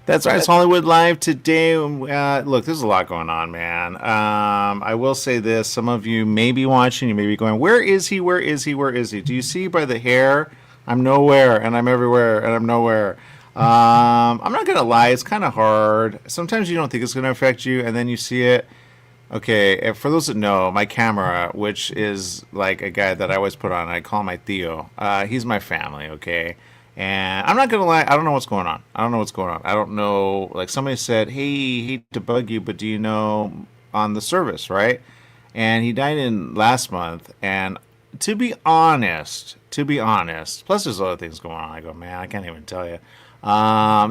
That's right. It's Hollywood Live today. Look, there's a lot going on, man. I will say this: some of you may be watching, you may be going, "Where is he? Where is he? Where is he?" Do you see by the hair? I'm nowhere, and I'm everywhere, and I'm nowhere. I'm not gonna lie; it's kind of hard. Sometimes you don't think it's gonna affect you, and then you see it. Okay, for those that know, my camera, which is like a guy that I always put on, I call my Theo. He's my family, okay? And I'm not gonna lie, I don't know what's going on. I don't know what's going on. I don't know. Like somebody said, "Hey, hate to bug you, but do you know on the service, right?" And he died in last month. And to be honest, plus there's other things going on. I go, man, I can't even tell you.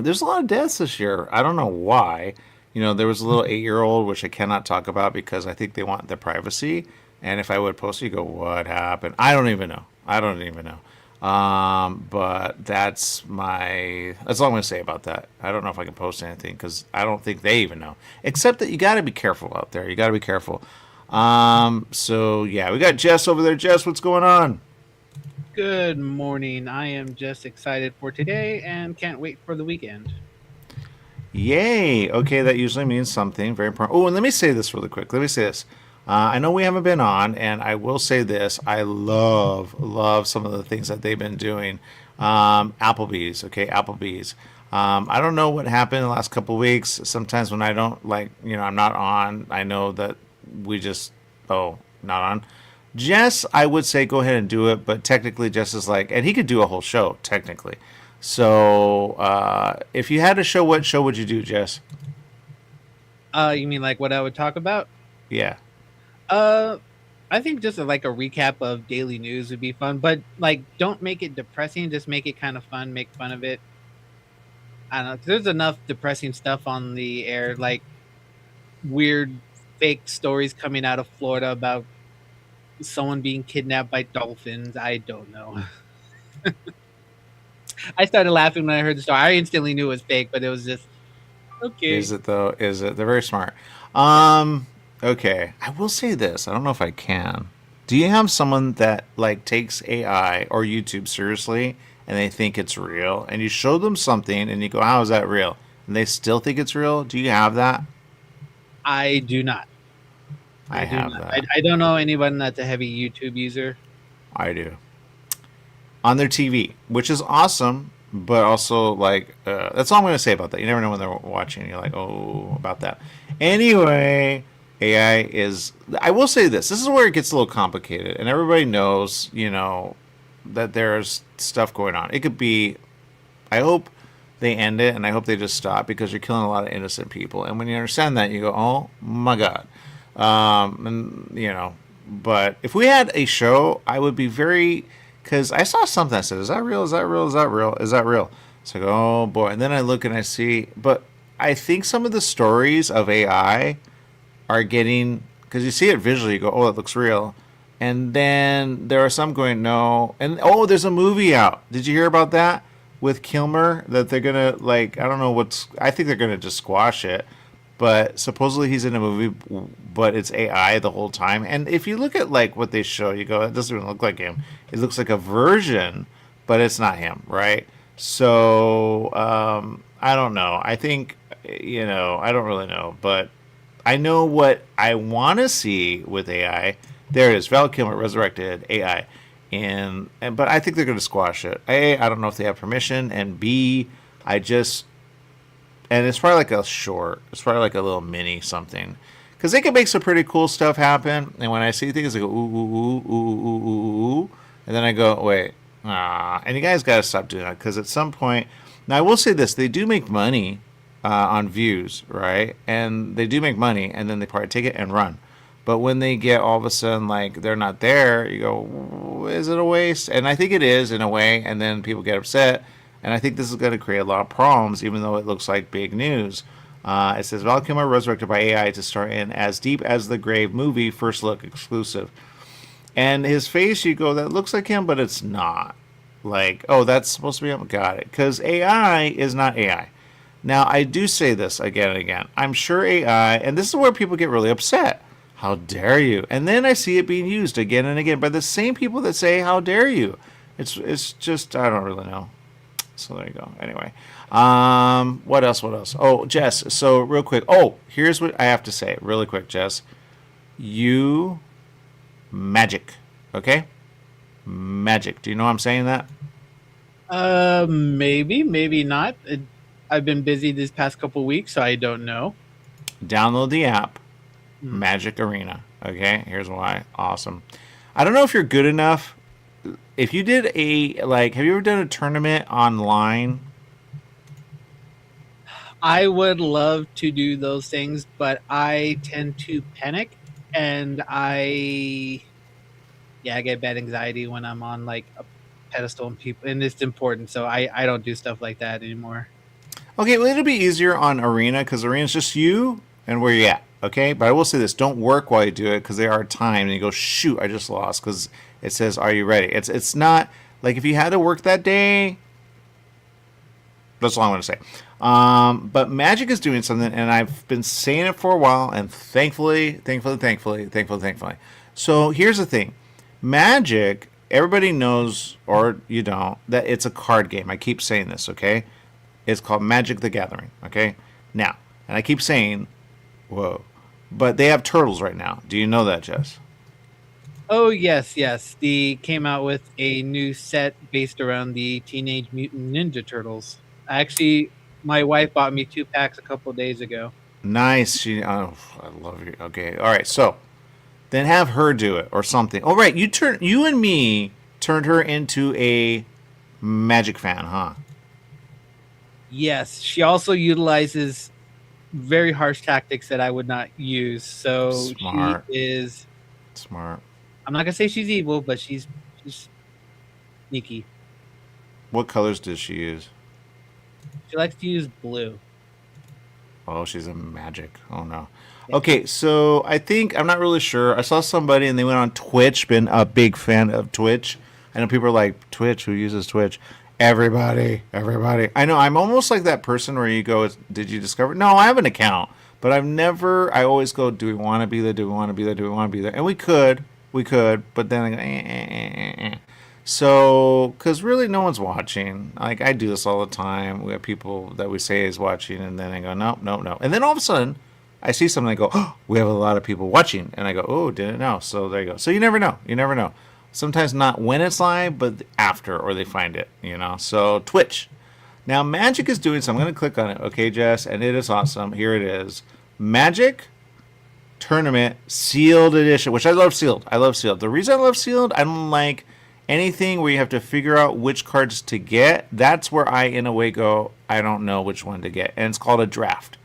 There's a lot of deaths this year. I don't know why. There was a little 8-year-old, which I cannot talk about because I think they want their privacy. And if I would post it, you go, what happened? I don't even know. I don't even know. But that's all I'm going to say about that. I don't know if I can post anything because I don't think they even know. Except that you got to be careful out there. You got to be careful. So yeah, we got Jess over there. Jess, what's going on? Good morning. I am just excited for today and can't wait for the weekend. Yay. Okay, that usually means something very important. Oh, and let me say this really quick. Let me say this. I know we haven't been on, and I will say this. I love some of the things that they've been doing. Applebees, okay, Applebees. I don't know what happened in the last couple of weeks. Sometimes when I don't I'm not on, I know that we just, oh, not on. Jess, I would say go ahead and do it, but technically Jess is like, and he could do a whole show, technically. So, if you had a show, what show would you do, Jess? You mean like what I would talk about? Yeah. Uh, I think just like a recap of daily news would be fun, but like don't make it depressing. Just make it kind of fun. Make fun of it. I don't know. 'Cause there's enough depressing stuff on the air, like weird fake stories coming out of Florida about someone being kidnapped by dolphins. I don't know. I started laughing when I heard the story. I instantly knew it was fake, but it was just okay. Is it though? Is it? They're very smart. Yeah. Okay. I will say this. I don't know if I can. Do you have someone that like takes AI or YouTube seriously and they think it's real and you show them something and you go, "How is that real?" and they still think it's real? Do you have that? I do not. I I do have not. that. I don't know anyone that's a heavy YouTube user. I do. On their TV, which is awesome, but also like that's all I'm going to say about that. You never know when they're watching. You're like, oh, about that. Anyway, AI is. I will say this. This is where it gets a little complicated, and everybody knows, that there's stuff going on. It could be. I hope they end it, and I hope they just stop because you're killing a lot of innocent people. And when you understand that, you go, oh my god. And but if we had a show, I would be very because I saw something that said, "Is that real? Is that real? Is that real? Is that real?" It's like, oh boy. And then I look and I see, but I think some of the stories of AI are getting because you see it visually, you go, "Oh, it looks real," and then there are some going, "No," and oh, there's a movie out. Did you hear about that with Kilmer? That they're gonna like, I don't know what's. I think they're gonna just squash it but supposedly he's in a movie, but it's AI the whole time. And if you look at like what they show, you go, it doesn't even look like him. It looks like a version, but it's not him, right? So I don't know. I think I don't really know, but I know what I want to see with AI. There it is, Val Kilmer resurrected AI, and but I think they're going to squash it. I don't know if they have permission, and B, I just and it's probably like a short. It's probably like a little mini something, because they can make some pretty cool stuff happen. And when I see things, I go ooh ooh ooh ooh ooh ooh, ooh. And then I go wait, and you guys got to stop doing that because at some point, now I will say this: they do make money on views, right? And they do make money, and then they probably take it and run. But when they get all of a sudden like they're not there, you go, is it a waste? And I think it is in a way. And then people get upset, and I think this is going to create a lot of problems, even though it looks like big news. It says Val Kilmer resurrected by AI to star in As Deep as the Grave movie, first look exclusive. And his face, you go, that looks like him, but it's not. Like, oh, that's supposed to be him. Got it. Because AI is not AI. Now, I do say this again and again. I'm sure AI, and this is where people get really upset. How dare you? And then I see it being used again and again by the same people that say, how dare you? It's just, I don't really know. So there you go. Anyway, what else? What else? Oh, Jess. So real quick. Oh, here's what I have to say, really quick, Jess. You magic, okay? Magic. Do you know I'm saying that? Maybe, maybe not. I've been busy this past couple weeks, so I don't know. Download the app, Hmm. Magic Arena. Okay, here's why. Awesome. I don't know if you're good enough. If you did have you ever done a tournament online? I would love to do those things, but I tend to panic, and I get bad anxiety when I'm on like a pedestal and people, and it's important. So I don't do stuff like that anymore. Okay, well, it'll be easier on Arena because Arena's just you and where you're at. Okay, but I will say this: don't work while you do it because there are times and you go, "Shoot, I just lost," because it says, "Are you ready?" It's not like if you had to work that day. That's all I'm going to say. But Magic is doing something, and I've been saying it for a while, and thankfully. So here's the thing: Magic. Everybody knows, or you don't, that it's a card game. I keep saying this, okay? It's called Magic the Gathering, okay? Now, and I keep saying, whoa, but they have turtles right now. Do you know that, Jess? Oh yes, yes. They came out with a new set based around the Teenage Mutant Ninja Turtles. Actually, my wife bought me 2 packs a couple days ago. Nice. Oh, I love you. Okay, all right. So then have her do it or something. All right, you and me turned her into a Magic fan, huh? Yes, she also utilizes very harsh tactics that I would not use. So she Smart, is. smart. I'm not gonna say she's evil, but she's sneaky. What colors does she use? She likes to use blue. Oh, she's a magic. Oh no. Yeah. Okay, so I think I'm not really sure. I saw somebody and they went on Twitch. Been a big fan of Twitch. I know people are like Twitch. Who uses Twitch? Everybody, everybody. I know. I'm almost like that person where you go, "Did you discover?" No, I have an account, but I've never. I always go, "Do we want to be there? Do we want to be there? Do we want to be there?" And we could, but then I go, So, because really no one's watching. Like, I do this all the time. We have people that we say is watching, and then I go, no, no, no. And then all of a sudden, I see something, I go, oh, we have a lot of people watching. And I go, oh, didn't know. So there you go. So you never know. You never know. Sometimes not when it's live, but after, or they find it, you know. So, Twitch. Now, Magic is doing something. I'm going to click on it, okay, Jess? And it is awesome. Here it is. Magic Tournament Sealed Edition, which I love sealed. I love sealed. The reason I love sealed, I don't like anything where you have to figure out which cards to get. That's where I, in a way, go, I don't know which one to get. And it's called a draft.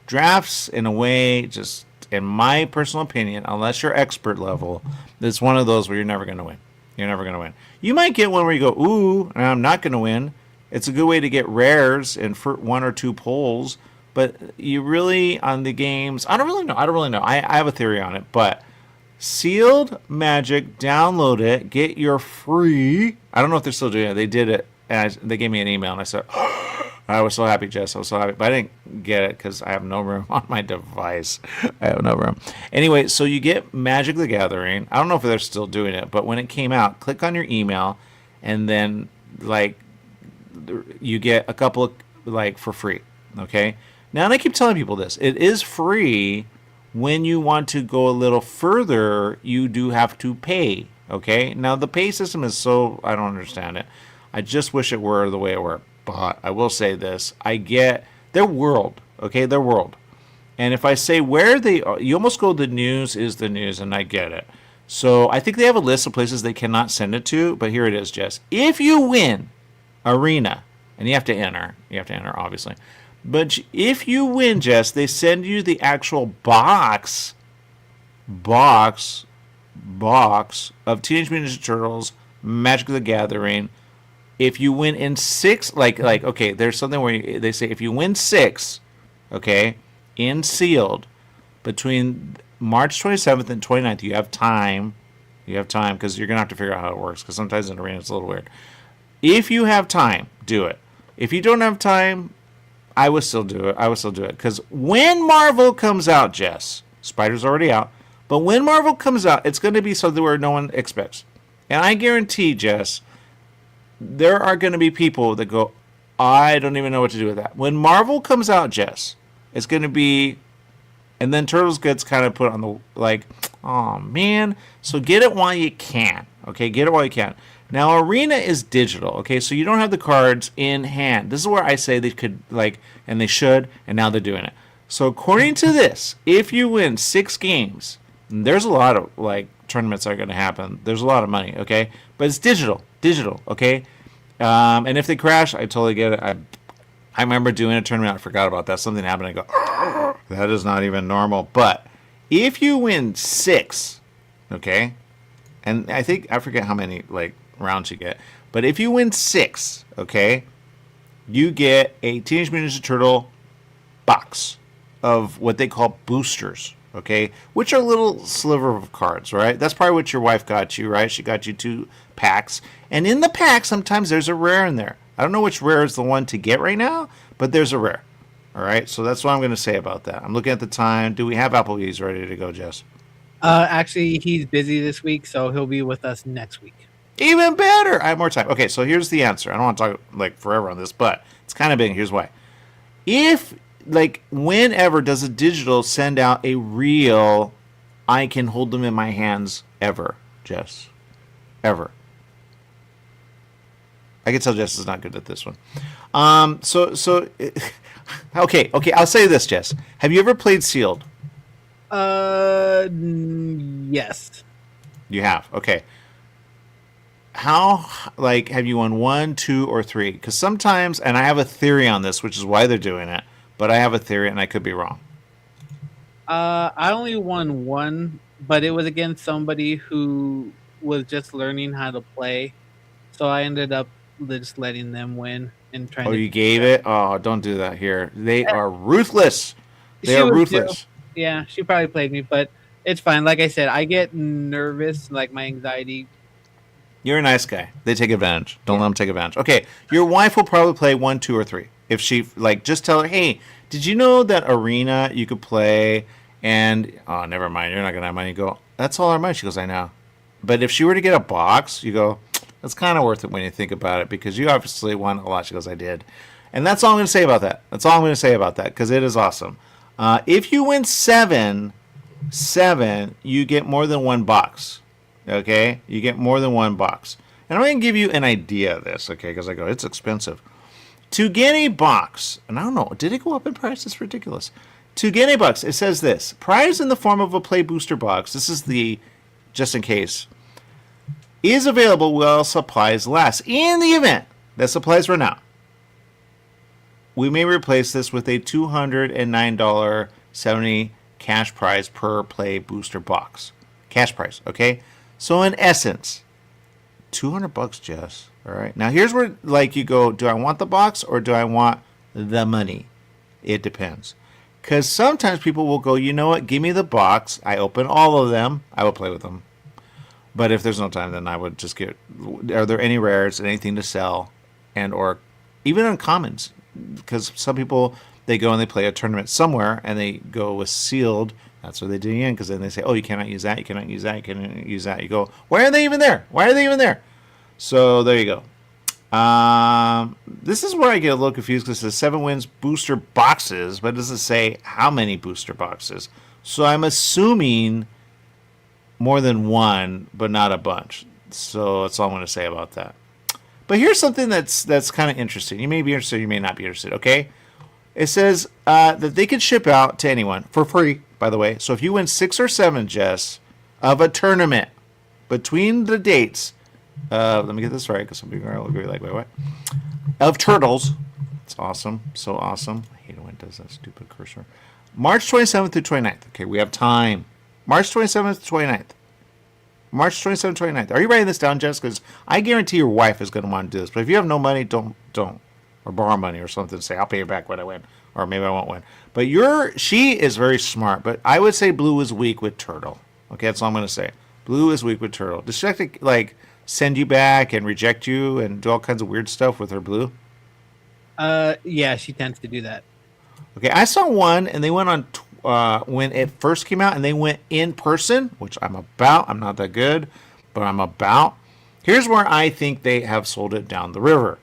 Drafts, in a way, just in my personal opinion, unless you're expert level, it's one of those where you're never going to win. You're never going to win. You might get one where you go, ooh, I'm not going to win. It's a good way to get rares in for one or two pulls. But you really, on the games, I don't really know. I have a theory on it, but Sealed Magic, download it, get your free. I don't know if they're still doing it. They did it, and they gave me an email, and I said, I was so happy, Jess. I was so happy, but I didn't get it because I have no room on my device. I have no room. Anyway, so you get Magic the Gathering. I don't know if they're still doing it, but when it came out, click on your email, and then like you get a couple of like for free. Okay. Now, and I keep telling people this: it is free. When you want to go a little further, you do have to pay. Okay. Now the pay system is so I don't understand it. I just wish it were the way it were. But I will say this: I get their world. Okay, their world. And if I say where they are, you almost go, the news is the news, and I get it. So I think they have a list of places they cannot send it to, but here it is, Jess. If you win Arena, and you have to enter, obviously. But if you win, Jess, they send you the actual box of Teenage Mutant Ninja Turtles, Magic the Gathering. If you win in six, okay, there's something where they say if you win six, okay, in sealed between March 27th and 29th, you have time. You have time because you're gonna have to figure out how it works because sometimes in arena it's a little weird. If you have time, do it. If you don't have time, I would still do it. Because when Marvel comes out, Jess, Spider's already out, but when Marvel comes out, it's going to be something where no one expects. And I guarantee, Jess, there are going to be people that go, I don't even know what to do with that. When Marvel comes out, Jess, it's going to be, and then Turtles gets kind of put on the, like, oh man. So get it while you can. Okay, get it while you can. Now, Arena is digital. Okay, so you don't have the cards in hand. This is where I say they could, like, and they should, and now they're doing it. So according to this, if you win 6 games, and there's a lot of, like, tournaments that are going to happen. There's a lot of money, okay? But it's digital, okay? And if they crash, I totally get it. I remember doing a tournament. I forgot about that. Something happened. I go, that is not even normal. But if you win 6, okay, and I forget how many like rounds you get, but if you win 6, okay, you get a Teenage Mutant Ninja Turtle box of what they call boosters, okay, which are little sliver of cards, right? That's probably what your wife got you, right? She got you 2 packs, and in the pack sometimes there's a rare in there. I don't know which rare is the one to get right now, but there's a rare. All right, so that's what I'm going to say about that. I'm looking at the time. Do we have Applebees ready to go, Jess? Actually, he's busy this week, so he'll be with us next week. Even better. I have more time. Okay, so here's the answer. I don't want to talk like forever on this, but it's kind of big. Here's why. If, like, whenever does a digital send out a real, I can hold them in my hands ever, Jess? Ever. I can tell Jess is not good at this one. Okay, I'll say this, Jess. Have you ever played Sealed? Yes. You have. Okay. How, like, have you won 1, 2, or 3? Because sometimes, and I have a theory on this, which is why they're doing it, but I have a theory, and I could be wrong. I only won 1, but it was against somebody who was just learning how to play, so I ended up just letting them win and trying. Oh, you gave it? Oh, don't do that here. They are ruthless. They are ruthless. Yeah, she probably played me, but it's fine. Like I said, I get nervous, like my anxiety. You're a nice guy. They take advantage. Don't let them take advantage. Okay, your wife will probably play 1, 2, or 3. If she, like, just tell her, hey, did you know that Arena you could play? And, oh, never mind. You're not going to have money. You go, that's all our money. She goes, I know. But if she were to get a box, you go, that's kind of worth it when you think about it because you obviously won a lot. She goes, I did. And that's all I'm going to say about that. That's all I'm going to say about that because it is awesome. If you win 7, you get more than 1 box. Okay? You get more than 1 box. And I'm going to give you an idea of this, okay? Because I go, it's expensive. To get a box, and I don't know, did it go up in price? It's ridiculous. To get a box, it says this. Prize in the form of a Play Booster box. This is the, just in case, is available while supplies last. In the event that supplies run out, we may replace this with a $209.70 cash prize per Play Booster box. Cash prize, okay? So in essence, $200, Jess. All right. Now here's where, like, you go, do I want the box or do I want the money? It depends. Because sometimes people will go, you know what, give me the box. I open all of them. I will play with them. But if there's no time, then I would just get, are there any rares, anything to sell, and or even uncommons? Because some people, they go and they play a tournament somewhere, and they go with sealed. That's what they do in, because then they say, oh, you cannot use that, you cannot use that, you cannot use that. You go, why are they even there? Why are they even there? So there you go. This is where I get a little confused because it says 7 wins booster boxes, but it doesn't say how many booster boxes. So I'm assuming more than 1, but not a bunch. So that's all I'm going to say about that. But here's something that's kind of interesting. You may be interested, you may not be interested, okay? It says that they can ship out to anyone for free, by the way. So if you win 6 or 7, Jess, of a tournament between the dates, let me get this right because some people are going to be like, wait, what? Of Turtles. It's awesome. So awesome. I hate it when it does that stupid cursor. March 27th through 29th. Okay, we have time. March 27th to 29th. March 27th to 29th. Are you writing this down, Jess? Because I guarantee your wife is going to want to do this. But if you have no money, don't. Or borrow money or something. Say, I'll pay you back when I win. Or maybe I won't win. But she is very smart. But I would say Blue is weak with Turtle. Okay, that's all I'm going to say. Blue is weak with Turtle. Does she have to, like, send you back and reject you and do all kinds of weird stuff with her Blue? Yeah, she tends to do that. Okay, I saw one, and they went on when it first came out, and they went in person, which I'm about. I'm not that good, but I'm about. Here's where I think they have sold it down the river.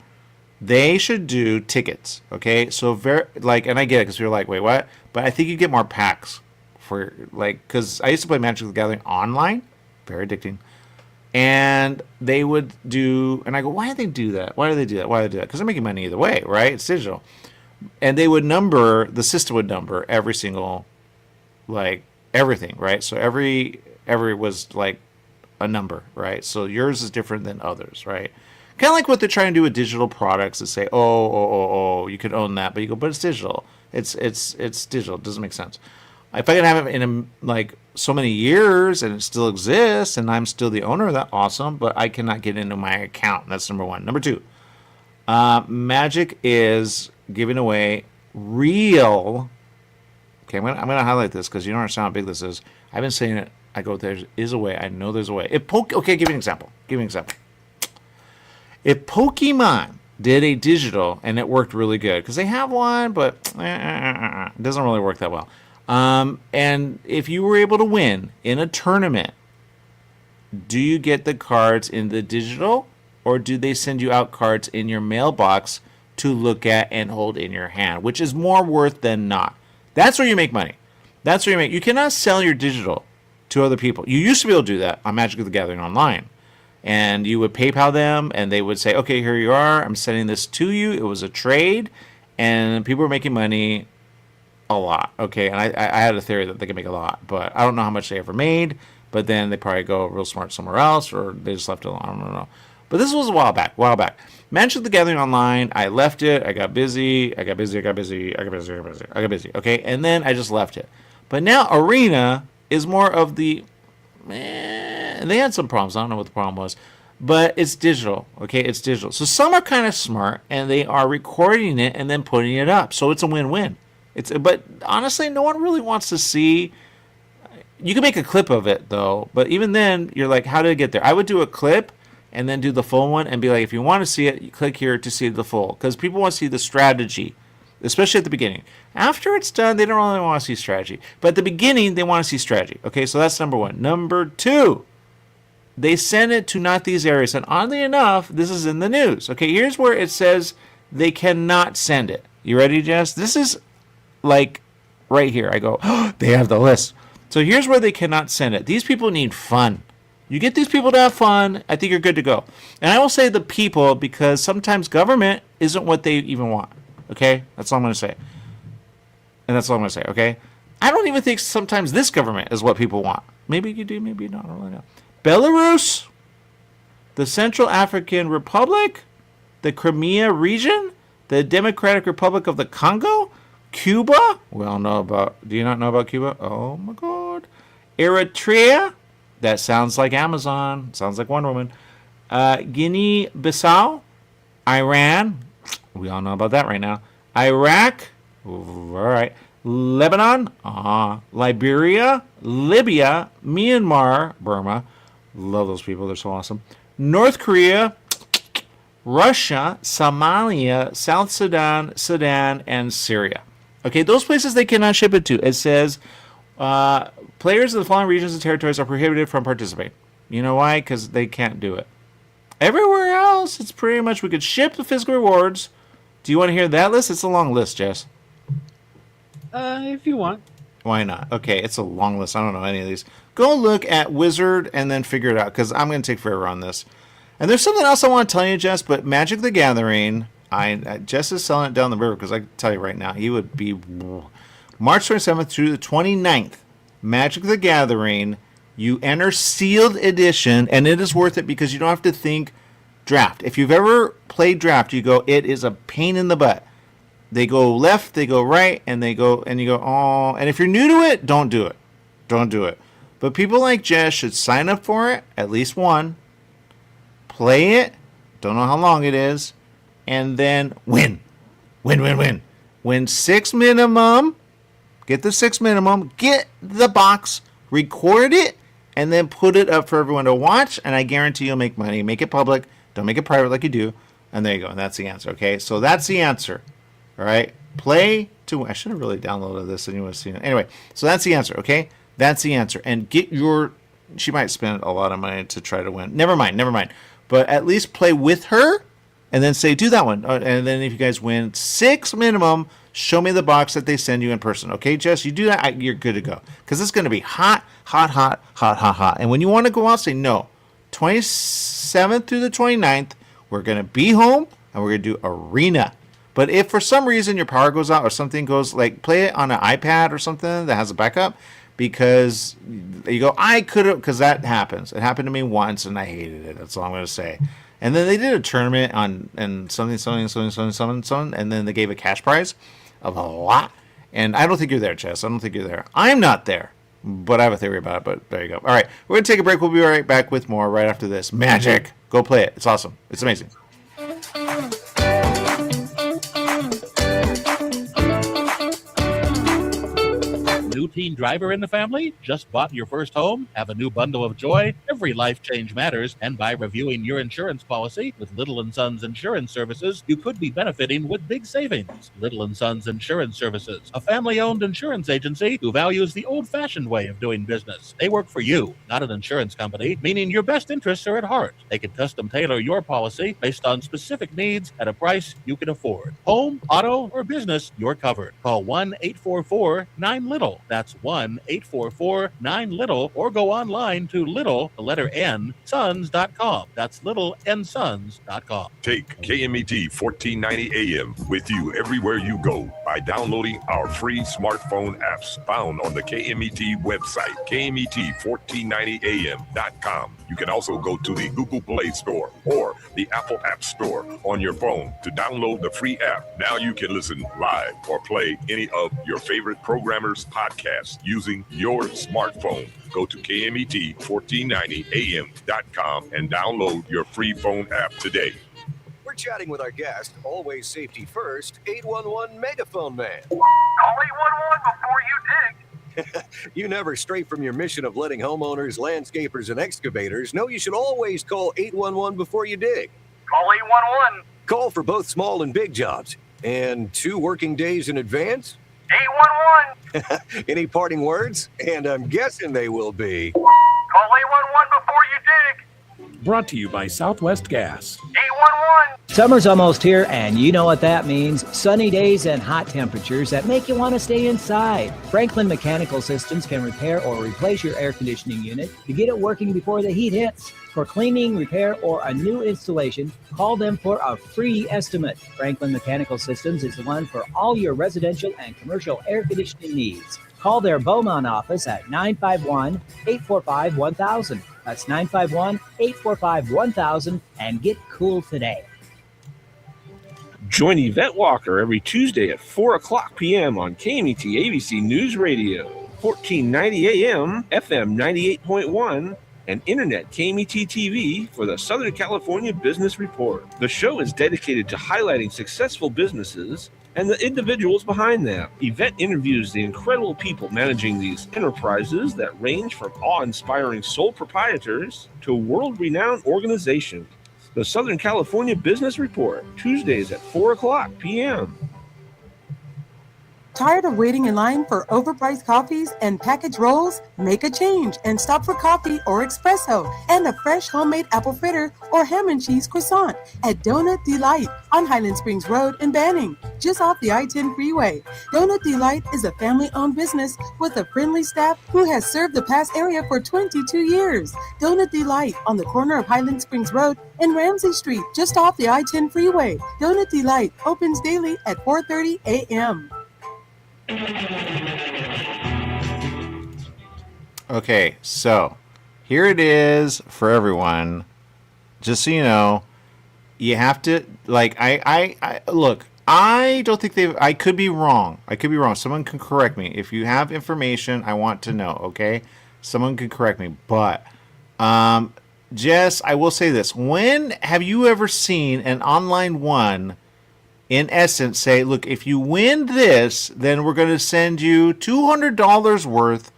They should do tickets, okay? So very like, and I get it because you're like, wait, what? But I think you get more packs for like, because I used to play Magic the Gathering online, very addicting, and they would do, and I go, why do they do that? Why do they do that? Why do they do that? Because they're making money either way, right? It's digital, and they would number, the system would number every single, like everything, right? So every was like a number, right? So yours is different than others, right? Kind of like what they're trying to do with digital products that say, you could own that, but you go, but it's digital. It's digital. It doesn't make sense. If I can have it in like so many years and it still exists and I'm still the owner of that, awesome. But I cannot get into my account. That's number one. Number two, Magic is giving away real. Okay, I'm gonna highlight this because you don't understand how big this is. I've been saying it. I go, there is a way. I know there's a way. Okay, give me an example. If Pokemon did a digital and it worked really good, because they have one, but it doesn't really work that well. And if you were able to win in a tournament, do you get the cards in the digital, or do they send you out cards in your mailbox to look at and hold in your hand, which is more worth than not? That's where you make money. That's where you make. You cannot sell your digital to other people. You used to be able to do that on Magic the Gathering Online. And you would PayPal them, and they would say, okay, here you are. I'm sending this to you. It was a trade, and people were making money a lot. Okay, and I had a theory that they could make a lot, but I don't know how much they ever made. But then they probably go real smart somewhere else, or they just left it alone. I don't know. But this was a while back. Magic the Gathering Online, I left it. I got busy. Okay, and then I just left it. But now Arena is more of the... And they had some problems. I don't know what the problem was. But it's digital. Okay, it's digital. So some are kind of smart, and they are recording it and then putting it up. So it's a win-win. But honestly, no one really wants to see... You can make a clip of it, though. But even then, you're like, how did it get there? I would do a clip and then do the full one and be like, if you want to see it, you click here to see the full. Because people want to see the strategy, especially at the beginning. After it's done, they don't really want to see strategy. But at the beginning, they want to see strategy. Okay, so that's number one. Number two, they send it to not these areas. And oddly enough, this is in the news. Okay, here's where it says they cannot send it. You ready, Jess? This is like right here. I go, oh, they have the list. So here's where they cannot send it. These people need fun. You get these people to have fun, I think you're good to go. And I will say the people because sometimes government isn't what they even want. Okay? That's all I'm going to say. And that's all I'm going to say, okay? I don't even think sometimes this government is what people want. Maybe you do, maybe not. I don't really know. Belarus, the Central African Republic, the Crimea region, the Democratic Republic of the Congo, Cuba. We all know about. Do you not know about Cuba? Oh my God. Eritrea. That sounds like Amazon. Sounds like Wonder Woman. Guinea-Bissau, Iran. We all know about that right now. Iraq. All right. Lebanon. Liberia, Libya, Myanmar, Burma. Love those people. They're so awesome. North Korea, Russia, Somalia, South Sudan, Sudan, and Syria. Okay, those places they cannot ship it to. It says players of the following regions and territories are prohibited from participating. You know why? Because they can't do it. Everywhere else, it's pretty much we could ship the physical rewards. Do you want to hear that list? It's a long list, Jess. If you want. Why not? Okay, it's a long list. I don't know any of these. Go look at Wizard and then figure it out because I'm going to take forever on this. And there's something else I want to tell you, Jess, but Magic the Gathering, Jess is selling it down the river because I can tell you right now, he would be March 27th through the 29th. Magic the Gathering, you enter sealed edition, and it is worth it because you don't have to think draft. If you've ever played draft, you go, it is a pain in the butt. They go left, they go right, and they go, and you go, oh. And if you're new to it, don't do it. Don't do it. But people like Jess should sign up for it, at least one, play it, don't know how long it is, and then win. Win. Win 6 minimum, get the 6 minimum, get the box, record it, and then put it up for everyone to watch, and I guarantee you'll make money. Make it public, don't make it private like you do, and there you go, and that's the answer, okay? So that's the answer. All right, play to win. I should have really downloaded this and you would have seen it. Anyway, so that's the answer, okay? That's the answer. And get your... She might spend a lot of money to try to win. Never mind. But at least play with her and then say, do that one. And then if you guys win 6 minimum, show me the box that they send you in person. Okay, Jess, you do that, you're good to go. Because it's going to be hot, hot, hot, hot, hot, hot. And when you want to go out, say, no, 27th through the 29th, we're going to be home, and we're going to do arena. But if for some reason your power goes out or something goes, like, play it on an iPad or something that has a backup, because you go, I could have, because that happens. It happened to me once, and I hated it. That's all I'm going to say. And then they did a tournament on and something, and then they gave a cash prize of a lot. And I don't think you're there, Chess. I don't think you're there. I'm not there, but I have a theory about it. But there you go. All right, we're going to take a break. We'll be right back with more right after this. Magic. Go play it. It's awesome. It's amazing. New teen driver in the family? Just bought your first home? Have a new bundle of joy? Every life change matters, and by reviewing your insurance policy with Little & Sons Insurance Services, you could be benefiting with big savings. Little & Sons Insurance Services, a family-owned insurance agency who values the old-fashioned way of doing business. They work for you, not an insurance company, meaning your best interests are at heart. They can custom tailor your policy based on specific needs at a price you can afford. Home, auto, or business, you're covered. Call 1-844-9-LITTLE. That's 1-844-9-LITTLE, or go online to little, the letter N, sons.com. That's littlensons.com. Take KMET 1490 AM with you everywhere you go by downloading our free smartphone apps found on the KMET website, KMET1490am.com. You can also go to the Google Play Store or the Apple App Store on your phone to download the free app. Now you can listen live or play any of your favorite programmers' podcasts using your smartphone. Go to KMET1490am.com and download your free phone app today. We're chatting with our guest, always safety first, 811 Megaphone Man. Call 811 before you dig. You never stray from your mission of letting homeowners, landscapers, and excavators know you should always call 811 before you dig. Call 811. Call for both small and big jobs. And 2 working days in advance? 811. Any parting words? And I'm guessing they will be. Call 811 before you dig. Brought to you by Southwest Gas. 811. Summer's almost here, and you know what that means. Sunny days and hot temperatures that make you want to stay inside. Franklin Mechanical Systems can repair or replace your air conditioning unit to get it working before the heat hits. For cleaning, repair, or a new installation, call them for a free estimate. Franklin Mechanical Systems is the one for all your residential and commercial air conditioning needs. Call their Beaumont office at 951-845-1000. That's 951-845-1000 and get cool today. Join Yvette Walker every Tuesday at 4 o'clock p.m. on KMET ABC News Radio, 1490 AM, FM 98.1, and Internet KMET TV for the Southern California Business Report. The show is dedicated to highlighting successful businesses and the individuals behind them. Yvette interviews the incredible people managing these enterprises that range from awe-inspiring sole proprietors to world-renowned organizations. The Southern California Business Report, Tuesdays at 4 o'clock p.m. Tired of waiting in line for overpriced coffees and packaged rolls? Make a change and stop for coffee or espresso and a fresh homemade apple fritter or ham and cheese croissant at Donut Delight on Highland Springs Road in Banning, just off the I-10 freeway. Donut Delight is a family-owned business with a friendly staff who has served the Pass area for 22 years. Donut Delight on the corner of Highland Springs Road and Ramsey Street, just off the I-10 freeway. Donut Delight opens daily at 4:30 a.m. Okay, so here it is for everyone. Just so you know, you have to I look. I don't think they've. I could be wrong. Someone can correct me. If you have information, I want to know. Okay, someone can correct me. But Jess, I will say this: when have you ever seen an online one? In essence, say, look, if you win this, then we're going to send you $200 worth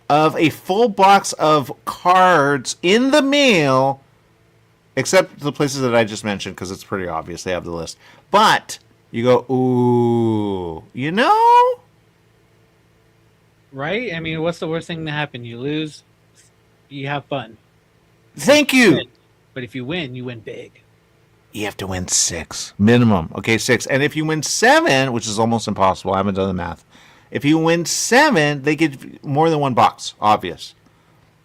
of a full box of cards in the mail, except the places that I just mentioned, because it's pretty obvious they have the list. But you go, ooh, you know? Right? I mean, what's the worst thing to happen? You lose, you have fun. Thank you. But if you win, you win big. You have to win 6 minimum. Okay, 6. And if you win 7, which is almost impossible, I haven't done the math. If you win 7, they get more than 1 box. Obvious.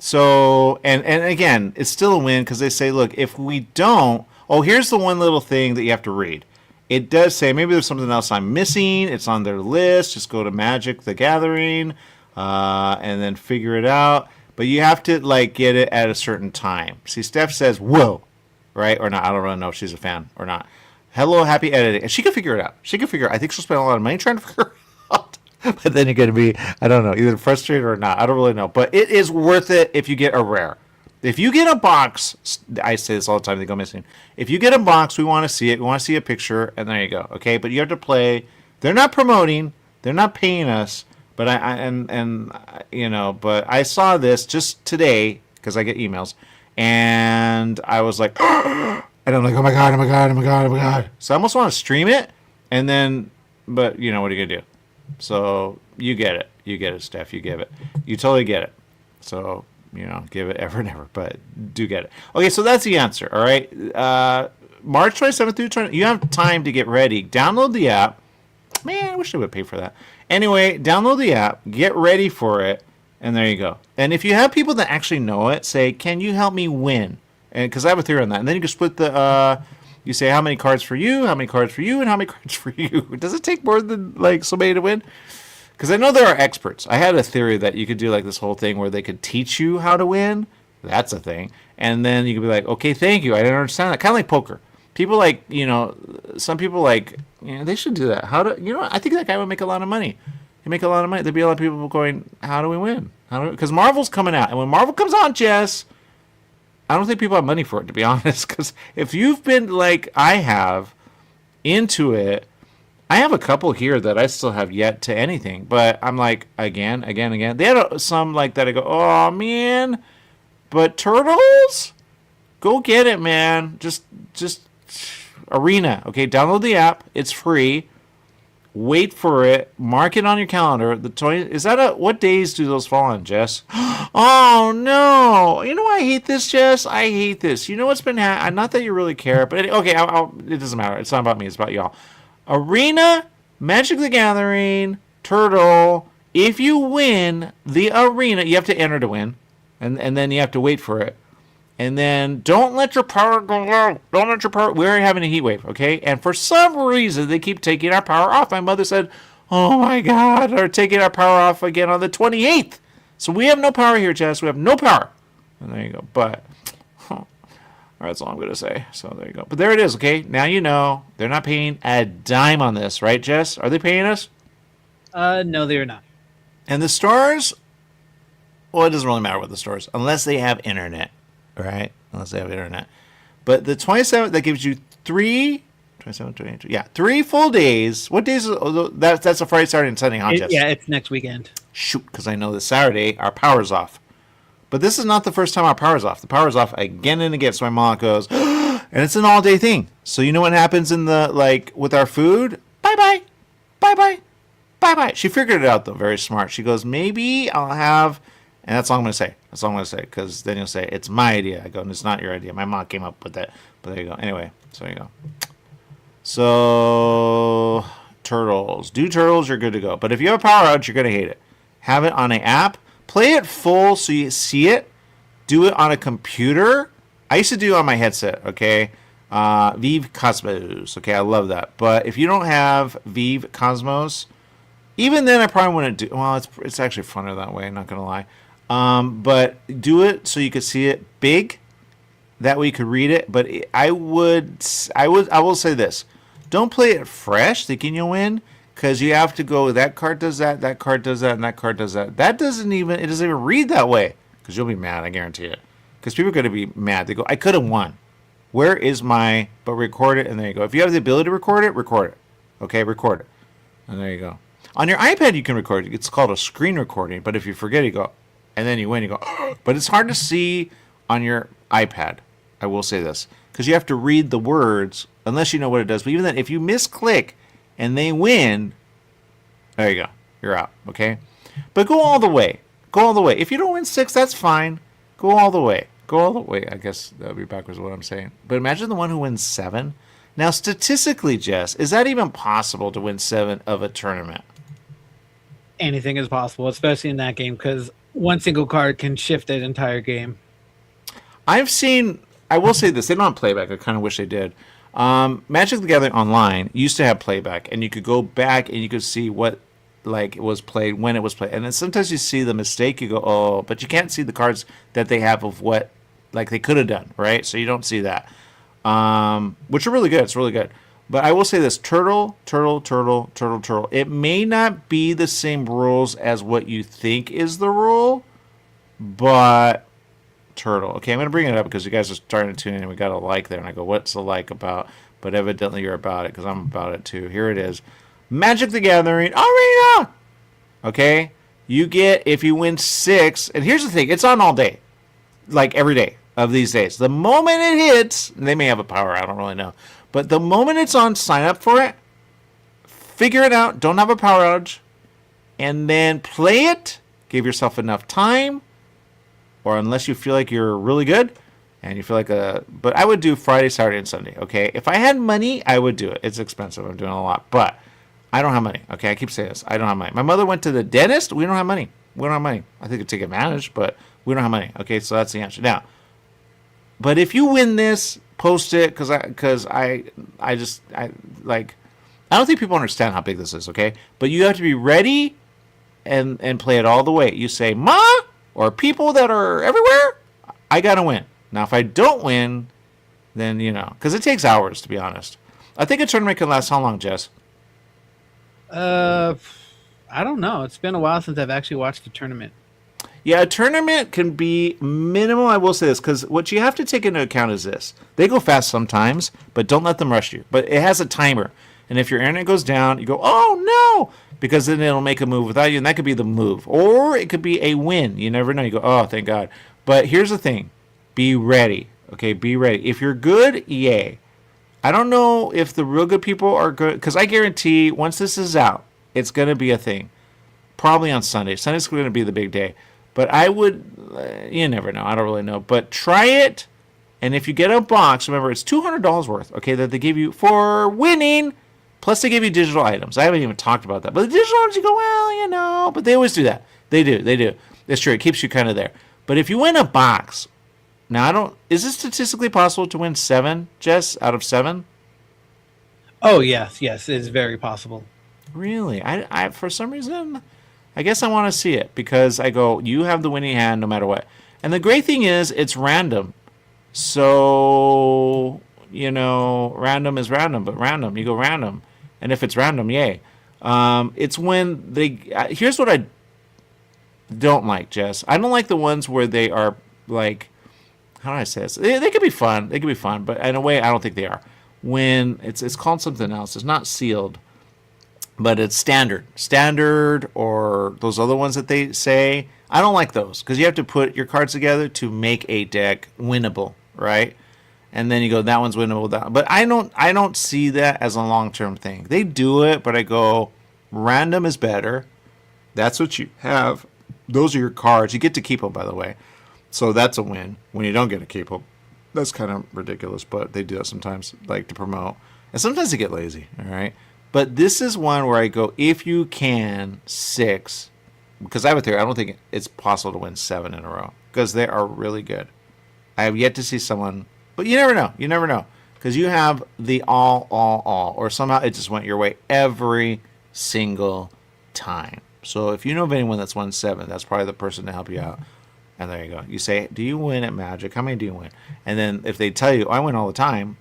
So, and again, it's still a win because they say, look, if we don't, oh, here's the one little thing that you have to read. It does say, maybe there's something else I'm missing. It's on their list. Just go to Magic the Gathering and then figure it out. But you have to, like, get it at a certain time. See, Steph says, whoa, right? Or not. I don't really know if she's a fan or not. Hello, happy editing. And she can figure it out. She can figure it out. I think she'll spend a lot of money trying to figure it out. But then you're going to be, I don't know, either frustrated or not. I don't really know. But it is worth it if you get a rare. If you get a box, I say this all the time, they go missing. If you get a box, we want to see it. We want to see a picture, and there you go. Okay, but you have to play. They're not promoting. They're not paying us. But but I saw this just today because I get emails, and I was like, and I'm like, oh my god. So I almost want to stream it, and then, but what are you gonna do? So you get it, Steph. You give it. You totally get it. So. Give it ever and ever, but do get it. Okay, so that's the answer, all right? March 27th through 20th, you have time to get ready. Download the app. Man, I wish they would pay for that. Anyway, download the app, get ready for it, and there you go. And if you have people that actually know it, say, can you help me win? And because I have a theory on that. And then you can split the, you say how many cards for you, how many cards for you, and how many cards for you. Does it take more than, somebody to win? Because I know there are experts. I had a theory that you could do this whole thing where they could teach you how to win. That's a thing. And then you could be like, okay, thank you. I didn't understand that. Kind of like poker. People some people they should do that. I think that guy would make a lot of money. He'd make a lot of money. There'd be a lot of people going, how do we win? Because Marvel's coming out. And when Marvel comes out, Jess, I don't think people have money for it, to be honest. Because if you've been like I have into it, I have a couple here that I still have yet to anything, but I'm like, again. They had some like that I go, oh, man, but Turtles? Go get it, man. Just Arena, okay? Download the app. It's free. Wait for it. Mark it on your calendar. What days do those fall on, Jess? Oh, no. You know why I hate this, Jess? I hate this. You know what's been happening? Not that you really care, but okay, it doesn't matter. It's not about me. It's about y'all. Arena, Magic the Gathering, Turtle. If you win the arena, you have to enter to win. And then you have to wait for it. And then don't let your power go low. Don't let your power. We're having a heat wave, okay? And for some reason, they keep taking our power off. My mother said, oh my God, they're taking our power off again on the 28th. So we have no power here, Jess. We have no power. And there you go. But... all right, that's all I'm going to say. So there you go. But there it is, okay? Now you know. They're not paying a dime on this, right, Jess? Are they paying us? No, they're not. And the stores? Well, it doesn't really matter what the stores, unless they have internet, right? Unless they have internet. But the 27th, that gives you 3 full days. What days? That's a Friday, Saturday, and Sunday, huh, Jess? Yeah, it's next weekend. Shoot, because I know this Saturday, our power's off. But this is not the first time our power's off. The power's off again and again. So my mom goes, and it's an all-day thing. So you know what happens with our food? Bye-bye. Bye-bye. Bye-bye. She figured it out, though. Very smart. She goes, maybe I'll have, and that's all I'm going to say. That's all I'm going to say. Because then you'll say, it's my idea. I go, and it's not your idea. My mom came up with that. But there you go. Anyway, so there you go. So, Turtles. Do Turtles, you're good to go. But if you have a power outage, you're going to hate it. Have it on an app. Play it full so you see it. Do it on a computer. I used to do it on my headset, okay? Vive Cosmos. Okay, I love that. But if you don't have Vive Cosmos, even then I probably wouldn't do... Well, it's actually funner that way, I'm not going to lie. But do it so you could see it big. That way you could read it. But I will say this. Don't play it fresh thinking you'll win. Because you have to go, that card does that card does that, and that card does that. It doesn't even read that way. Because you'll be mad, I guarantee it. Because people are going to be mad. They go, I could have won. Where is my, but record it, and there you go. If you have the ability to record it, record it. Okay, record it. And there you go. On your iPad, you can record it. It's called a screen recording. But if you forget, you go, and then you win, you go, but it's hard to see on your iPad. I will say this. Because you have to read the words, unless you know what it does. But even then, if you misclick, and they win, there you go. You're out, okay? But go all the way. Go all the way. If you don't win 6, that's fine. Go all the way. Go all the way. I guess that would be backwards what I'm saying. But imagine the one who wins 7. Now, statistically, Jess, is that even possible to win 7 of a tournament? Anything is possible, especially in that game, because one single card can shift that entire game. I will say this, they don't have playback. I kind of wish they did. Magic the Gathering Online used to have playback, and you could go back and you could see what it was played, when it was played. And then sometimes you see the mistake, you go, oh, but you can't see the cards that they have of what they could have done, right? So you don't see that. Which are really good. It's really good. But I will say this, turtle. It may not be the same rules as what you think is the rule, but turtle. Okay, I'm going to bring it up because you guys are starting to tune in and we got a like there. And I go, what's the like about? But evidently you're about it because I'm about it too. Here it is. Magic the Gathering Arena. Okay, you get, if you win 6, and here's the thing, it's on all day. Every day of these days. The moment it hits, they may have a power, I don't really know. But the moment it's on, sign up for it, figure it out, don't have a power outage, and then play it. Give yourself enough time, or unless you feel like you're really good, and you feel like but I would do Friday, Saturday, and Sunday, okay? If I had money, I would do it. It's expensive, I'm doing a lot, but I don't have money, okay? I keep saying this, I don't have money. My mother went to the dentist, we don't have money. We don't have money. I think it'd take advantage, but we don't have money, okay? So that's the answer. Now, but if you win this, post it, because I don't think people understand how big this is, okay? But you have to be ready and play it all the way. You say, Ma, or people that are everywhere, I got to win. Now, if I don't win, then, because it takes hours, to be honest. I think a tournament can last how long, Jess? I don't know. It's been a while since I've actually watched a tournament. Yeah, a tournament can be minimal. I will say this, because what you have to take into account is this. They go fast sometimes, but don't let them rush you. But it has a timer. And if your internet goes down, you go, oh, no, because then it'll make a move without you, and that could be the move. Or it could be a win. You never know. You go, oh, thank God. But here's the thing. Be ready. Okay, be ready. If you're good, yay. I don't know if the real good people are good, because I guarantee once this is out, it's going to be a thing. Probably on Sunday. Sunday's going to be the big day. But I would, you never know. I don't really know. But try it. And if you get a box, remember, it's $200 worth, okay, that they give you for winning. Plus, they give you digital items. I haven't even talked about that. But the digital items, you go, well, but they always do that. They do. It's true. It keeps you kind of there. But if you win a box, now is it statistically possible to win 7, Jess, out of 7? Oh, yes, it's very possible. Really? I for some reason, I guess I want to see it because I go, you have the winning hand no matter what. And the great thing is it's random. So, random is random, but random, you go random. And if it's random, yay. It's when here's what I don't like, Jess. I don't like the ones where they are how do I say this? They could be fun. They could be fun, but in a way, I don't think they are. When it's called something else. It's not sealed. But it's standard, or those other ones that they say. I don't like those because you have to put your cards together to make a deck winnable, right? And then you go, that one's winnable. But I don't see that as a long-term thing. They do it, but I go, random is better. That's what you have. Those are your cards. You get to keep them, by the way. So that's a win when you don't get to keep them. That's kind of ridiculous, but they do that sometimes, to promote. And sometimes they get lazy, all right? But this is one where I go, if you can, 6. Because I have a theory. I don't think it's possible to win 7 in a row. Because they are really good. I have yet to see someone. But you never know. You never know. Because you have the all. Or somehow it just went your way every single time. So if you know of anyone that's won 7, that's probably the person to help you out. And there you go. You say, do you win at Magic? How many do you win? And then if they tell you, I win all the time,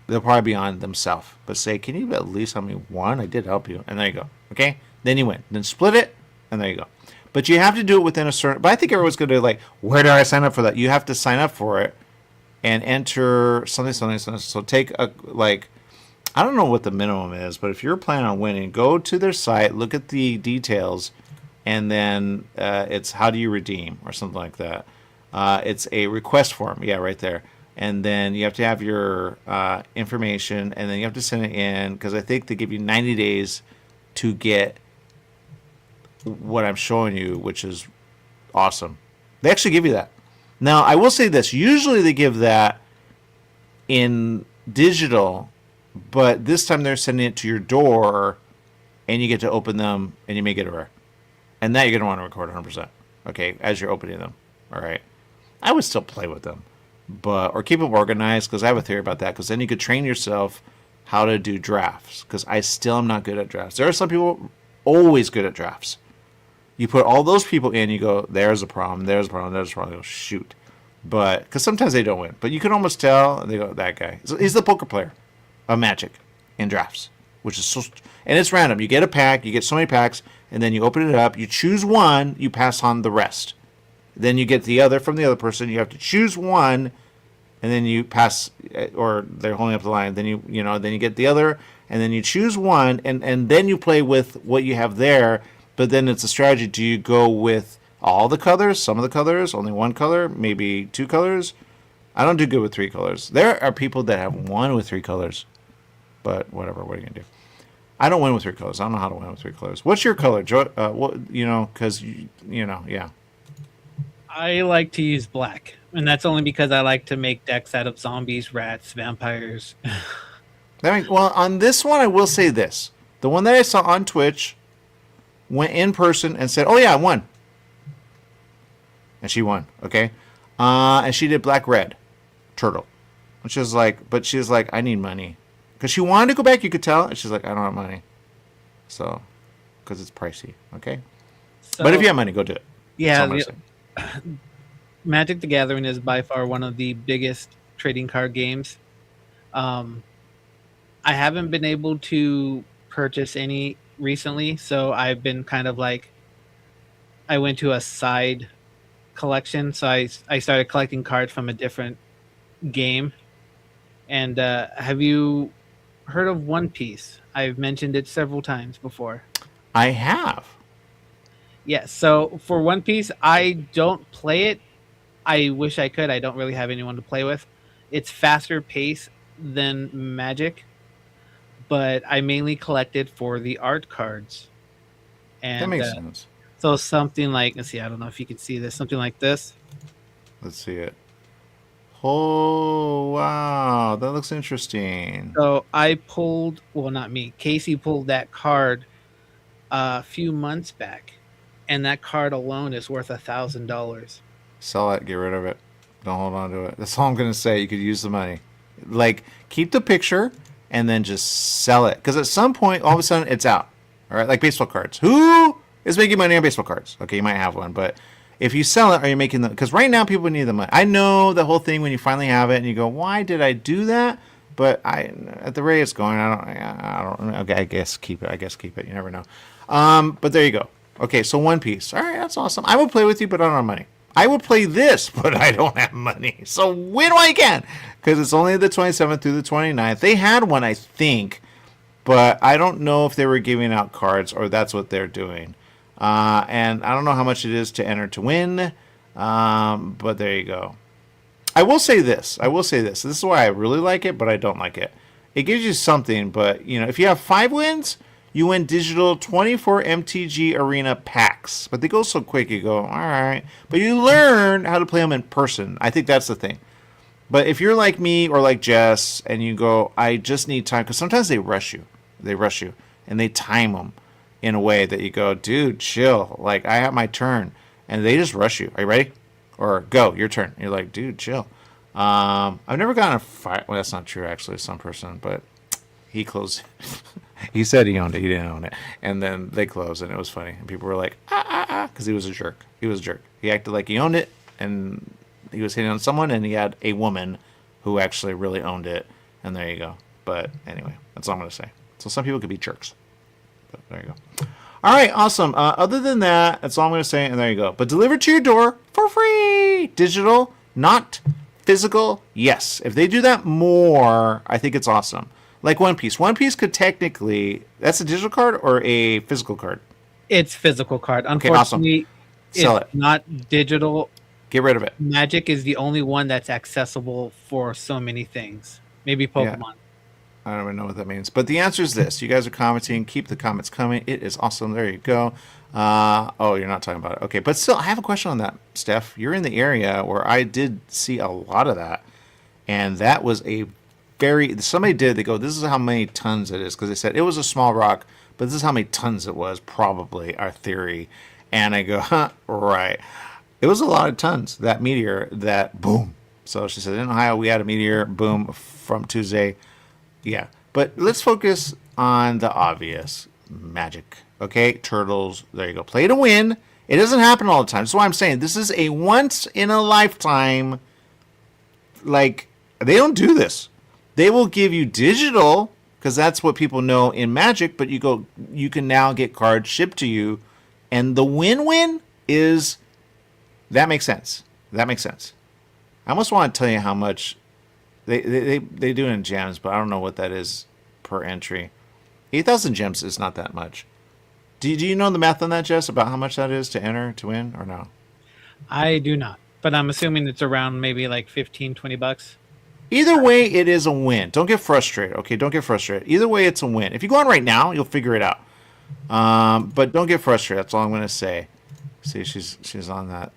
they'll probably be on themselves. But say, can you at least help me 1? I did help you. And there you go. Okay? Then you win. Then split it, and there you go. But you have to do it within a certain... But I think everyone's going to where do I sign up for that? You have to sign up for it and enter something. So take a... I don't know what the minimum is, but if you're planning on winning, go to their site, look at the details, and then it's how do you redeem or something like that. It's a request form. Yeah, right there. And then you have to have your information, and then you have to send it in, because I think they give you 90 days to get what I'm showing you, which is awesome. They actually give you that. Now, I will say this. Usually they give that in digital, but this time they're sending it to your door, and you get to open them, and you may get a rare. And that you're going to want to record 100%. Okay, as you're opening them. All right. I would still play with them, or keep them organized, because I have a theory about that, because then you could train yourself how to do drafts, because I still am not good at drafts. There are some people always good at drafts. You put all those people in, you go, there's a problem, there's a problem, there's a problem. You go, shoot. But, because sometimes they don't win. But you can almost tell, they go, that guy. So he's the poker player of Magic in drafts, which is so, and it's random. You get a pack, you get so many packs, and then you open it up, you choose one, you pass on the rest. Then you get the other from the other person, you have to choose one, and then you pass, or they're holding up the line, then then you get the other, and then you choose one, and then you play with what you have there. But then it's a strategy. Do you go with all the colors, some of the colors, only one color, maybe two colors? I don't do good with three colors. There are people that have one with three colors, but whatever. What are you gonna do? I don't win with three colors. I don't know how to win with three colors. What's your color, Joe? Because yeah. I like to use black, and that's only because I like to make decks out of zombies, rats, vampires. Well, on this one, I will say this: the one that I saw on Twitch went in person and said, "Oh yeah, I won," and she won. Okay, and she did black red turtle, which is like, but she's like, I need money because she wanted to go back. You could tell, and she's like, I don't have money, so because it's pricey. Okay, but if you have money, go do it. Yeah. Magic the Gathering is by far one of the biggest trading card games. I haven't been able to purchase any recently, so I've been kind of like, I went to a side collection, so I started collecting cards from a different game. And have you heard of One Piece? I've mentioned it several times before. I have. Yes, so for One Piece, I don't play it. I wish I could. I don't really have anyone to play with. It's faster paced than Magic, but I mainly collect it for the art cards. And that makes sense. So something like, let's see, I don't know if you can see this, something like this. Let's see it. Oh, wow. That looks interesting. So I pulled, well, not me, Casey pulled that card a few months back, and that card alone is worth $1,000. Sell it. Get rid of it. Don't hold on to it. That's all I'm going to say. You could use the money. Like, keep the picture and then just sell it. Because at some point, all of a sudden, it's out. All right? Like baseball cards. Who is making money on baseball cards? Okay, you might have one, but if you sell it, are you making them? Because right now, people need the money. I know the whole thing when you finally have it and you go, why did I do that? But at the rate it's going, I don't. Okay, I guess keep it. You never know. But there you go. Okay, so One Piece. All right, that's awesome. I would play with you, but I don't have money. I would play this, but I don't have money. So win while you can, because it's only the 27th through the 29th. They had one, I think, but I don't know if they were giving out cards or that's what they're doing. And I don't know how much it is to enter to win, but there you go. I will say this. This is why I really like it, but I don't like it. It gives you something, but if you have 5 wins, you win digital 24 MTG Arena packs. But they go so quick, you go, all right. But you learn how to play them in person. I think that's the thing. But if you're like me or like Jess and you go, I just need time, because sometimes they rush you. And they time them in a way that you go, dude, chill. Like, I have my turn. And they just rush you. Are you ready? Or go, your turn. You're like, dude, chill. I've never gotten a fight. Well, that's not true, actually, some person. But he closed. He said he owned it. He didn't own it. And then they closed, and it was funny. And people were like, because he was a jerk. He acted like he owned it, and he was hitting on someone, and he had a woman who actually really owned it. And there you go. But anyway, that's all I'm going to say. So some people could be jerks. But there you go. All right, awesome. Other than that, that's all I'm going to say, and there you go. But delivered to your door for free. Digital, not physical. Yes. If they do that more, I think it's awesome. Like One Piece. One Piece could technically, that's a digital card or a physical card? It's physical card. Okay, awesome. Sell it. Not digital. Get rid of it. Magic is the only one that's accessible for so many things. Maybe Pokemon. I don't even know what that means. But the answer is this. You guys are commenting. Keep the comments coming. It is awesome. There you go. Oh, you're not talking about it. Okay, but still, I have a question on that, Steph. You're in the area where I did see a lot of that. And that was a somebody did, they go, this is how many tons it is. Because they said it was a small rock, but this is how many tons it was, probably, our theory. And I go, right. It was a lot of tons, that meteor, that boom. So she said, in Ohio, we had a meteor, boom, from Tuesday. Yeah. But let's focus on the obvious. Magic. Okay? Turtles. There you go. Play to win. It doesn't happen all the time. That's why I'm saying this is a once in a lifetime. Like, they don't do this. They will give you digital, because that's what people know in Magic, but you can now get cards shipped to you. And the win-win is, that makes sense. That makes sense. I almost want to tell you how much they do it in gems, but I don't know what that is per entry. 8,000 gems is not that much. Do you know the math on that, Jess, about how much that is to enter, to win, or no? I do not, but I'm assuming it's around maybe like $15-20. Either way, it is a win. Don't get frustrated, okay? Don't get frustrated. Either way, it's a win. If you go on right now, you'll figure it out. But don't get frustrated. That's all I'm going to say. See, she's on that.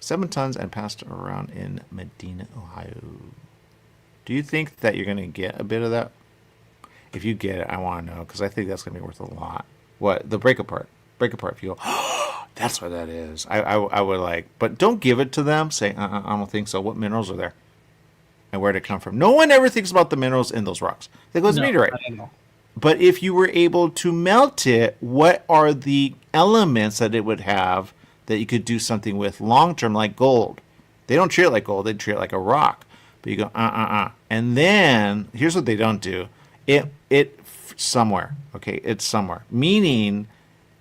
7 tons and passed around in Medina, Ohio. Do you think that you're going to get a bit of that? If you get it, I want to know, because I think that's going to be worth a lot. What? The break apart. Break apart. If you go, oh, that's what that is. I would like, but don't give it to them. Say, I don't think so. What minerals are there? And where did it come from? No one ever thinks about the minerals in those rocks. They go, it's meteorite. But if you were able to melt it, what are the elements that it would have that you could do something with long term, like gold? They don't treat it like gold. They treat it like a rock. But you go, And then, here's what they don't do. It somewhere. Okay, it's somewhere. Meaning,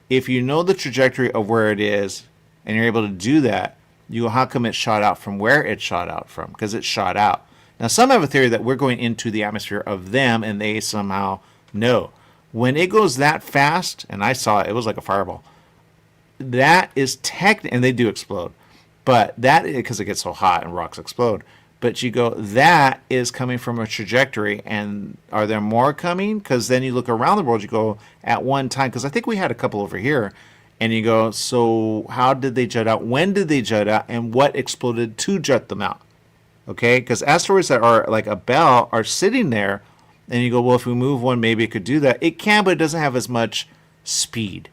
if you know the trajectory of where it is, and you're able to do that, you go, how come it shot out from where it shot out from? Because it shot out. Now, some have a theory that we're going into the atmosphere of them, and they somehow know. When it goes that fast, and I saw it, it was like a fireball. That is and they do explode. But that, because it gets so hot and rocks explode. But you go, that is coming from a trajectory, and are there more coming? Because then you look around the world, you go, at one time, because I think we had a couple over here, and you go, so how did they jut out? When did they jut out? And what exploded to jut them out? Okay, because asteroids that are like a bell are sitting there, and you go, well, if we move one, maybe it could do that. It can, but it doesn't have as much speed.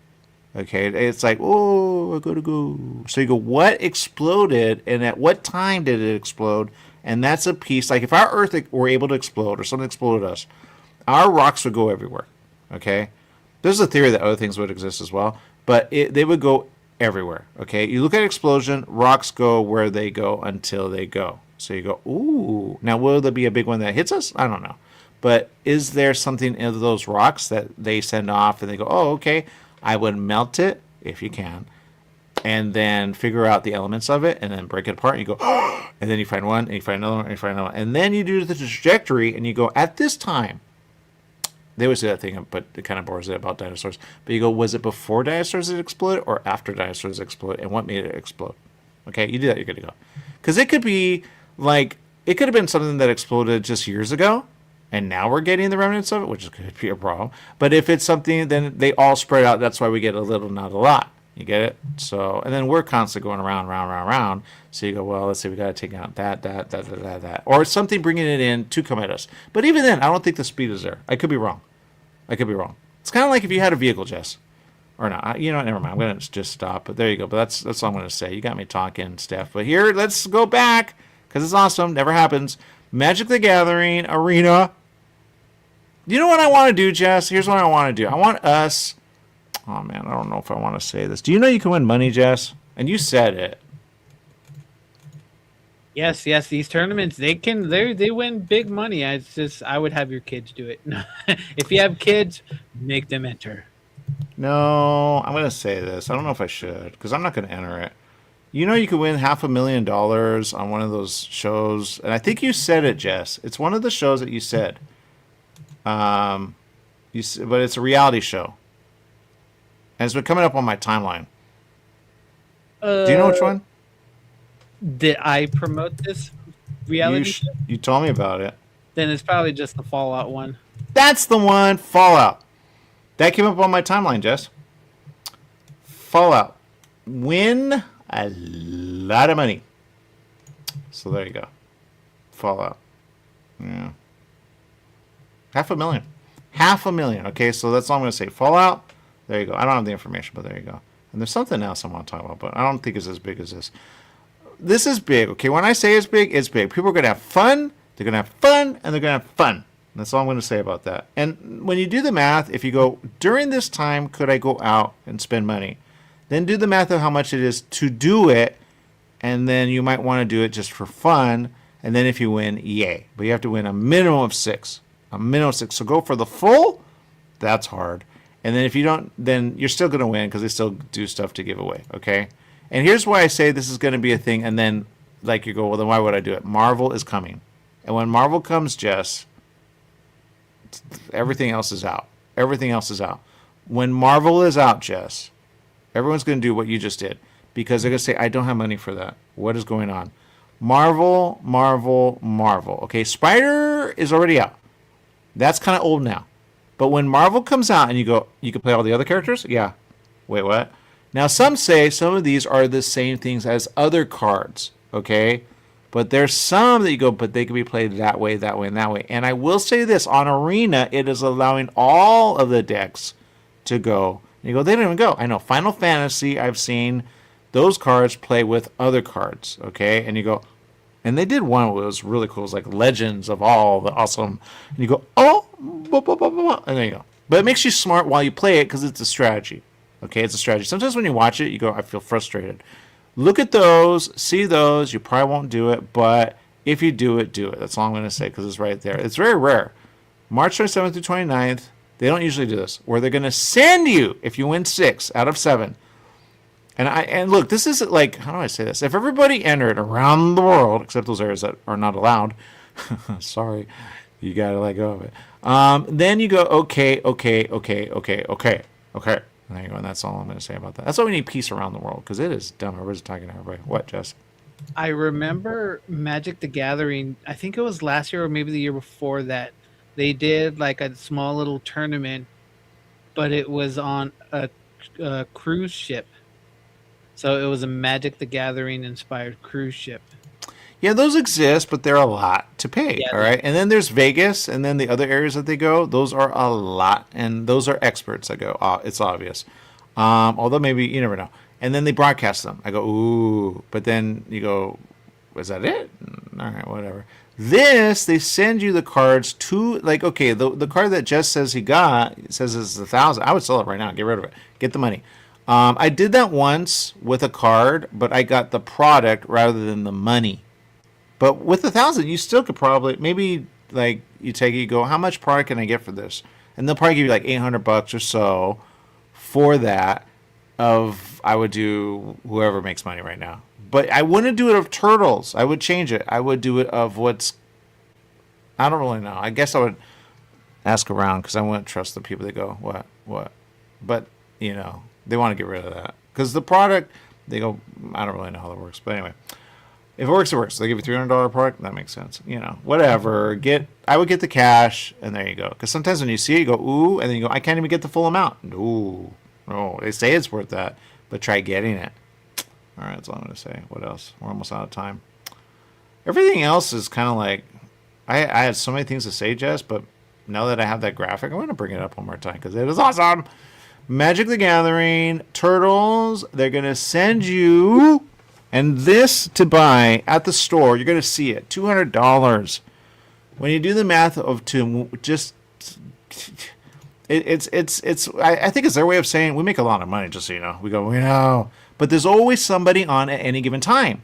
Okay, it's like, oh, I gotta go. So you go, what exploded, and at what time did it explode? And that's a piece, like if our Earth were able to explode, or something exploded us, our rocks would go everywhere. Okay, there's a theory that other things would exist as well, but they would go everywhere. Okay, you look at explosion, rocks go where they go until they go. So you go, ooh. Now, will there be a big one that hits us? I don't know. But is there something in those rocks that they send off and they go, oh, okay, I would melt it, if you can, and then figure out the elements of it and then break it apart. And you go, oh, and then you find one, and you find another one, and you find another one. And then you do the trajectory and you go, at this time, they always do that thing, but it kind of bores it about dinosaurs. But you go, was it before dinosaurs exploded or after dinosaurs exploded? And what made it explode? Okay, you do that, you're good to go. Because it could be like, it could have been something that exploded just years ago, and now we're getting the remnants of it, which could be a problem. But if it's something, then they all spread out. That's why we get a little, not a lot. You get it? So, and then we're constantly going around. So you go, well, let's say we got to take out that. Or something bringing it in to come at us. But even then, I don't think the speed is there. I could be wrong. It's kind of like if you had a vehicle, Jess. Or not. You know what? Never mind. I'm going to just stop. But there you go. But that's all I'm going to say. You got me talking, Steph. But here, let's go back, because it's awesome. Never happens. Magic the Gathering Arena. You know what I want to do, Jess? Here's what I want to do. I want us... Oh, man, I don't know if I want to say this. Do you know you can win money, Jess? And you said it. Yes. These tournaments, they win big money. I would have your kids do it. If you have kids, make them enter. No, I'm going to say this. I don't know if I should, because I'm not going to enter it. You know you could win $500,000 on one of those shows. And I think you said it, Jess. It's one of the shows that you said. But it's a reality show. And it's been coming up on my timeline. Do you know which one? Did I promote this reality show? You told me about it. Then it's probably just the Fallout one. That's the one, Fallout. That came up on my timeline, Jess. Fallout. Win a lot of money. So there you go. Fallout. Yeah. $500,000. $500,000. Okay, so that's all I'm going to say. Fallout. There you go. I don't have the information, but there you go. And there's something else I want to talk about, but I don't think it's as big as this. This is big. Okay, when I say it's big, it's big. People are going to have fun. They're going to have fun, and they're going to have fun. That's all I'm going to say about that. And when you do the math, if you go, during this time, could I go out and spend money? Then do the math of how much it is to do it, and then you might want to do it just for fun. And then if you win, yay. But you have to win a minimum of 6. A minimum of 6. So go for the full. That's hard. And then if you don't, then you're still going to win because they still do stuff to give away. Okay? And here's why I say this is going to be a thing. And then, like, you go, well, then why would I do it? Marvel is coming. And when Marvel comes, Jess, everything else is out. Everything else is out. When Marvel is out, Jess, everyone's going to do what you just did because they're going to say, I don't have money for that. What is going on? Marvel, Marvel, Marvel. Okay, Spider is already out. That's kind of old now. But when Marvel comes out and you go, you can play all the other characters? Yeah. Wait, what? Now, some say some of these are the same things as other cards. Okay? But there's some that you go, but they can be played that way, that way, and that way. And I will say this, on Arena, it is allowing all of the decks to go. And you go, they don't even go. I know, Final Fantasy, I've seen those cards play with other cards, okay? And you go, and they did one that was really cool. It was like Legends of All the Awesome. And you go, oh, blah, blah, blah, blah, and there you go. But it makes you smart while you play it because it's a strategy, okay? It's a strategy. Sometimes when you watch it, you go, I feel frustrated. Look at those, see those. You probably won't do it, but if you do it, do it. That's all I'm going to say because it's right there. It's very rare. March 27th through 29th, they don't usually do this, where they're going to send you, if you win 6 out of 7. And look, this is like, how do I say this? If everybody entered around the world, except those areas that are not allowed, sorry, you got to let go of it. Then you go, okay. There you go, and that's all I'm going to say about that. That's why we need peace around the world, because it is dumb. Everybody's talking to everybody. What, Jess? I remember Magic the Gathering, I think it was last year or maybe the year before that, they did like a small little tournament, but it was on a cruise ship. So it was a Magic the Gathering inspired cruise ship. Yeah, those exist, but they're a lot to pay, all right? And then there's Vegas, and then the other areas that they go, those are a lot, and those are experts that go, it's obvious. Although maybe, you never know. And then they broadcast them. I go, ooh, but then you go, is that it? All right, whatever. This, they send you the cards to, like, okay, the card that Jess says he got, it says it's 1,000. I would sell it right now. Get rid of it. Get the money. I did that once with a card, but I got the product rather than the money. But with 1,000, you still could probably, maybe, like, you take it, you go, how much product can I get for this? And they'll probably give you like $800 or so for that. I would do whoever makes money right now. But I wouldn't do it of turtles. I would change it. I would do it of I don't really know. I guess I would ask around because I wouldn't trust the people that go, what? But, you know, they want to get rid of that. Because the product, they go, I don't really know how that works. But anyway. If it works, it works. So they give you $300 product, that makes sense. You know, whatever. I would get the cash, and there you go. Because sometimes when you see it, you go, ooh, and then you go, I can't even get the full amount. Ooh, no, they say it's worth that, but try getting it. All right, that's all I'm going to say. What else? We're almost out of time. Everything else is kind of like, I had so many things to say, Jess, but now that I have that graphic, I'm going to bring it up one more time because it is awesome. Magic the Gathering, Turtles, they're going to send you... And this to buy at the store, you're going to see it, $200. When you do the math of to just, it's. I think it's their way of saying we make a lot of money. Just so you know, we go, we know, but there's always somebody on at any given time.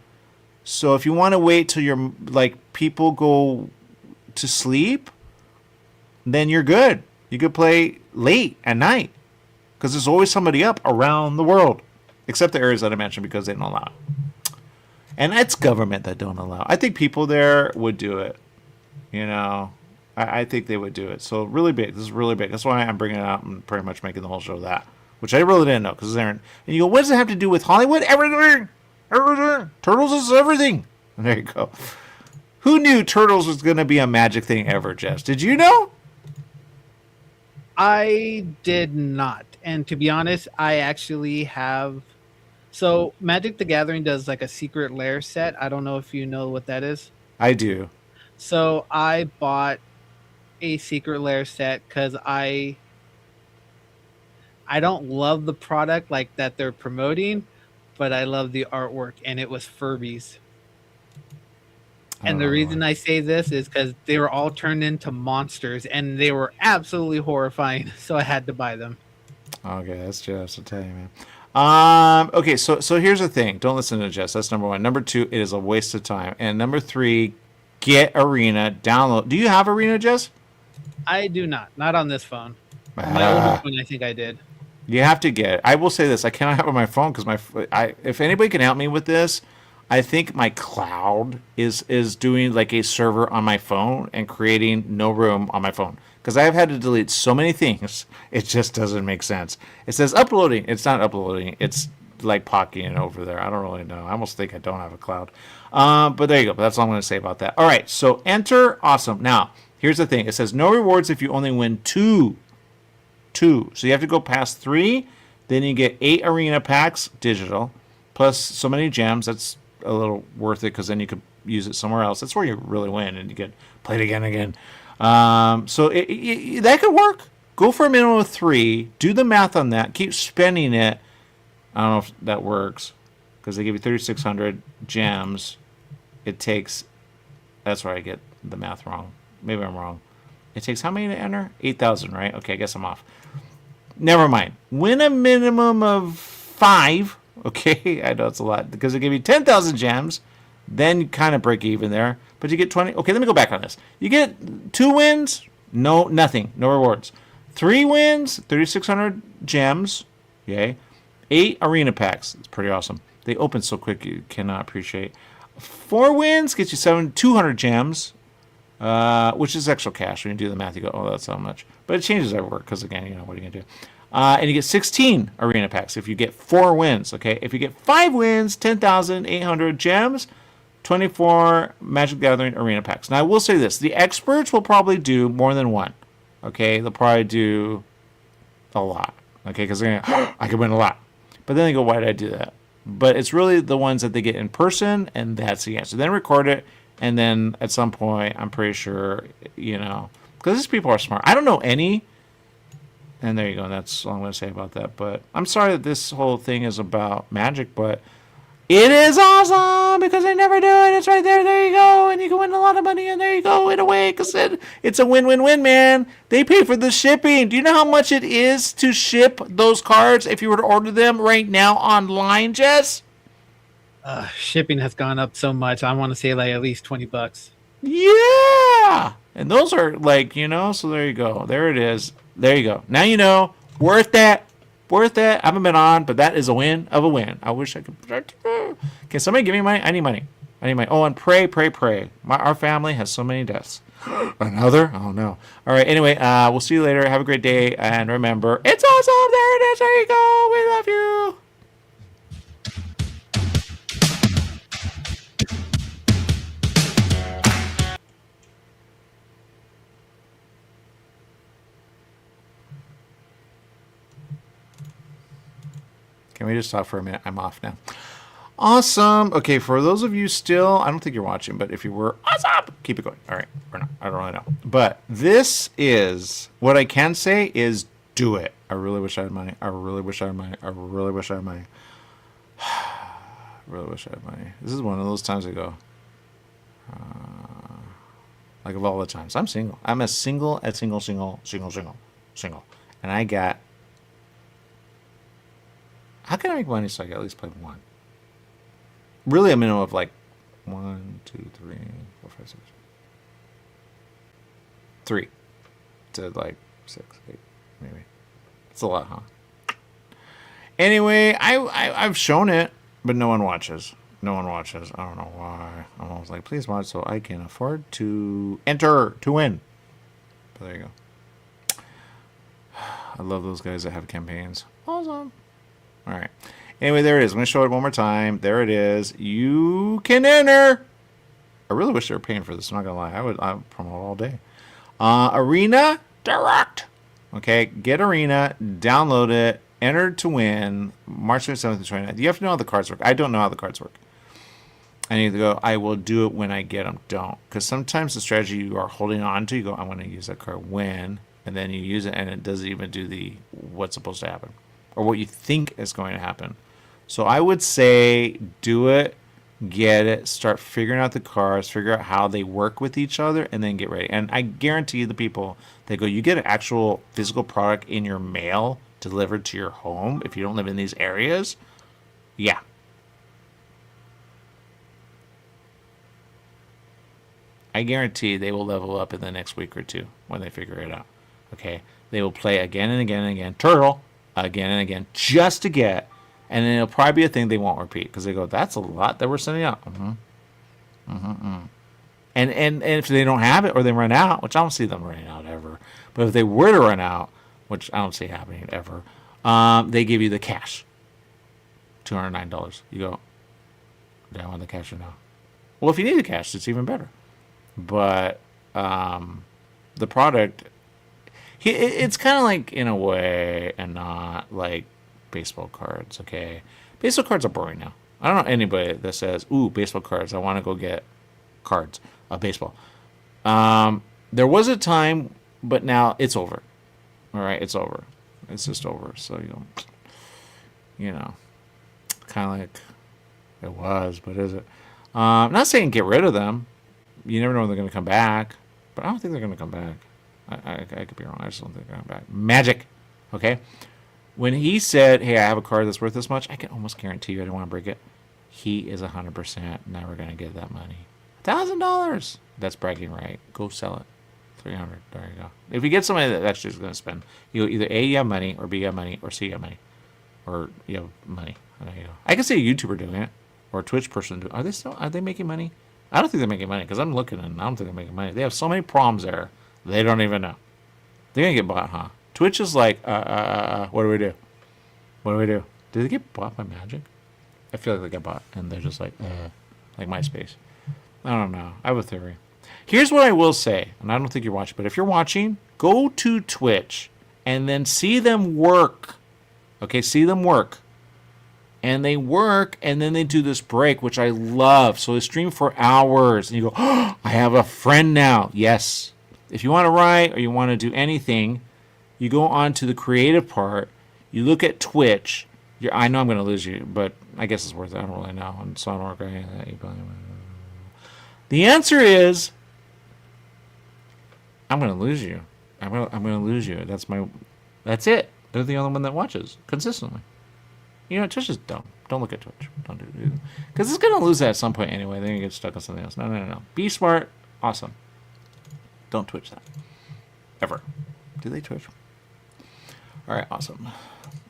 So if you want to wait till your people go to sleep, then you're good. You could play late at night because there's always somebody up around the world, except the areas that I mentioned because they don't allow it. And it's government that don't allow. I think people there would do it. You know, I think they would do it. So really big. This is really big. That's why I'm bringing it out and pretty much making the whole show that. Which I really didn't know because they're. And you go, what does it have to do with Hollywood? Everything. Everything. Turtles is everything. And there you go. Who knew Turtles was going to be a magic thing ever, Jess? Did you know? I did not. And to be honest, I actually have. So Magic the Gathering does like a secret lair set. I don't know if you know what that is. I do. So I bought a secret lair set because I don't love the product like that they're promoting, but I love the artwork, and it was Furbies. And the reason I say this is because they were all turned into monsters, and they were absolutely horrifying. So I had to buy them. Okay, that's Jess. I'll tell you, man. Okay, so here's the thing. Don't listen to Jess. That's number one. Number two, it is a waste of time. And number three, get Arena. Download. Do you have Arena, Jess? I do not. Not on this phone. On my older phone, I think I did. You have to get it. I will say this. I cannot have it on my phone because if anybody can help me with this, I think my cloud is doing like a server on my phone and creating no room on my phone. Because I have had to delete so many things, it just doesn't make sense. It says uploading. It's not uploading. It's like pocketing over there. I don't really know. I almost think I don't have a cloud. But there you go. That's all I'm going to say about that. All right. So enter. Awesome. Now, here's the thing. It says no rewards if you only win two. So you have to go past 3. Then you get 8 arena packs, digital, plus so many gems. That's a little worth it because then you could use it somewhere else. That's where you really win and you get played again and again. So that could work. Go for a minimum of 3. Do the math on that. Keep spending it. I don't know if that works because they give you 3,600 gems. It takes. That's where I get the math wrong. Maybe I'm wrong. It takes how many to enter? 8,000, right? Okay, I guess I'm off. Never mind. Win a minimum of 5. Okay, I know it's a lot because they give you 10,000 gems. Then you kind of break even there. But you get 20. Okay, let me go back on this. You get 2 wins, no, nothing, no rewards. 3 wins, 3,600 gems. Yay. 8 arena packs. It's pretty awesome. They open so quick you cannot appreciate. 4 wins gets you 200 gems, which is extra cash. When you do the math, you go, oh, that's how much. But it changes every work because, again, you know, what are you going to do? And you get 16 arena packs if you get 4 wins. Okay, if you get 5 wins, 10,800 gems, 24 Magic the Gathering arena packs. Now, I will say this. The experts will probably do more than 1. Okay, they'll probably do a lot. Okay, because they're going to, I could win a lot. But then they go, why did I do that? But it's really the ones that they get in person, and that's the answer. Then record it, and then at some point, I'm pretty sure, you know, because these people are smart. I don't know any, and there you go. That's all I'm going to say about that. But I'm sorry that this whole thing is about Magic, but it is awesome because they never do it. It's right there. There you go. And you can win a lot of money, and there you go in a way because it's a win-win-win, man. They pay for the shipping. Do you know how much it is to ship those cards if you were to order them right now online, Jess? Shipping has gone up so much. I want to say like at least $20. Yeah. And those are like, you know, so there you go. There it is. There you go. Now you know. Worth that. Worth that. I haven't been on, but that is a win of a win. I wish I could. Can somebody give me money? I need money. I need money. Oh, and pray. Our family has so many deaths. Another? Oh, no. All right. Anyway, we'll see you later. Have a great day. And remember, it's awesome. There it is. There you go. We love you. Can we just talk for a minute? I'm off now. Awesome. Okay, for those of you still, I don't think you're watching, but if you were, awesome. Keep it going. All right, or not. I don't really know. But this is, what I can say is do it. I really wish I had money. I really wish I had money. I really wish I had money. Really wish I had money. This is one of those times I go, like of all the times. I'm single. I'm as single as single. And I got, how can I make money so I can at least play 1? Really a minimum of like 1, 2, 3, 4, 5, 6. 3 to like 6, 8, maybe. It's a lot, huh? Anyway, I've shown it, but no one watches. No one watches. I don't know why. I'm always like, please watch so I can afford to enter to win. But there you go. I love those guys that have campaigns. Awesome. All right. Anyway, there it is. I'm going to show it one more time. There it is. You can enter I really wish they were paying for this. I'm not gonna lie. I would promote all day. Arena Direct. Okay, get Arena, download it, enter to win March 27th and 29th. You have to know how the cards work. I don't know how the cards work. I need to go, I will do it when I get them. Don't. Because sometimes the strategy you are holding on to, you go, I'm going to use that card when, and then you use it, and it doesn't even do the what's supposed to happen or what you think is going to happen. So I would say do it, get it, start figuring out the cards, figure out how they work with each other, and then get ready. And I guarantee the people that go, you get an actual physical product in your mail delivered to your home if you don't live in these areas. Yeah. I guarantee they will level up in the next week or two when they figure it out. Okay? They will play again and again and again. Turtle. Again and again. Just to get. And then it'll probably be a thing they won't repeat. Because they go, that's a lot that we're sending out. And if they don't have it or they run out, which I don't see them running out ever. But if they were to run out, which I don't see happening ever, they give you the cash. $209. You go, do I want the cash or no? Well, if you need the cash, it's even better. But the product, it's kind of like in a way and not like baseball cards, okay? Baseball cards are boring now. I don't know anybody that says, ooh, baseball cards, I want to go get cards of baseball. There was a time, but now it's over. All right, it's over. It's just over. So, you know, kind of like it was, but is it? I'm not saying get rid of them. You never know when they're going to come back, but I don't think they're going to come back. I could be wrong. I just don't think they're going to come back. Magic, okay? When he said, hey, I have a card that's worth this much, I can almost guarantee you I don't want to break it. He is 100% never going to get that money. $1,000. That's bragging right. Go sell it. 300. There you go. If you get somebody that actually is going to spend, you either A, you have money, or B, you have money, or C, you have money. Or you have money. There you go. I can see a YouTuber doing it, or a Twitch person doing it. Are they making money? I don't think they're making money, because I'm looking and I don't think they're making money. They have so many problems there, they don't even know. They're going to get bought, huh? Twitch is like, what do we do? What do we do? Did they get bought by Magic? I feel like they got bought, and they're just like MySpace. I don't know. I have a theory. Here's what I will say, and I don't think you're watching, but if you're watching, go to Twitch and then see them work. Okay, see them work. And they work, and then they do this break, which I love. So they stream for hours, and you go, oh, I have a friend now. Yes. If you want to write or you want to do anything, you go on to the creative part. You look at Twitch. I know I'm going to lose you, but I guess it's worth it. I don't really know. And so I don't work or anything like that. The answer is, I'm going to lose you. I'm going to lose you. That's it. They're the only one that watches consistently. You know, Twitch is dumb. Don't look at Twitch. Don't do it. Because it's going to lose that at some point anyway. Then you get stuck on something else. No. Be smart. Awesome. Don't Twitch that. Ever. Do they Twitch? All right, awesome.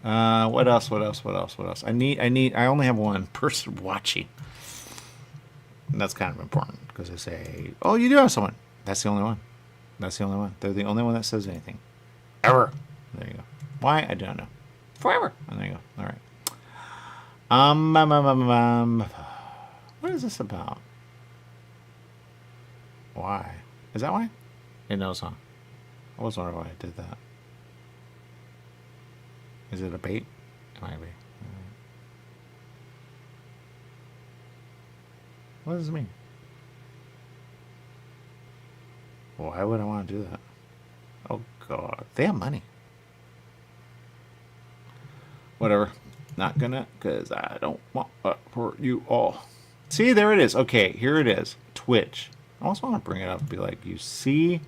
What else? I only have one person watching. And that's kind of important because they say, oh, you do have someone. That's the only one. They're the only one that says anything. Ever. There you go. Why? I don't know. Forever. And there you go. All right. What is this about? Why? Is that why? It knows, huh? I was wondering why I did that. Is it a bait? It might be. What does it mean? Why would I want to do that? Oh, God. They have money. Whatever. Not gonna, because I don't want that for you all. See, there it is. Okay, here it is. Twitch. I also want to bring it up and be like, you see?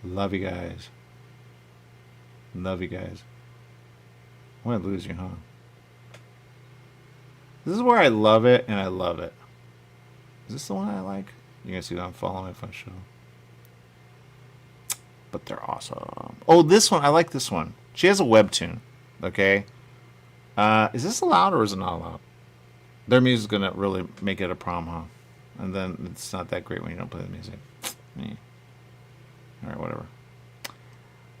Love you guys. Love you guys. I'm going to lose you, huh? This is where I love it, and I love it. Is this the one I like? You guys see that I'm following if I show. But they're awesome. Oh, this one. I like this one. She has a webtoon. Okay? Is this allowed or is it not allowed? Their music's going to really make it a problem, huh? And then it's not that great when you don't play the music. All right, whatever.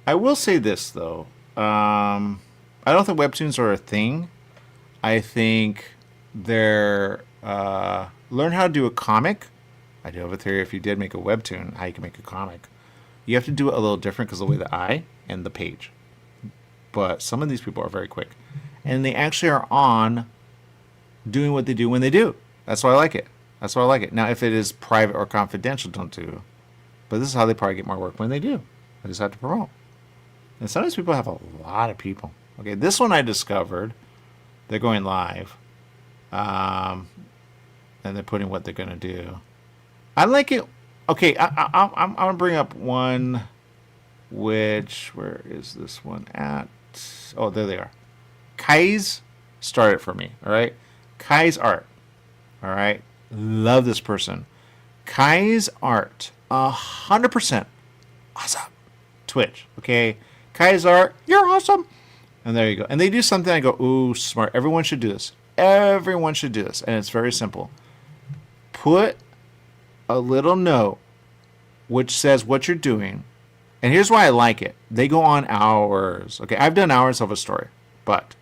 I will say this, though. I don't think webtoons are a thing. I think they're... learn how to do a comic I do have a theory if you did make a webtoon, how you can make a comic. You have to do it a little different because of the way the eye and the page. But some of these people are very quick. And they actually are on doing what they do when they do. That's why I like it. That's why I like it. Now, if it is private or confidential, don't do. But this is how they probably get more work when they do. I just have to promote. And some of these people have a lot of people. Okay, this one I discovered. They're going live. And they're putting what they're going to do. I like it. Okay, I'm going to bring up one which, where is this one at? Oh, there they are. Kai's started for me, all right? Kai's art, all right? Love this person. Kai's art, 100% awesome. Twitch, okay? Kai's art, you're awesome. And there you go. And they do something, I go, ooh, smart. Everyone should do this. Everyone should do this. And it's very simple. Put a little note which says what you're doing. And here's why I like it. They go on hours. Okay, I've done hours of a story, but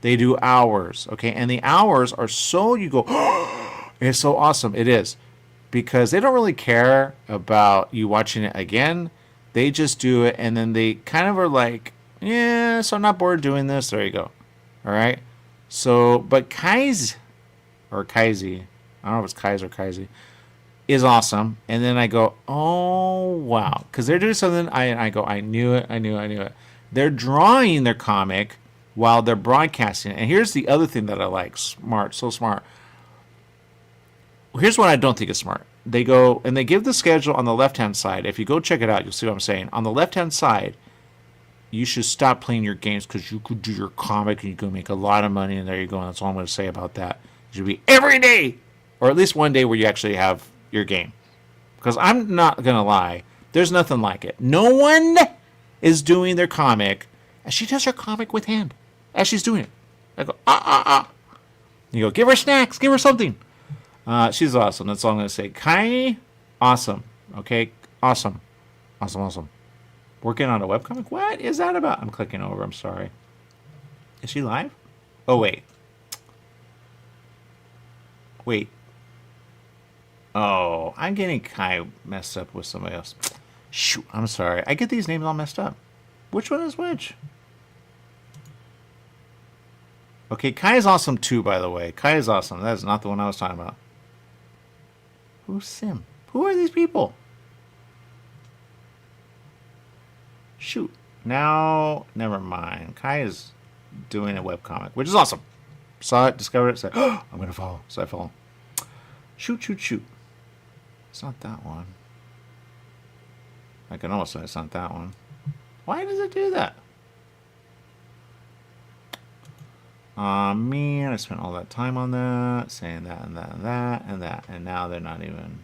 they do hours. Okay, and the hours are so you go, oh, it's so awesome. It is. Because they don't really care about you watching it again. They just do it, and then they kind of are like, yeah, so I'm not bored doing this. There you go. All right. So, but Kai's, or Kaizy, I don't know if it's Kai's or Kaizy, is awesome. And then I go, oh, wow. Because they're doing something, I go, I knew it. They're drawing their comic while they're broadcasting. And here's the other thing that I like. Smart, so smart. Here's what I don't think is smart. They go, and they give the schedule on the left-hand side. If you go check it out, you'll see what I'm saying. On the left-hand side, you should stop playing your games because you could do your comic and you can make a lot of money. And there you go. And that's all I'm going to say about that. It should be every day, or at least one day where you actually have your game. Because I'm not going to lie, there's nothing like it. No one is doing their comic, and she does her comic with hand as she's doing it. I go, You go, give her snacks, give her something. She's awesome. That's all I'm going to say. Kai, awesome. Okay, awesome. Awesome. Working on a webcomic? What is that about? I'm clicking over. I'm sorry. Is she live? Oh, wait. Oh, I'm getting Kai messed up with somebody else. Shoot, I'm sorry. I get these names all messed up. Which one is which? Okay, Kai is awesome too, by the way. Kai is awesome. That is not the one I was talking about. Who's Sim? Who are these people? Shoot. Now, never mind. Kai is doing a webcomic, which is awesome. Saw it, discovered it, said, oh, I'm going to follow. So I follow. Shoot. It's not that one. I can almost say it's not that one. Why does it do that? Man, I spent all that time on that, saying that and that and that and that, and now they're not even.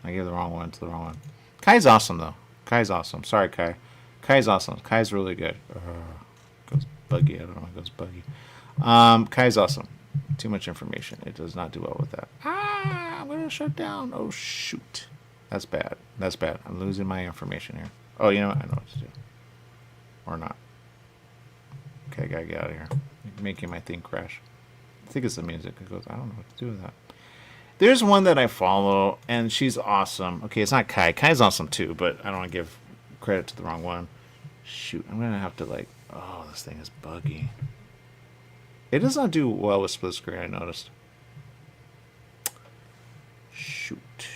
I gave the wrong one to the wrong one. Kai's awesome, though. Kai's awesome. Sorry, Kai. Kai's awesome. Kai's really good. Goes buggy. I don't know why it goes buggy. Kai's awesome. Too much information. It does not do well with that. I'm going to shut down. Oh, shoot. That's bad. I'm losing my information here. Oh, you know what? I know what to do. Or not. Okay, I gotta get out of here. You're making my thing crash. I think it's the music. It goes, I don't know what to do with that. There's one that I follow, and she's awesome. Okay, it's not Kai. Kai's awesome too, but I don't want to give credit to the wrong one. Shoot, I'm gonna have to oh, this thing is buggy. It does not do well with split screen, I noticed. Shoot.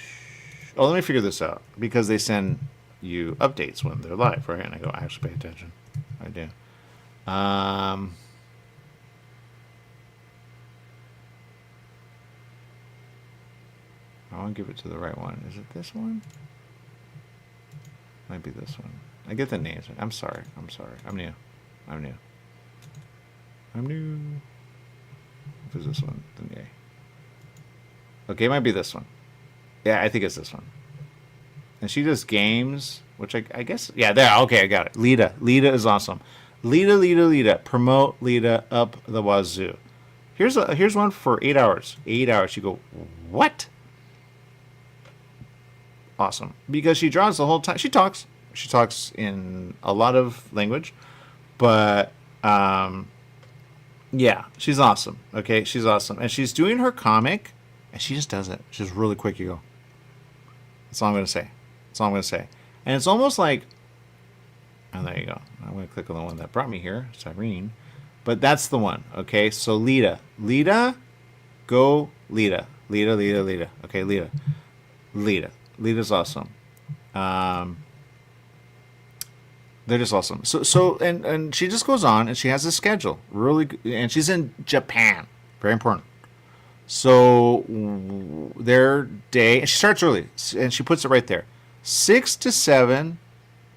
Oh, let me figure this out. Because they send you updates when they're live, right? And I go, I actually pay attention. I do. I want to give it to the right one. Is it this one? Might be this one. I get the names. I'm sorry. I'm new. If it's this one, then yay. Okay, it might be this one. Yeah, I think it's this one. And she does games, which I guess... Yeah, there. Okay, I got it. Lita. Lita is awesome. Lita. Promote Lita up the wazoo. Here's one for 8 hours. 8 hours. You go, what? Awesome. Because she draws the whole time. She talks. She talks in a lot of language. But, yeah, she's awesome. Okay, she's awesome. And she's doing her comic. And she just does it. She's really quick. You go. That's all I'm going to say. That's all I'm going to say. And it's almost like, oh, there you go. I'm going to click on the one that brought me here, it's Irene. But that's the one, okay? So Lita. Lita, go Lita. Lita. Okay, Lita. Lita's awesome. They're just awesome. So and she just goes on and she has a schedule. And she's in Japan. Very important. So their day, and she starts early, and she puts it right there. 6 to 7.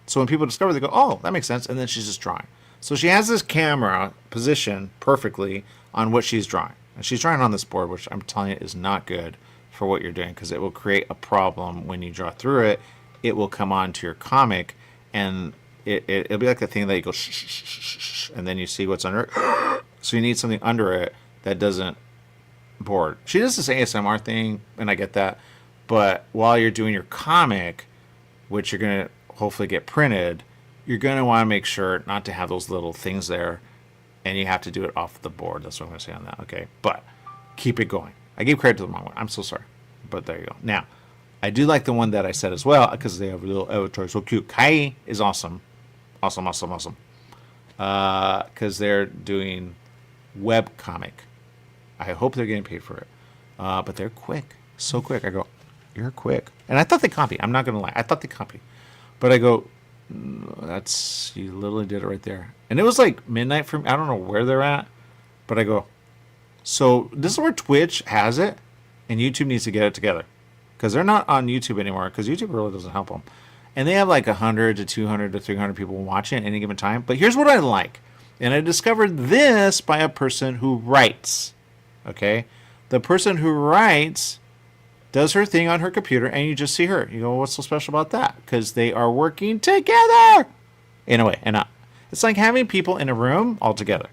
So when people discover, they go, oh, that makes sense. And then she's just drawing. So she has this camera positioned perfectly on what she's drawing. And she's drawing on this board, which I'm telling you is not good for what you're doing, because it will create a problem when you draw through it. It will come onto your comic, and it'll be like the thing that you go, shh, shh, shh, shh, shh, and then you see what's under it. So you need something under it that doesn't board. She does this ASMR thing, and I get that. But while you're doing your comic, which you're going to hopefully get printed, you're going to want to make sure not to have those little things there, and you have to do it off the board. That's what I'm going to say on that, okay? But keep it going. I gave credit to the wrong one. I'm so sorry. But there you go. Now, I do like the one that I said as well, because they have a little avatar. So cute. Kai is awesome. Awesome. Because they're doing web comic. I hope they're getting paid for it. But they're quick. So quick. I go, you're quick. And I thought they copied. I'm not going to lie. I thought they copied. But I go, you literally did it right there. And it was like midnight for me. I don't know where they're at. But I go, so this is where Twitch has it. And YouTube needs to get it together. Because they're not on YouTube anymore. Because YouTube really doesn't help them. And they have like 100 to 200 to 300 people watching at any given time. But here's what I like. And I discovered this by a person who writes. Okay? The person who writes does her thing on her computer, and you just see her. You go, what's so special about that? Because they are working together in a way. And it's like having people in a room all together.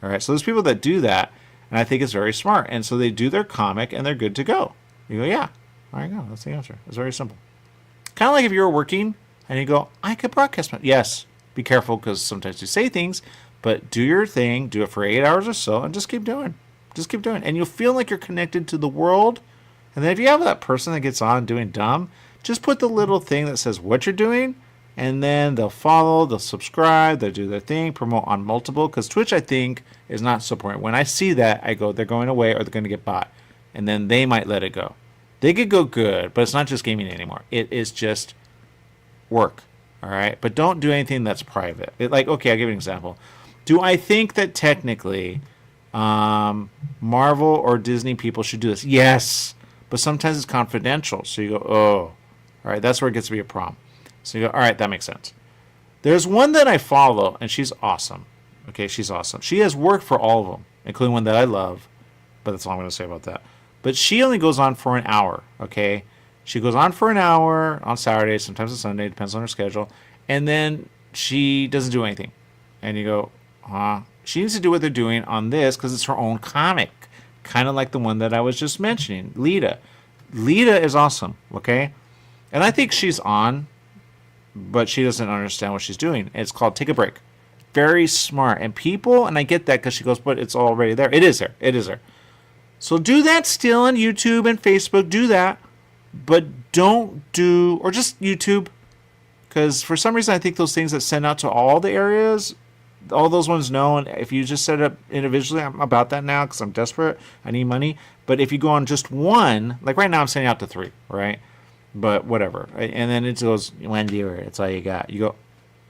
All right? So there's people that do that, and I think it's very smart. And so they do their comic, and they're good to go. You go, yeah. There you go. That's the answer. It's very simple. Kind of like if you were working, and you go, I could broadcast. Yes. Be careful, because sometimes you say things, but do your thing. Do it for 8 hours or so, and just keep doing. Just keep doing. And you'll feel like you're connected to the world. And then if you have that person that gets on doing dumb, just put the little thing that says what you're doing, and then they'll follow, they'll subscribe, they'll do their thing, promote on multiple. Because Twitch, I think, is not supporting. When I see that, I go, they're going away or they're going to get bought. And then they might let it go. They could go good, but it's not just gaming anymore. It is just work. All right? But don't do anything that's private. Okay, I'll give you an example. Do I think that technically Marvel or Disney people should do this? Yes. But sometimes it's confidential. So you go, oh. All right, that's where it gets to be a problem. So you go, all right, that makes sense. There's one that I follow, and she's awesome. Okay, she's awesome. She has worked for all of them, including one that I love. But that's all I'm going to say about that. But she only goes on for an hour, okay? She goes on for an hour on Saturday, sometimes on Sunday, depends on her schedule. And then she doesn't do anything. And you go, she needs to do what they're doing on this because it's her own comic. Kind of like the one that I was just mentioning, Lita. Lita is awesome, okay? And I think she's on, but she doesn't understand what she's doing. It's called Take a Break. Very smart. And people, and I get that because she goes, but it's already there. It is there. It is there. So do that still on YouTube and Facebook. Do that. But don't do, or just YouTube. Because for some reason, I think those things that send out to all the areas, all those ones know. And if you just set it up individually, I'm about that now because I'm desperate. I need money. But if you go on just one, like right now I'm sending out to 3, right? But whatever. And then it goes, 1 viewer. It's all you got. You go,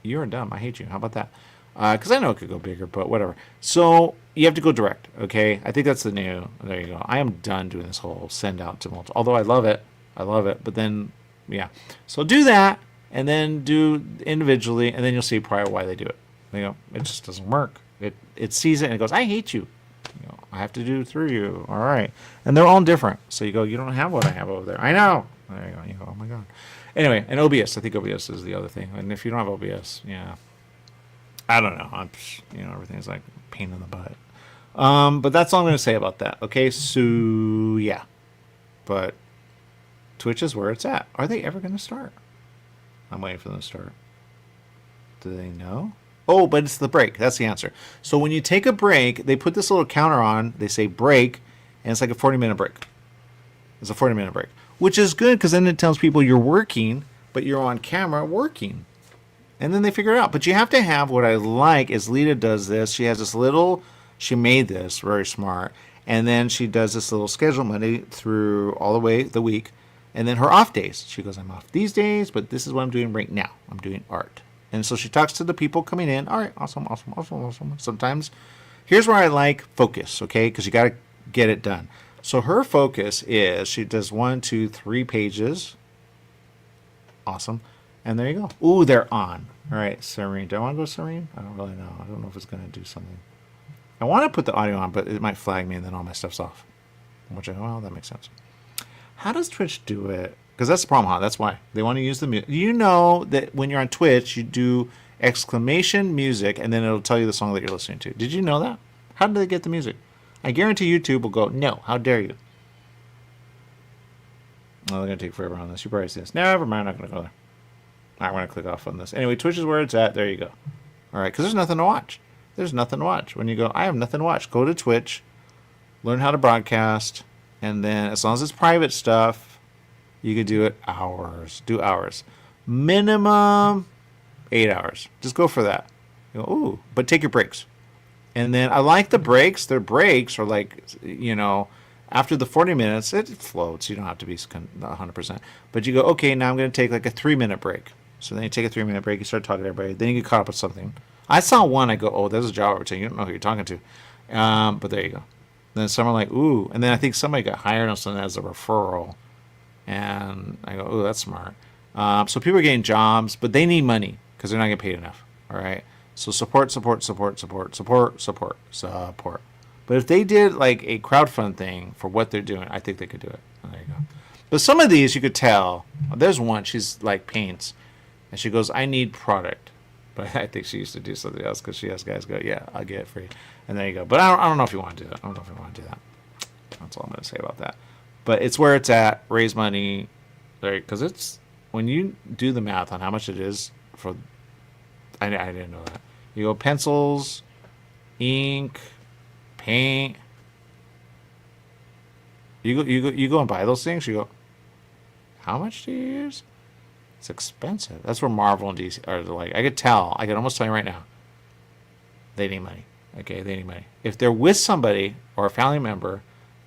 you're dumb. I hate you. How about that? Because I know it could go bigger, but whatever. So you have to go direct, okay? I think that's the new. There you go. I am done doing this whole send out to multiple. Although I love it. But then, yeah. So do that, and then do individually, and then you'll see probably why they do it. You know, it just doesn't work. It sees it, and it goes, I hate you. You know, I have to do through you. All right. And they're all different. So you go, you don't have what I have over there. I know. There you go. You go, oh, my God. Anyway, and OBS. I think OBS is the other thing. And if you don't have OBS, yeah. I don't know. Everything's like a pain in the butt. But that's all I'm going to say about that. Okay, so yeah. But Twitch is where it's at. Are they ever going to start? I'm waiting for them to start. Do they know? Oh, but it's the break. That's the answer. So when you take a break, they put this little counter on. They say break, and it's like a 40-minute break. It's a 40-minute break, which is good because then it tells people you're working, but you're on camera working. And then they figure it out. But you have to have, what I like is Lita does this. She has this little, she made this, very smart. And then she does this little schedule Monday through all the way the week. And then her off days. She goes, I'm off these days, but this is what I'm doing right now. I'm doing art. And so she talks to the people coming in. All right, awesome. Sometimes, here's where I like focus, okay? Because you got to get it done. So her focus is, she does 1, 2, 3 pages. Awesome. And there you go. Ooh, they're on. All right, Serene. Do I want to go Serene? I don't really know. I don't know if it's going to do something. I want to put the audio on, but it might flag me and then all my stuff's off. Which, well, that makes sense. How does Twitch do it? Because that's the problem, huh? That's why. They want to use the music. You know that when you're on Twitch, you do exclamation music, and then it'll tell you the song that you're listening to. Did you know that? How did they get the music? I guarantee YouTube will go, no, how dare you? Oh, they're going to take forever on this. You probably see this. Never mind, I'm not going to go there. I'm going to click off on this. Anyway, Twitch is where it's at. There you go. All right, because there's nothing to watch. There's nothing to watch. When you go, I have nothing to watch, go to Twitch, learn how to broadcast, and then as long as it's private stuff, you could do it hours. Do hours. Minimum 8 hours. Just go for that. You go, ooh, but take your breaks. And then I like the breaks. Their breaks are like, you know, after the 40 minutes, it floats. You don't have to be 100%. But you go, okay, now I'm going to take like a 3-minute break. So then you take a 3-minute break. You start talking to everybody. Then you get caught up with something. I saw one. I go, oh, there's a job opportunity. You don't know who you're talking to. But there you go. Then some are like, ooh. And then I think somebody got hired on something as a referral. And I go, ooh, that's smart. So people are getting jobs, but they need money because they're not getting paid enough. All right. So support. But if they did like a crowdfund thing for what they're doing, I think they could do it. There you go. But some of these you could tell. There's one, she's like paints. And she goes, I need product. But I think she used to do something else because she has guys go, yeah, I'll get it free. And there you go. But I don't know if you want to do that. I don't know if you want to do that. That's all I'm going to say about that. But it's where it's at. Raise money. Because it's, when you do the math on how much it is for, I didn't know that. You go pencils, ink, paint. You go and buy those things. You go, how much do you use? It's expensive. That's where Marvel and DC are like. I could tell. I could almost tell you right now. They need money. Okay, they need money. If they're with somebody or a family member,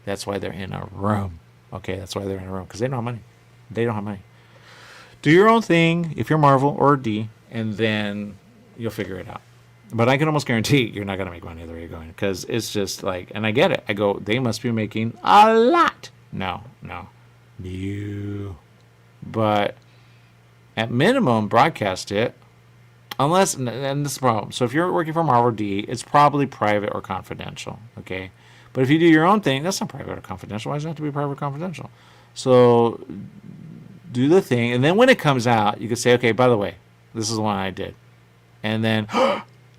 that's why they're in a room. Okay, that's why they're in a room because they don't have money. They don't have money. Do your own thing if you're Marvel or D, and then you'll figure it out. But I can almost guarantee you're not going to make money the way you're going because it's just like, and I get it. I go, they must be making a lot. No. But at minimum, broadcast it. Unless, and this is the problem. So if you're working for Marvel D, it's probably private or confidential. Okay. But if you do your own thing, that's not private or confidential. Why does it have to be private or confidential? So do the thing. And then when it comes out, you can say, okay, by the way, this is the one I did. And then,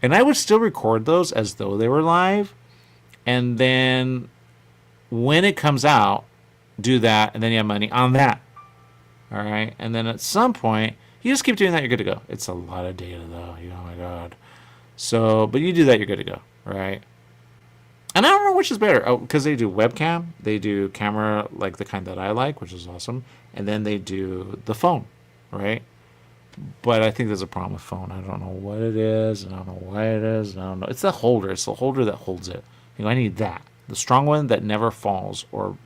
and I would still record those as though they were live. And then when it comes out, do that. And then you have money on that. All right. And then at some point, you just keep doing that. You're good to go. It's a lot of data, though. Oh, my God. So, but you do that, you're good to go. Right. And I don't know which is better. Oh, because they do webcam. They do camera like the kind that I like, which is awesome. And then they do the phone. Right. But I think there's a problem with phone. I don't know what it is. And I don't know why it is. And I don't know. It's the holder. It's the holder that holds it. You know, I need that. The strong one that never falls or,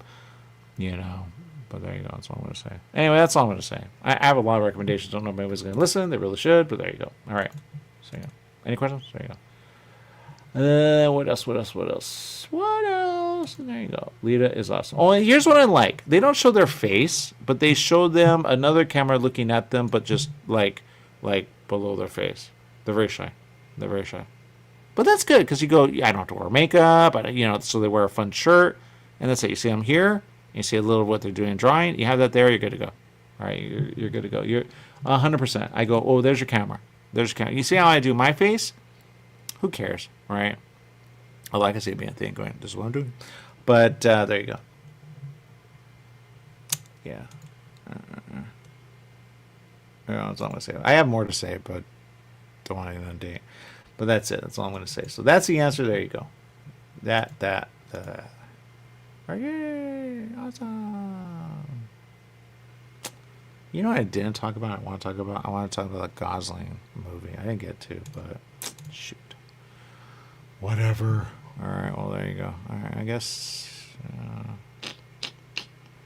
you know. But there you go. That's all I'm going to say. Anyway, that's all I'm going to say. I have a lot of recommendations. Don't know if anybody's going to listen. They really should. But there you go. All right. So, yeah. Any questions? There you go. What else? And there you go. Lita is awesome. Oh, and here's what I like. They don't show their face, but they show them another camera looking at them, but just like below their face. They're very shy. But that's good because you go, I don't have to wear makeup. So they wear a fun shirt. And that's it. You see them here. You see a little of what they're doing in drawing. You have that there. You're good to go. All right. You're good to go. You're 100%. I go, oh, there's your camera. You see how I do my face? Who cares, right? I like to see me a thing going, this is what I'm doing. But there you go. Yeah. That's all I'm going to say. I have more to say, but don't want to inundate. But that's it. That's all I'm going to say. So that's the answer. There you go. Yay. Awesome. You know what I didn't talk about? I want to talk about the Gosling movie. I didn't get to, but shoot. Whatever. All right. Well, there you go. All right. I guess I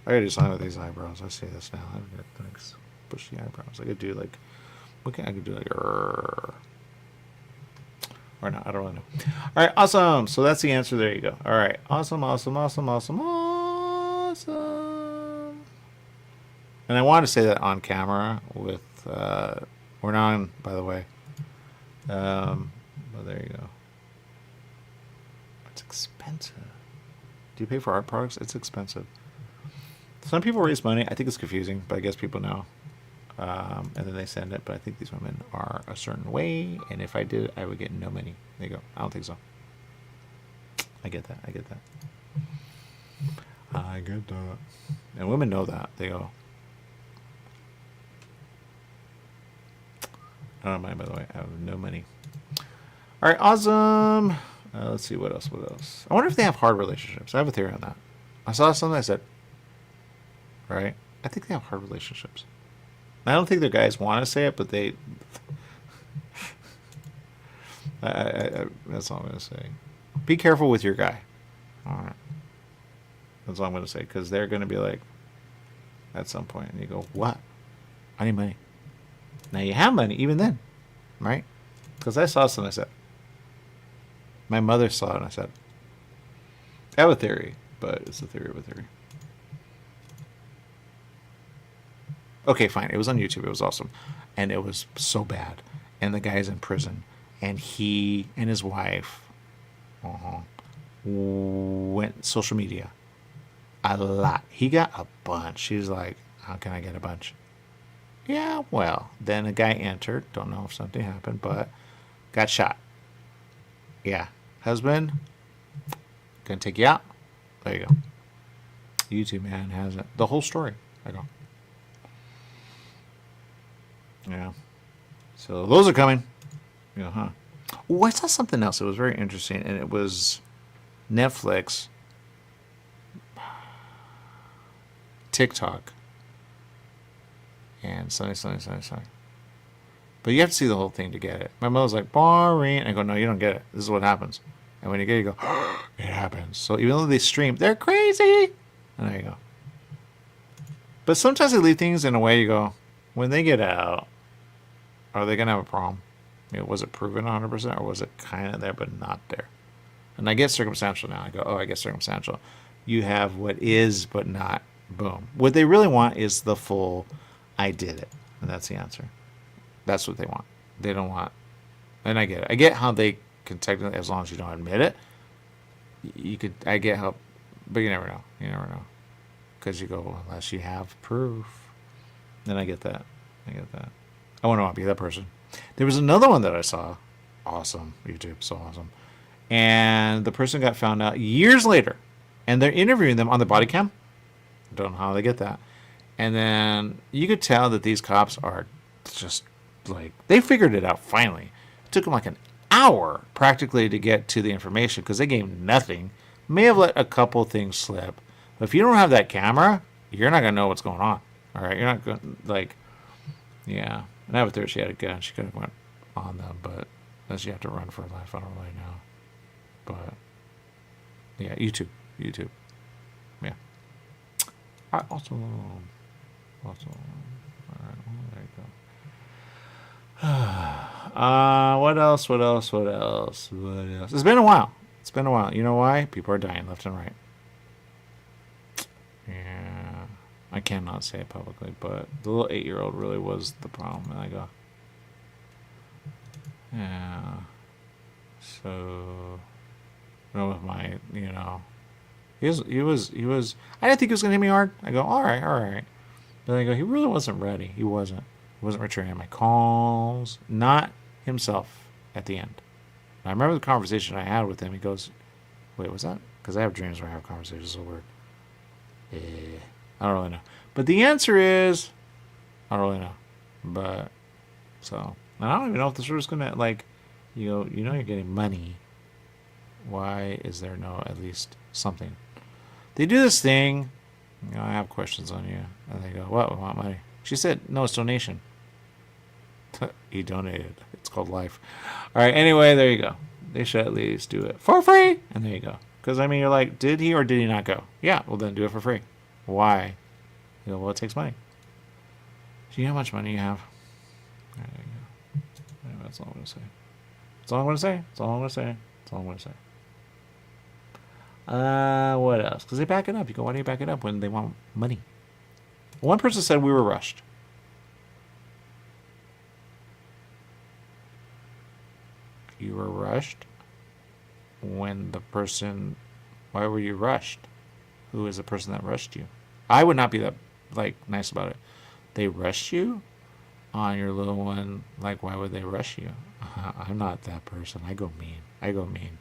gotta do something with these eyebrows. I see this now. I gotta like bushy eyebrows. I could do like. Okay, I could do like. Or not. I don't really know. All right. Awesome. So that's the answer. There you go. All right. Awesome. Awesome. Awesome. Awesome. Awesome. And I wanted to say that on camera with. We're not on, by the way. But there you go. It's expensive. Do you pay for art products? It's expensive. Some people raise money. I think it's confusing, but I guess people know. And then they send it. But I think these women are a certain way. And if I did, I would get no money. There you go. I don't think so. I get that. I get that. I get that. And women know that. They go. I don't mind, by the way. I have no money. All right. Awesome. Let's see. What else? What else? I wonder if they have hard relationships. I have a theory on that. I saw something I said. Right? I think they have hard relationships. I don't think their guys want to say it, but they... that's all I'm going to say. Be careful with your guy. All right. That's all I'm going to say, because they're going to be like, at some point, and you go, what? I need money. Now you have money, even then. Right? Because I saw something I said. My mother saw it, and I said, I have a theory, but it's a theory of a theory. Okay, fine. It was on YouTube. It was awesome. And it was so bad. And the guy's in prison. And he and his wife went social media a lot. He got a bunch. She's like, how can I get a bunch? Yeah, well. Then a guy entered. Don't know if something happened, but got shot. Yeah. Husband, gonna take you out. There you go. YouTube, man, has it. The whole story. I go. Yeah. So those are coming. Yeah, huh? Oh, I saw something else. It was very interesting, and it was Netflix, TikTok, and something. But you have to see the whole thing to get it. My mother's like, boring. I go, no, you don't get it. This is what happens. And when you get it, you go, oh, it happens. So even though they stream, they're crazy. And there you go. But sometimes they leave things in a way you go, when they get out, are they going to have a problem? I mean, was it proven 100% or was it kind of there but not there? And I get circumstantial now. I go, oh, I get circumstantial. You have what is but not. Boom. What they really want is the full, I did it. And that's the answer. That's what they want. They don't want, and I get it. I get how they can technically, as long as you don't admit it, you could, I get how, but you never know. You never know. Because you go, well, unless you have proof. Then I get that. I want to be that person. There was another one that I saw. Awesome. YouTube. So awesome. And the person got found out years later. And they're interviewing them on the body cam. Don't know how they get that. And then you could tell that these cops are just like, they figured it out finally. It took them like an hour practically to get to the information because they gave nothing. May have let a couple things slip. But if you don't have that camera, you're not going to know what's going on. All right? You're not going to, like, yeah. And I have a theory she had a gun. She could have went on them, but then she had to run for her life. I don't really know. But, yeah, YouTube. Yeah. All right, also. All right, well, there you go. What else? It's been a while. You know why? People are dying left and right. Yeah. I cannot say it publicly, but the little 8-year-old really was the problem. And I go, yeah. So, with my, he was. I didn't think he was gonna hit me hard. I go, all right. But then I go, he really wasn't ready. He wasn't returning my calls. Not himself at the end. And I remember the conversation I had with him. He goes, wait, was that? Because I have dreams where I have conversations. So weird. I don't really know. But the answer is, I don't really know. But, so, and I don't even know if this was going to, like, you're getting money. Why is there no at least something? They do this thing You know, I have questions on you. And they go, what? We want money. She said, no, it's donation. He donated. It's called life. All right. Anyway, there you go. They should at least do it for free. And there you go. Because, I mean, you're like, did he or did he not go? Yeah. Well, then do it for free. Why? You know, well, it takes money. Do you know how much money you have? All right, there you go. Anyway, that's all I'm going to say. That's all I'm going to say. That's all I'm going to say. That's all I'm going to say. What else? Because they back it up. You go, why do you back it up when they want money? One person said we were rushed. You were rushed when the person... Why were you rushed? Who is the person that rushed you? I would not be that, like, nice about it. They rushed you on your little one. Like, why would they rush you? I'm not that person. I go mean. I go mean.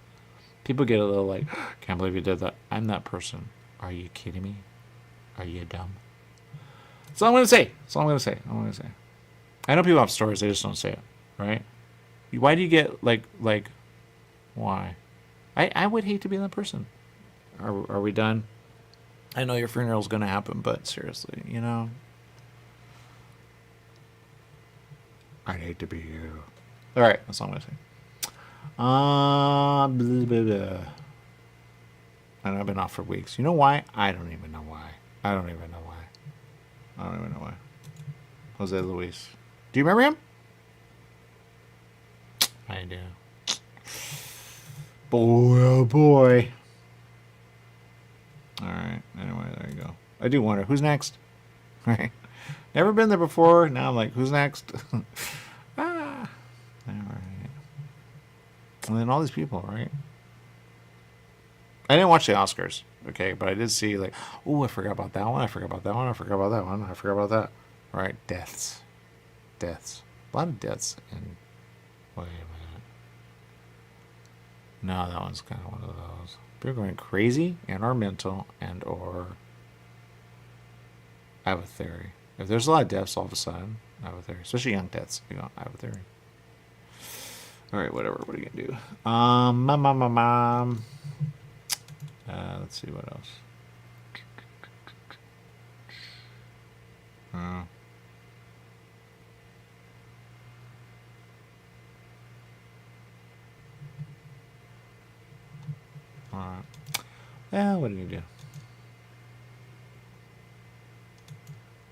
People get a little like, can't believe you did that. I'm that person. Are you kidding me? Are you dumb? That's all I'm going to say. That's all I'm going to say. I'm going to say. I know people have stories. They just don't say it. Right? Why do you get like, why? I would hate to be that person. Are we done? I know your funeral's going to happen, but seriously, you know. I'd hate to be you. All right. That's all I'm going to say. Blah, blah, blah. And I've been off for weeks. You know why? I don't even know why. I don't even know why. Jose Luis. Do you remember him? I do. Boy, oh boy. All right. Anyway, there you go. I do wonder who's next. Right? Never been there before. Now I'm like, who's next? All right. And then all these people, right? I didn't watch the Oscars, okay, but I did see like, oh, I forgot about that one. I forgot about that one. I forgot about that one. I forgot about that. All right, deaths. A lot of deaths. And wait a minute. No, that one's kind of one of those. People going crazy and or mental and or. I have a theory. If there's a lot of deaths all of a sudden, I have a theory, especially young deaths. You know, I have a theory. All right, whatever. What are you gonna do? Let's see what else. All right. Yeah, what do you do?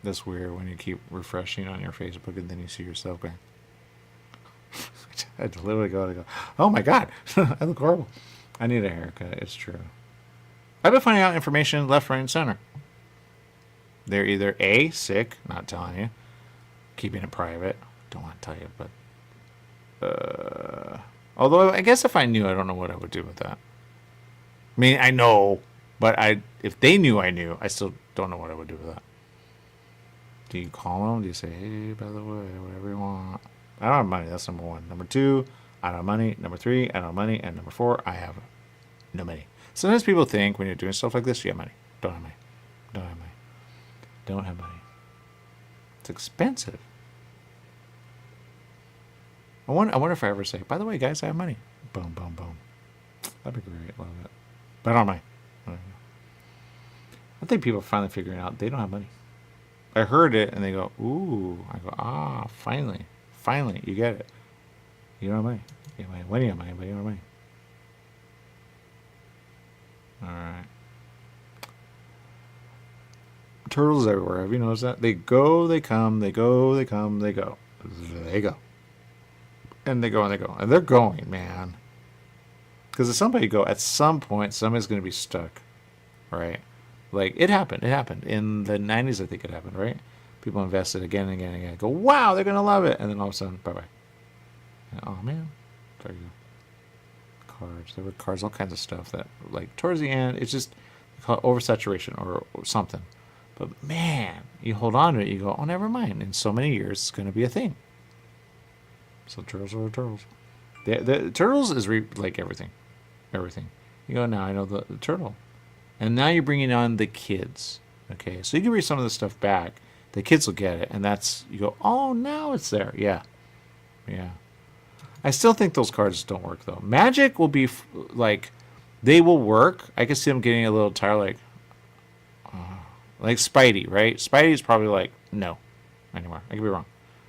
That's weird when you keep refreshing on your Facebook and then you see yourself going. I had to literally go and go, oh my God, I look horrible. I need a haircut. It's true. I've been finding out information left, right, and center. They're either A, sick, not telling you, keeping it private. Don't want to tell you, but although I guess if I knew, I don't know what I would do with that. I mean, I know, but if they knew I knew, I still don't know what I would do with that. Do you call them? Do you say, hey, by the way, whatever you want? I don't have money. That's number one. Number two, I don't have money. Number three, I don't have money. And number four, I have no money. Sometimes people think when you're doing stuff like this, you have money. Don't have money. Don't have money. Don't have money. It's expensive. I wonder if I ever say, by the way, guys, I have money. Boom, boom, boom. That'd be great. Love it. But I don't have money. I think people are finally figuring out they don't have money. I heard it and they go, ooh. I go, finally. Finally, you get it. You don't have money. You have money. When you have money, but you don't have money. All right. Turtles everywhere. Have you noticed that? They go, they come, they go, they come, they go. They go. And they go and they go. And they're going, man. Because if somebody go, at some point, somebody's going to be stuck. Right? Like, it happened. It happened. In the 90s, I think it happened, right? People invested again and again and again. Go, wow, they're going to love it. And then all of a sudden, bye-bye. And, oh, man. There you go. Cards. There were cards, all kinds of stuff that, like, towards the end, it's just called oversaturation or something. But, man, you hold on to it. You go, oh, never mind. In so many years, it's going to be a thing. So turtles are turtles. The turtles is like everything. Everything. You go, now I know the turtle. And now you're bringing on the kids. Okay, so you can read some of the stuff back. The kids will get it. And that's, you go, oh, now it's there. Yeah. Yeah. I still think those cards don't work, though. Magic will be, like, they will work. I can see them getting a little tired, Like Spidey, right? Spidey's probably like, no, anymore. I could be wrong.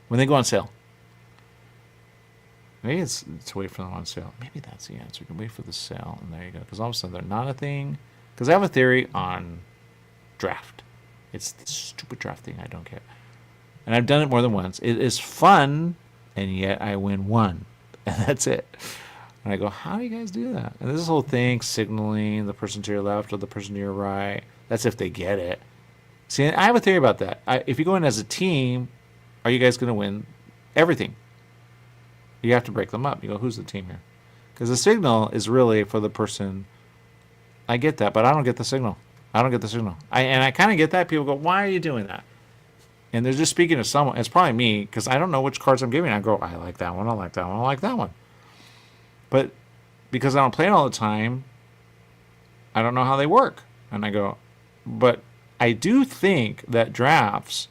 When they go on sale. Maybe it's to wait for them on sale. Maybe that's the answer. You can wait for the sale, and there you go. Because all of a sudden they're not a thing. Because I have a theory on draft. It's the stupid draft thing I don't get. And I've done it more than once. It is fun, and yet I win one. And that's it. And I go, how do you guys do that? And this whole thing, signaling the person to your left or the person to your right, that's if they get it. See, I have a theory about that. If you go in as a team, are you guys going to win everything? You have to break them up. You go, who's the team here? Because the signal is really for the person. I get that, but I don't get the signal. I don't get the signal. I kind of get that. People go, why are you doing that? And they're just speaking to someone. It's probably me because I don't know which cards I'm giving. I go, I like that one. I like that one. I like that one. But because I don't play it all the time, I don't know how they work. And I go, but I do think that drafts,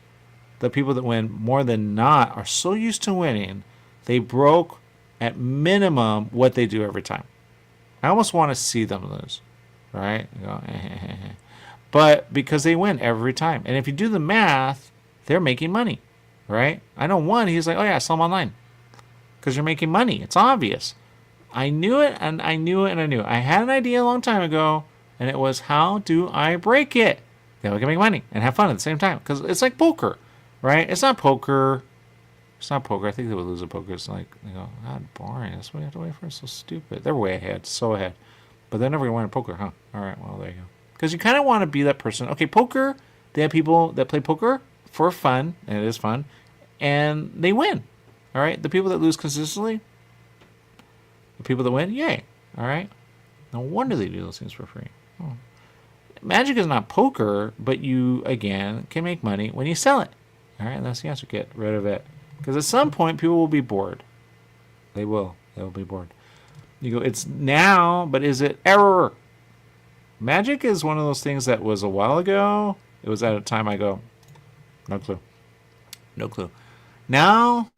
the people that win more than not are so used to winning, they broke at minimum what they do every time. I almost want to see them lose, right? You go, But because they win every time. And if you do the math, they're making money, right? I know one, he's like, oh yeah, I sell them online. Because you're making money. It's obvious. I knew it, and I knew it, and I knew it. I had an idea a long time ago, and it was, how do I break it? Then we can make money and have fun at the same time. Because it's like poker, right? It's not poker. It's not poker. I think they would lose at poker. It's like, they go, God, boring. That's what you have to wait for. It's so stupid. They're way ahead, so ahead. But they're never going to win at poker, huh? All right, well, there you go. Because you kind of want to be that person. Okay, poker, they have people that play poker for fun, and it is fun, and they win. All right? The people that lose consistently, the people that win, yay. All right? No wonder they do those things for free. Oh. Magic is not poker, but you, again, can make money when you sell it. All right? That's the answer. Get rid of it. Because at some point, people will be bored. They will. They will be bored. You go, it's now, but is it error? Magic is one of those things that was a while ago. It was at a time I go, no clue. No clue. Now,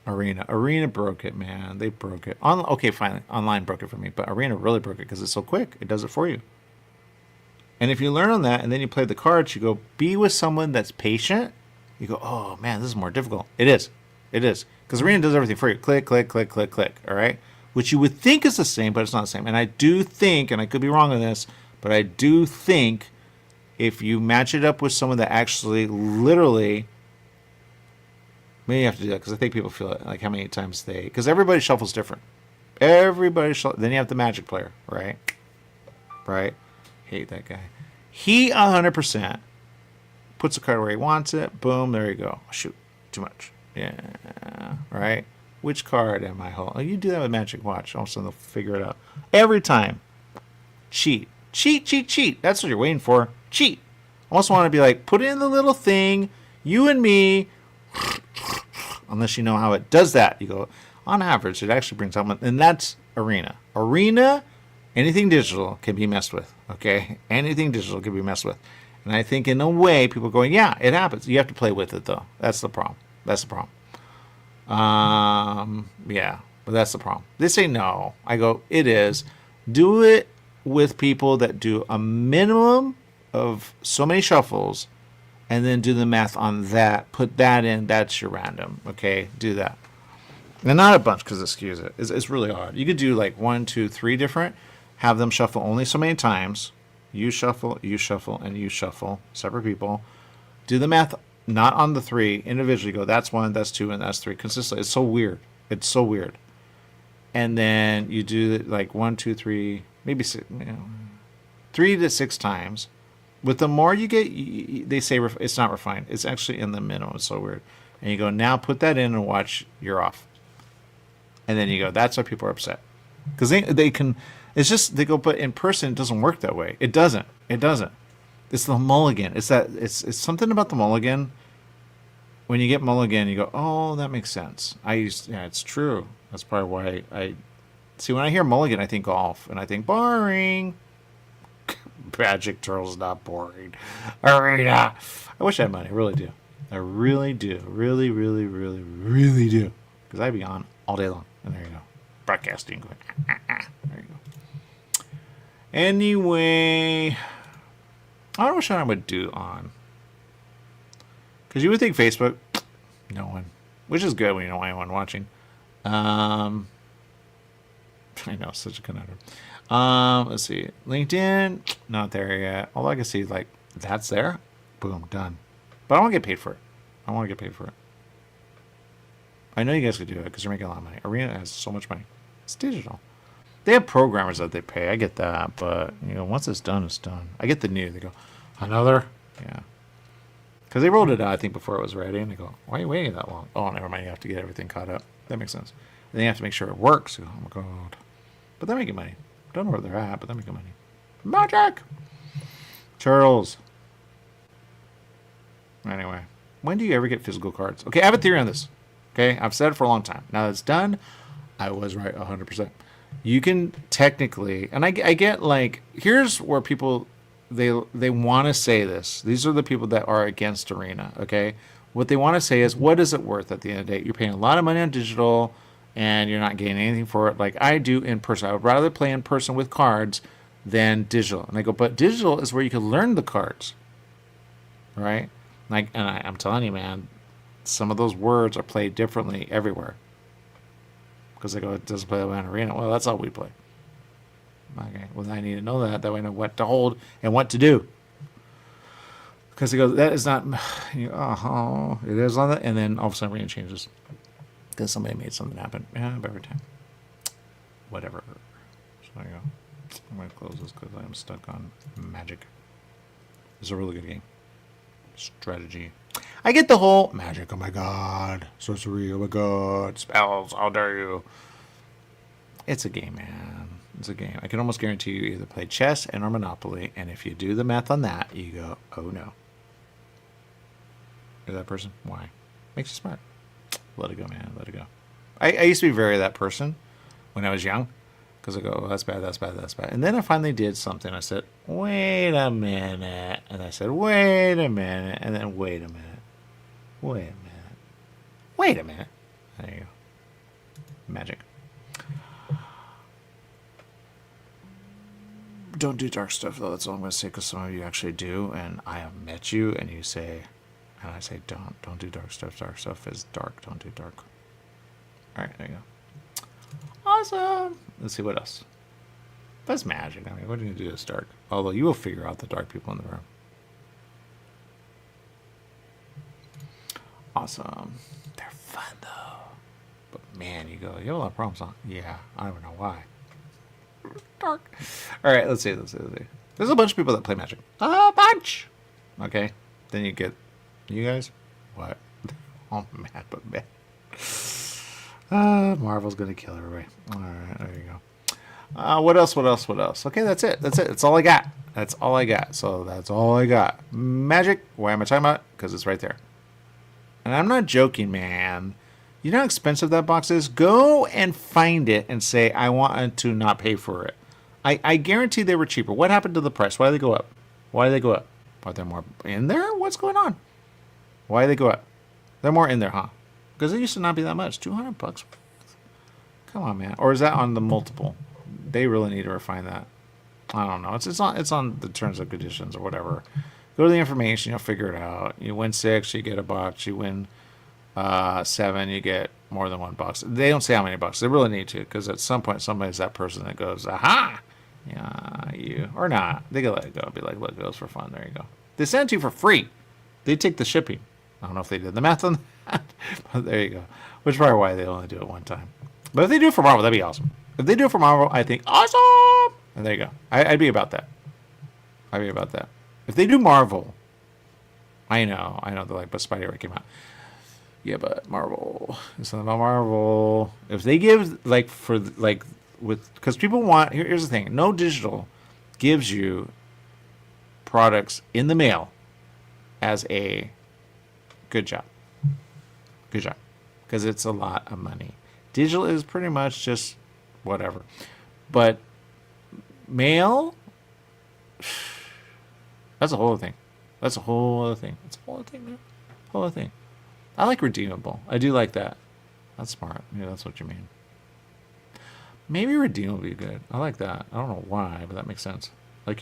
Arena. Arena broke it, man. They broke it. Okay, finally. Online broke it for me. But Arena really broke it because it's so quick. It does it for you. And if you learn on that and then you play the cards, you go, be with someone that's patient. You go, oh, man, this is more difficult. It is. It is. Because Arena does everything for you. Click, click, click, click, click. All right? Which you would think is the same, but it's not the same. And I do think, and I could be wrong on this, but I do think if you match it up with someone that actually literally, maybe you have to do that because I think people feel it, like how many times they, because everybody shuffles different. Everybody shuffles. Then you have the Magic player, right? Right? Hate that guy. He 100% puts a card where he wants it. Boom, there you go. Shoot, too much. Yeah, right? Which card am I holding? Oh, you do that with Magic. Watch. All of a sudden they'll figure it out. Every time. Cheat. Cheat, cheat, cheat. That's what you're waiting for. Cheat. I also want to be like, put it in the little thing. You and me. Unless you know how it does that. You go, on average, it actually brings out, and that's Arena. Arena, anything digital can be messed with. Okay? Anything digital can be messed with. And I think in a way, people are going, yeah, it happens. You have to play with it, though. That's the problem. That's the problem. Yeah, but that's the problem. They say no. I go, it is. Do it with people that do a minimum of so many shuffles and then do the math on that. Put that in. That's your random. Okay, do that. And not a bunch because it skews it. It's really hard. You could do like 1, 2, 3 different. Have them shuffle only so many times. You shuffle, and you shuffle. Separate people. Do the math not on the 3. Individually go, that's 1, that's 2, and that's 3. Consistently. It's so weird. It's so weird. And then you do like 1, 2, 3, maybe 6, 3 to 6 times. With the more you get, they say it's not refined. It's actually in the minimum. It's so weird. And you go, now put that in and watch, you're off. And then you go, that's why people are upset. Because they can, it's just, they go, but in person, it doesn't work that way. It doesn't. It doesn't. It's the mulligan. It's something about the mulligan. When you get mulligan, you go, oh, that makes sense. Yeah, it's true. That's probably why I see when I hear mulligan, I think golf, and I think boring. Magic Turtle's not boring. Arena. I wish I had money. I really do. I really do. Really, really, really, really do. Because I'd be on all day long. And there you go. Broadcasting going. There you go. Anyway. I don't know what I would do on. Because you would think Facebook, no one. Which is good when you don't want anyone watching. I know, such a conundrum. Let's see. LinkedIn, not there yet. Although I can see, like, that's there. Boom, done. But I want to get paid for it. I want to get paid for it. I know you guys could do it because you're making a lot of money. Arena has so much money. It's digital. They have programmers that they pay. I get that. But, you know, once it's done, it's done. I get the new. They go, another? Yeah. Because they rolled it out, I think, before it was ready. And they go, why are you waiting that long? Oh, never mind. You have to get everything caught up. That makes sense. And then you have to make sure it works. You go, oh, my God. But they're making money. Don't know where they're at, but they're making money. Magic! Turtles. Anyway. When do you ever get physical cards? Okay, I have a theory on this. Okay, I've said it for a long time. Now that it's done, I was right 100%. You can technically, and I get like, here's where people, they want to say this. These are the people that are against Arena, okay? What they want to say is, what is it worth at the end of the day? You're paying a lot of money on digital, and you're not getting anything for it like I do in person. I would rather play in person with cards than digital. And I go, but digital is where you can learn the cards, right? Like, and I'm telling you, man, some of those words are played differently everywhere. Because they go, it doesn't play that in Arena. Well, that's all we play. Okay, well, I need to know that. That way I know what to hold and what to do. Because they go, that is not, you go, it is on that. And then all of a sudden Arena changes. Because somebody made something happen. Yeah, every time. Whatever. So there you go. I'm going to close this because I'm stuck on Magic. It's a really good game. Strategy. I get the whole Magic, oh my God. Sorcery, oh my God. Spells, how dare you. It's a game, man. It's a game. I can almost guarantee you either play chess and or Monopoly, and if you do the math on that, you go, oh no. You're that person? Why? Makes you smart. Let it go, man. Let it go. I used to be very that person when I was young. Because I go, oh, that's bad, that's bad, that's bad. And then I finally did something. I said, wait a minute. And I said, wait a minute. And then wait a minute. Wait a minute. Wait a minute. There you go. Magic. Don't do dark stuff, though. That's all I'm going to say, because some of you actually do. And I have met you, and you say, and I say, don't do dark stuff. Dark stuff is dark. Don't do dark. All right, there you go. Awesome. Let's see what else. That's magic. I mean, what are you going to do that's dark? Although you will figure out the dark people in the room. Awesome. They're fun, though. But man, you go, you have a lot of problems, huh? Yeah, I don't know why. Dark. All right, let's see. There's a bunch of people that play Magic. A bunch. Okay. Then you get, you guys? What? Oh, man, but man. Marvel's gonna kill everybody. All right, there you go. What else? Okay, that's it. That's all I got. So that's all I got. Magic. Why am I talking about it? Because it's right there. And I'm not joking, man. You know how expensive that box is? Go and find it and say, I want to not pay for it. I guarantee they were cheaper. What happened to the price? Why did they go up? Are there more in there? What's going on? Why did they go up? They're more in there, huh? Because it used to not be that much. $200. Come on, man. Or is that on the multiple? They really need to refine that. I don't know. It's on the terms and conditions or whatever. Go to the information. You'll figure it out. You win 6, you get a box. You win 7, you get more than 1 box. They don't say how many bucks. They really need to, because at some point somebody's that person that goes, aha, yeah, you or not. They can let it go. Be like, look, it goes for fun. There you go. They send it to you for free. They take the shipping. I don't know if they did the math on that, but there you go. Which is probably why they only do it one time. But if they do it for Marvel, that'd be awesome. If they do it for Marvel, I think awesome. And there you go. I'd be about that. If they do Marvel, I know. They're like, but Spidey came out. Yeah, but Marvel. It's something about Marvel. If they give because people want. Here's the thing. No digital gives you products in the mail as a good job. Because it's a lot of money. Digital is pretty much just whatever. But mail, that's a whole other thing. That's a whole other thing, man. Whole other thing. I like redeemable. I do like that. That's smart. Yeah, that's what you mean. Maybe redeemable would be good. I like that. I don't know why, but that makes sense. Like,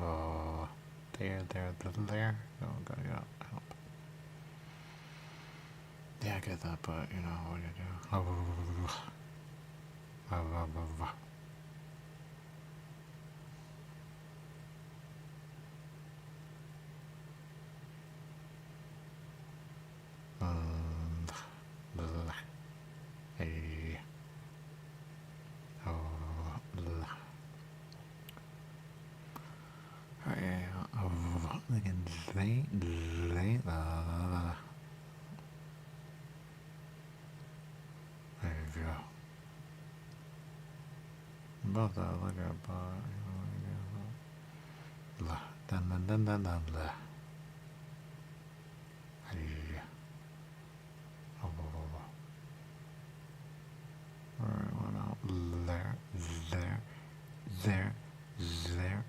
Oh, there. Oh, gotta get up. Help. Yeah, I get that, but you know, what do you do? Hey. Oh, again, they, there you go. About that, look at Alright, one out there, there, there, there, there, there,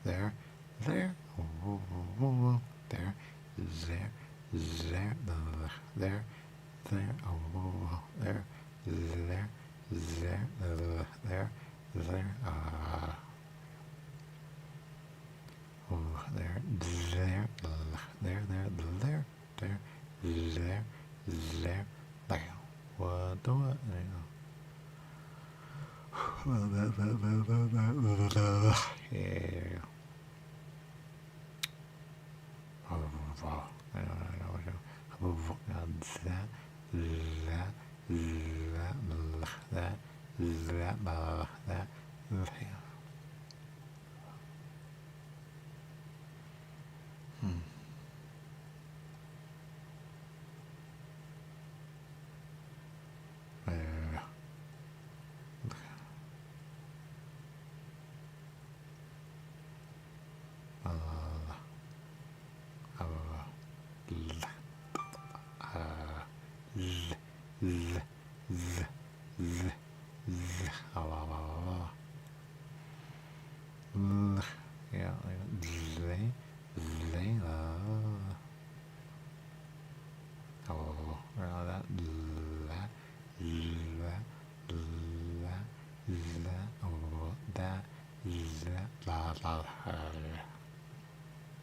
there, there, there, there, there, there, there, there, there, oh, there, there. What the what? There you go. Yeah.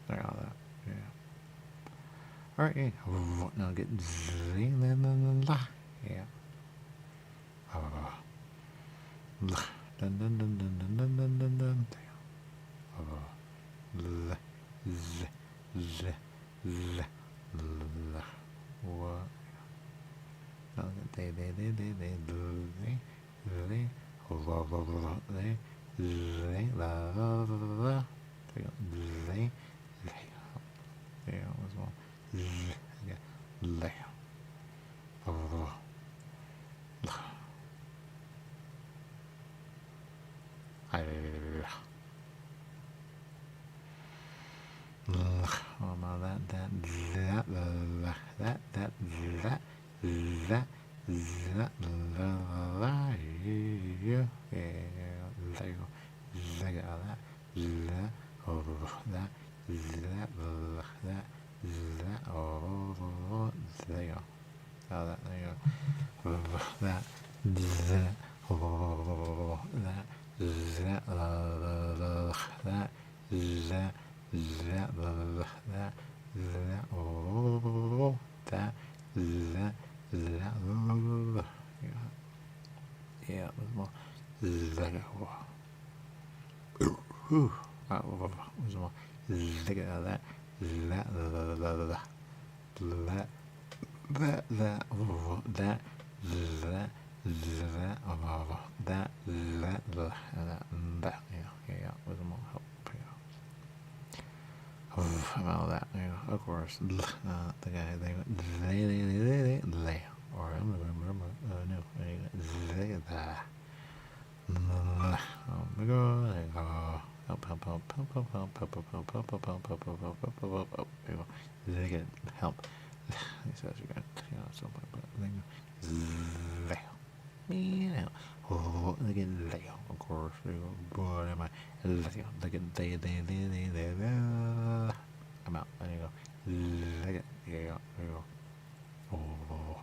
Yeah, all right, yeah. Now get yeah. What? Now get there was one. Yeah, it was more was more look at that yeah, with more help. About that, you know, of course, the guy they or I don't remember no they that. Oh my god, help, they get help. He says you got, you know, something, but they oh, they get Leo, of course, but am I Leo, they get they I'm out, there you go, they get, there you go, oh,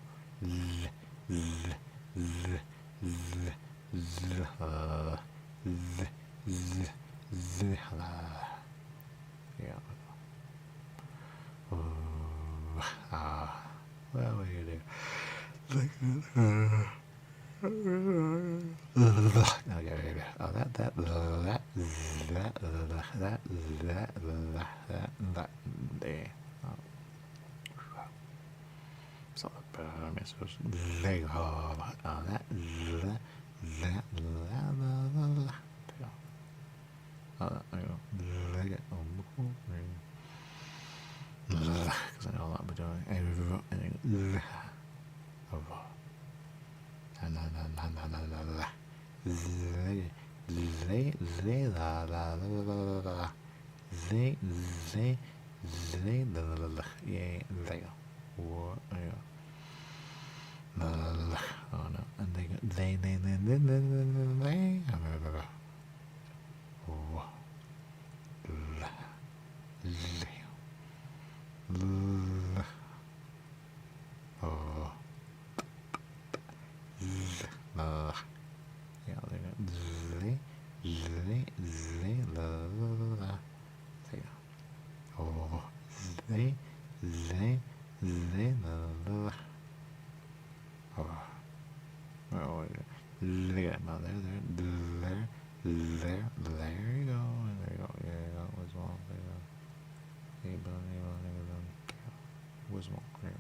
Because I know a lot about doing. Oh no, and they go there you go, there you go, what's wrong, there you go. What's wrong, there you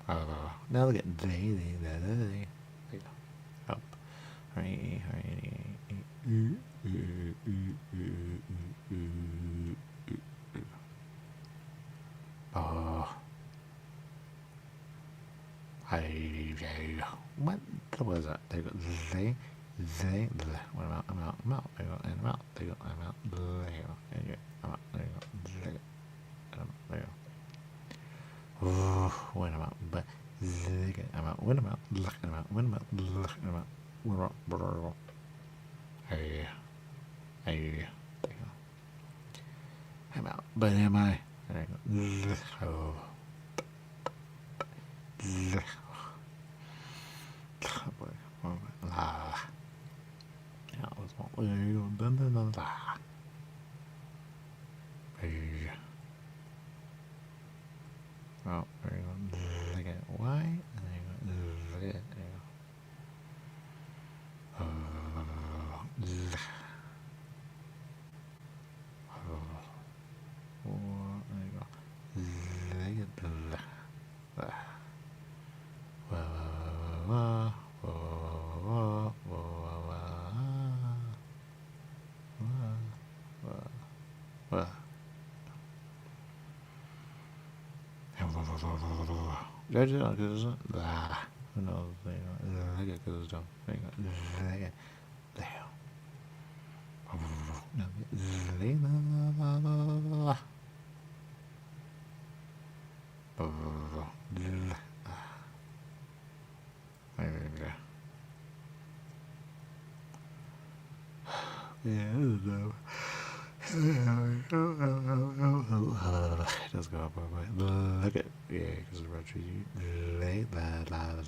go. Now look at they, there you go. Up. What was that? They go, what I'm out, they go, and I'm out, they go, I'm out, there you go, and you, I'm out, there you go, there you go. When I'm out, but I'm out, when I'm out, look, I'm out, when I'm out, look, I'm out, when I'm out, hey, there you go. I'm out, but am I? There you go. Yeah, let's go. There you go. Dun, dun, dun, dun. Hey. Oh, there you go. Look at why? And there you go. Look at it. There you go. There you go. Who knows? Look at this dog. Let's go up. Look at because the retro you lay that and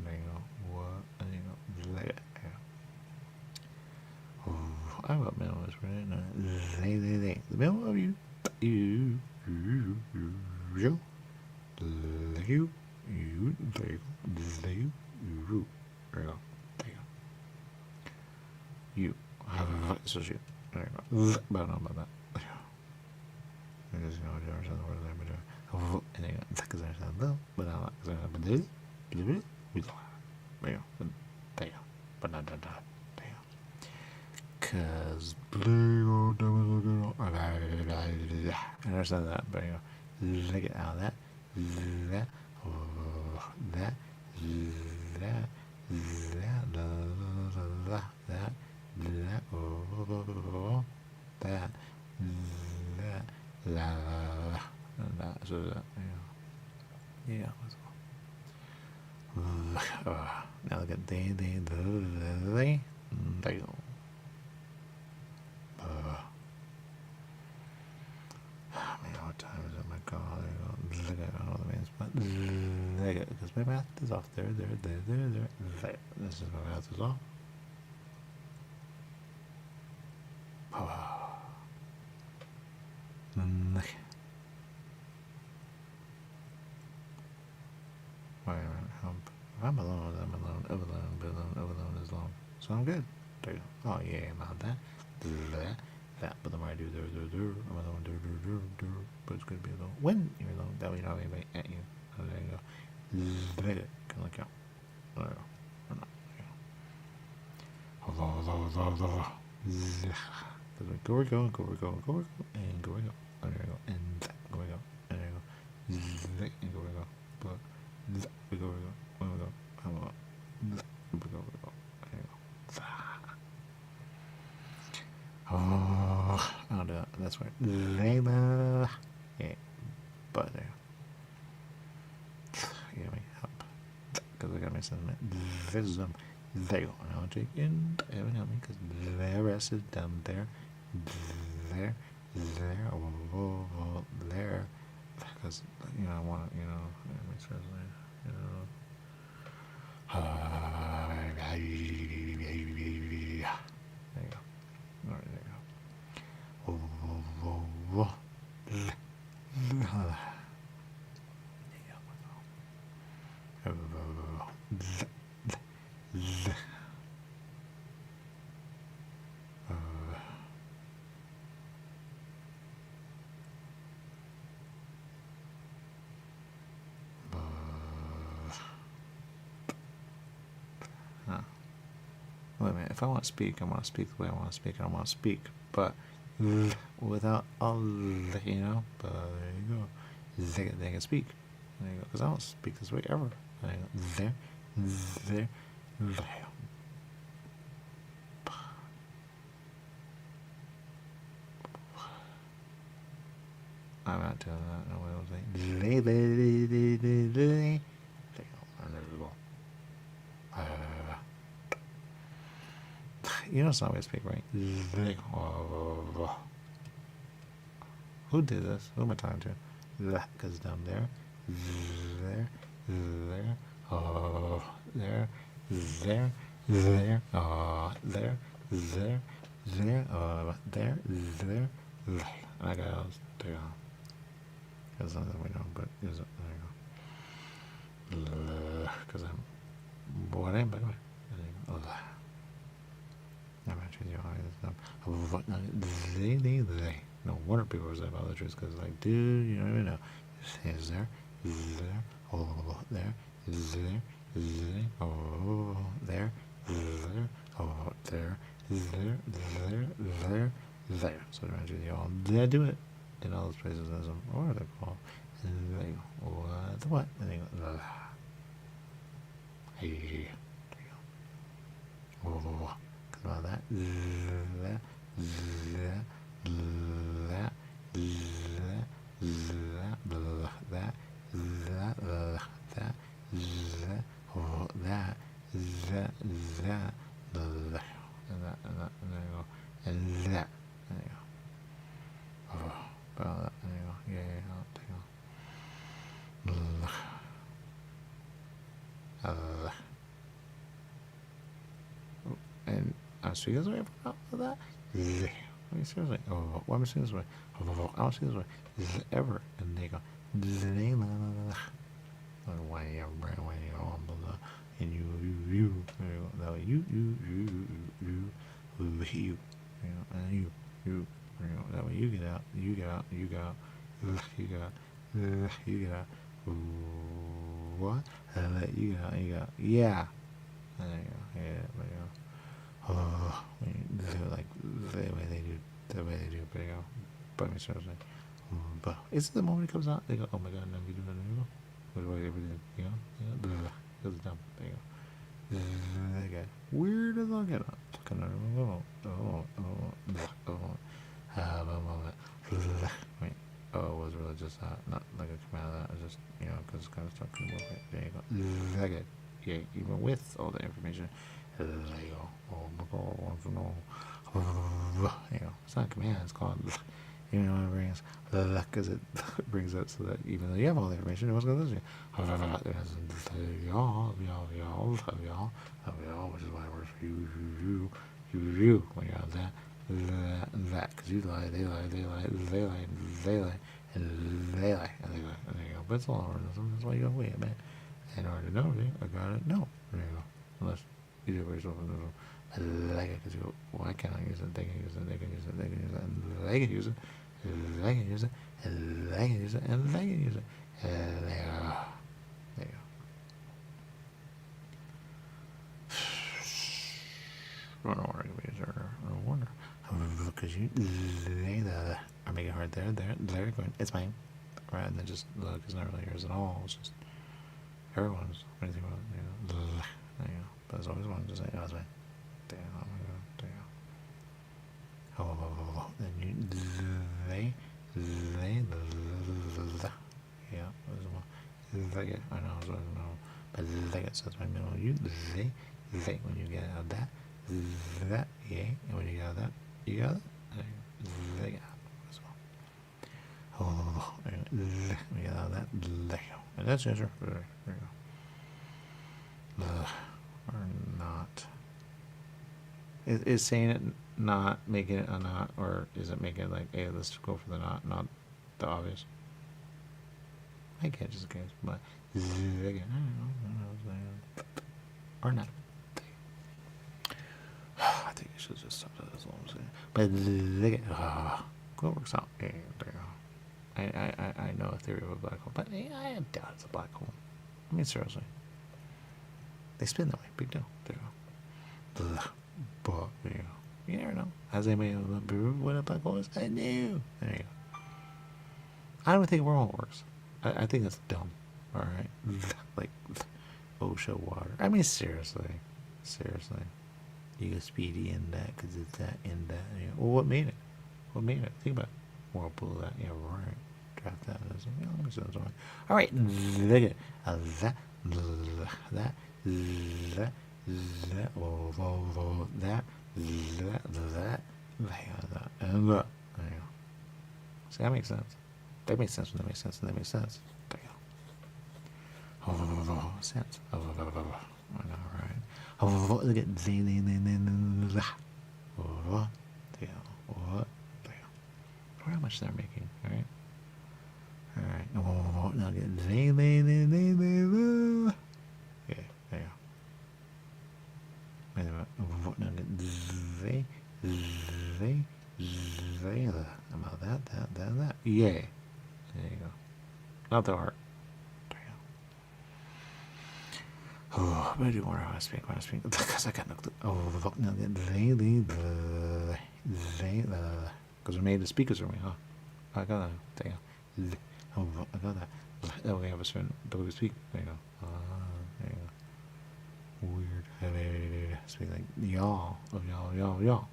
then go what and then go lay it. I got mail is right now. Lay the mail of you so shoot. There you go. But I don't know about that. Because you know, there's other words there, but and then because there's a little, but I like because there's a there you go. There you go. But not that. There you go. Because blue, I understand that, but you know, look at how that, that, that, so that, yeah, let's go. Now look at they, there you go. Man, what time is it? My God, there you go. Look at all the main spot. Look at because my math is off. There. This is my math is off. Wait a minute. If I'm alone, I'm alone. Alone is alone. So I'm good. There you go. Oh yeah, not that. That. But the more I do, I'm alone. But it's good to be alone. When you're alone, that way you don't have anybody at you. Oh, there you go. There you go. Can look out. There you go. Or not. There you go. Go we go. And go we go. And there you go. And go we go. And there you go. And go we go. But we go. How about we go. There you go. Oh, I'll do that. That's right. Layla. Yeah. But there. You me up. Because I got my sentiment. Vism. There you go. And I'll take in. It would help me because the rest is down there. There. There. Because, I want to, make sure it's like, there you go. All right, there you go. Wait a minute. If I want to speak, I want to speak the way I want to speak. I want to speak, but without all, but there you go. They can speak. There you go. Because I don't speak this way ever. There you go. There. I'm not doing that. No way I was saying. There you go. And there we go. It's not how I speak, right? Who did this? Who am I talking to? Because down there, there, there, there, there, there, there, there. And I got else. There you go. That's not that we know, but is it? There you go. Because I'm. What am I? I'm actually no wonder people are saying about the truth because, like, dude, you don't even know. Is there, oh, there, oh, there, oh, there, there. So eventually, y'all, they do it in all those places as what are they called? And they go, what? And they go, hey, there you go. Oh. About that, that, and I'm speaking this way for that. I mean, seriously. Oh, why am I speaking this way? I don't speak this way ever. And they go, why you and you, that way you, and you, that way you get out, you get out, what? You get out, yeah. And there you go, yeah, there you go. Oh, like the way they do, but you go. But I mean, seriously. But it's the moment it comes out, they go, oh my god, no, we do that, you go. What do I ever do? You know? Goes down, there you go. That guy. Weird as I'll get up. Wait. Oh, it was really just not like a command of that. It's just, because it's kind of stuck in the book. There you go. That guy. Yeah, even with all the information. There you go. Oh my god, I want to know. It's not a command, it's called, what it brings, because it brings it so that even though you have all the information, it was going to listen to you. Y'all, which is why it works for you, when you have that, that, because you lie, they lie, they lie, they lie, they lie, and they lie, and they lie, and there you go. But it's all organism. That's why you go, wait a minute. In order to know, I got it. No, there you go. Unless you do it yourself, I like it because you go, why can't I use it? They can use it. They can use it. They can use it. And they can use it. And they can use it. And they can use it. And they can use it. And there you go. There you go. I don't know where I can be there. I wonder. Because you are making it hard there, going, it's mine. Right, and then just look, it's not really yours at all. It's just everyone's. What do you think about it? There you go. But there's always one to say, oh, it's mine. There you go. Oh, then you, they, yeah, there's one. They, I know, so I don't know. But they, so it's my middle. You, they, when you get out of that, yeah, and when you get out of that, you got it? They got as well. Oh, we get out of that, and that's the answer. There you go. Or not. Is saying it not making it a not, or is it making it like, hey, let's go for the not the obvious? I can't just guess, but I don't know, or not. I think you should just stop that. That's all I'm saying. But what works out? Yeah, there you go. I know a theory of a black hole, but I doubt it's a black hole. I mean, seriously, they spin that way. Big deal. There you go. But there you go. You never know. Has anybody what a black hole is? I knew. There you go. I don't think wormhole works. I think that's dumb. All right, like OSHA water. I mean, seriously. You go speedy in that because it's that in that. You know, well, what made it? Think about it. Whirlpool that. Yeah, right. Draft that. You know, let me see what's on. All right, look at that. And that. There you go. See, that makes sense. That makes sense. That makes sense. That makes sense. There you go. Sense. I know, right? Look at how much they're making, alright? Alright. Now get okay, there you go. Now get about that. Yeah. There you go. Not that hard. Oh, but I do want to speak because I got no clue. Oh, no, because we made the speakers for me, huh? I got that. There you go. Oh, I got that. Oh, we have a certain ability to speak. There you go. There you go. Weird. Speak like y'all. Oh, y'all. Oh, y'all.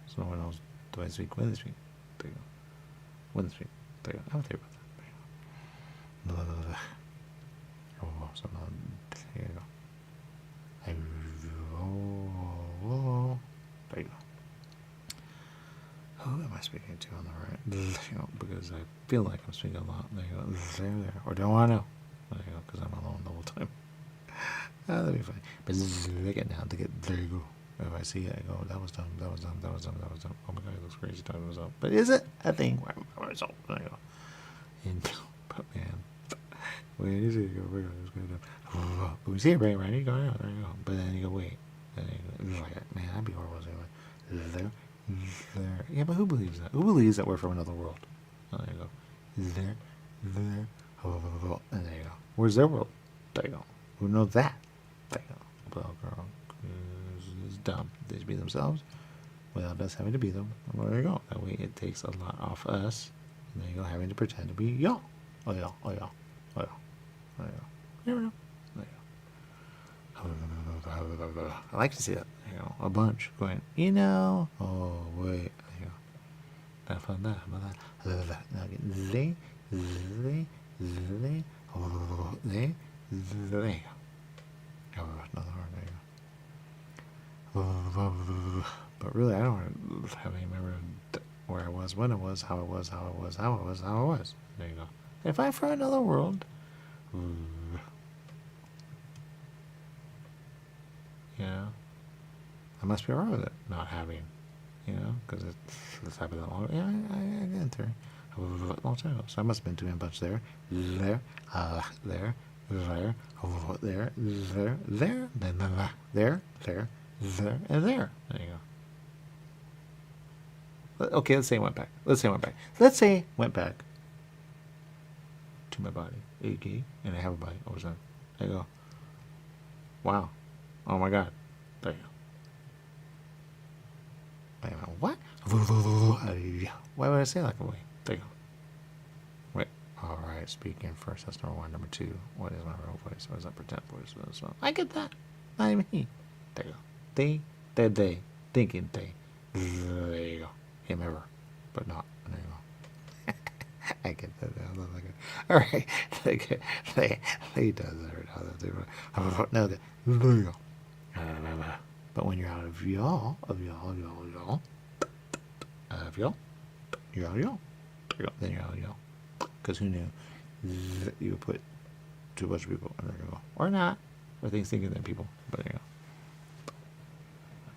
So no one knows. Do I speak when they speak? There you go. When they speak. There you go. I would think about that. Oh, so now. There you go. There you go. Who am I speaking to on the right? You know, because I feel like I'm speaking a lot. There you go. There. Or don't want to know. There you go, because I'm alone the whole time. That'd be funny. But look at now. There you go. If I see it, I go, that was dumb. Oh my god, it looks crazy talking to myself. But is it a thing? There you go. And, but man. Wait, you see, you go, we see it right, you go, there you go. But then you go, wait. Then you go, like, man, that'd be horrible. There. Yeah, but who believes that? Who believes that we're from another world? Oh, there you go. There. And there you go. Where's their world? There you go. Who knows that? There you go. Well, girl, it's dumb. They just be themselves without us having to be them. And there you go. That way it takes a lot off us. And there you go, having to pretend to be y'all. Oh, y'all. There you go. Never know. There you go. I like to see that. You know, a bunch going, oh, wait. There you go. How about that? Now get they, there you go. Another one, there you go. But really, I don't have any memory of where I was, when I was, how I was. There you go. If I'm from another world, yeah, I must be wrong with it not having you know, because it's happened that long. Yeah, I get in theory. A long time ago. So I must have been doing a bunch there, there, there, there, there, then there, and there. There you go. Okay, let's say it went back. Let's say it went back to my body. Okay, and I have a body. All of a sudden, I go, wow, oh my God, there you go. Wait a minute, what? Why would I say that way? There you go. Wait. All right. Speaking first. That's number one. Number two. What is my real voice? What is that pretend voice? Well, I get that. Not even he. There you go. They. Thinking they. There you go. Him ever. But not. There you go. I get that. All right. They does that. No, there you go. But when you're out of y'all, you're out of y'all. Then you're out of y'all. Because who knew that you would put too much people in there you go. Or not. Or things thinking than people. But there you go.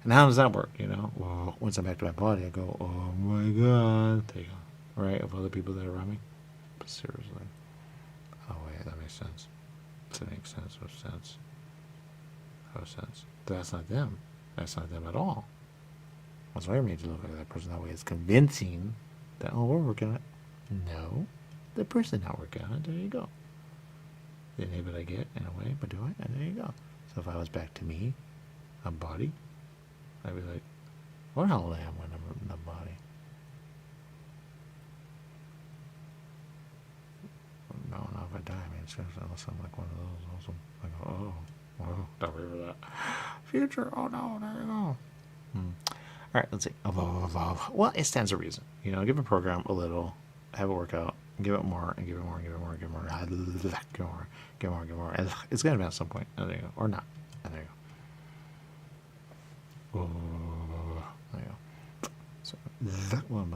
And how does that work, you know? Well, once I'm back to my body, I go, oh my God. There you go. Right? Of other people that are around me. But seriously. Oh, wait. That makes sense. That makes sense. No sense. No sense. That's not them. That's not them at all. That's why I made you look like that person that way. It's convincing that, oh, we're working on it. No. The person not working on it. There you go. The inhibit I get in a way by doing it, and there you go. So if I was back to me, a body, I'd be like, what how old I am when I'm in the body? No, not if I die. I mean, seriously, unless I'm like one of those also. I go, oh, well, don't worry about that. Future, oh no, there you go. All right, let's see. Evolve. Well, it stands a reason. You know, give a program a little, have it work out, give it more, and give it more, give it more, give it more, give more, give more, give more. And it's going to be at some point. And there you go. Or not. And there you go. There you go. So that one,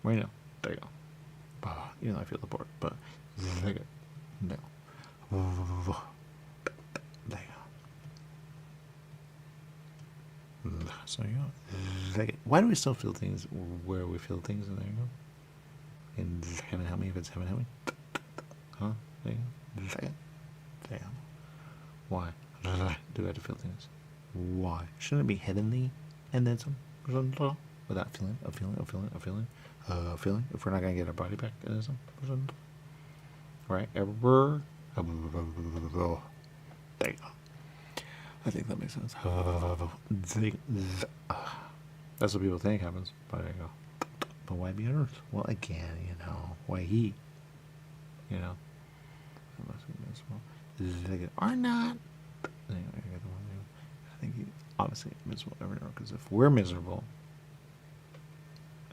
right now. There you go. You know, I feel the board, but there you go. There you go. There you go. So you go. Why do we still feel things where we feel things? And there you go. And heaven help me if it's heaven help me. Huh? There you go. There you go. Why do I have to feel things? Why? Shouldn't it be heavenly and then some? Without feeling, a feeling. If we're not going to get our body back, and then some. Right? Ever. There you go. I think that makes sense. That's what people think happens. But there you go. But why be on Earth? Well, again, you know, why he? You know, or not. I think he obviously miserable every hour, because if we're miserable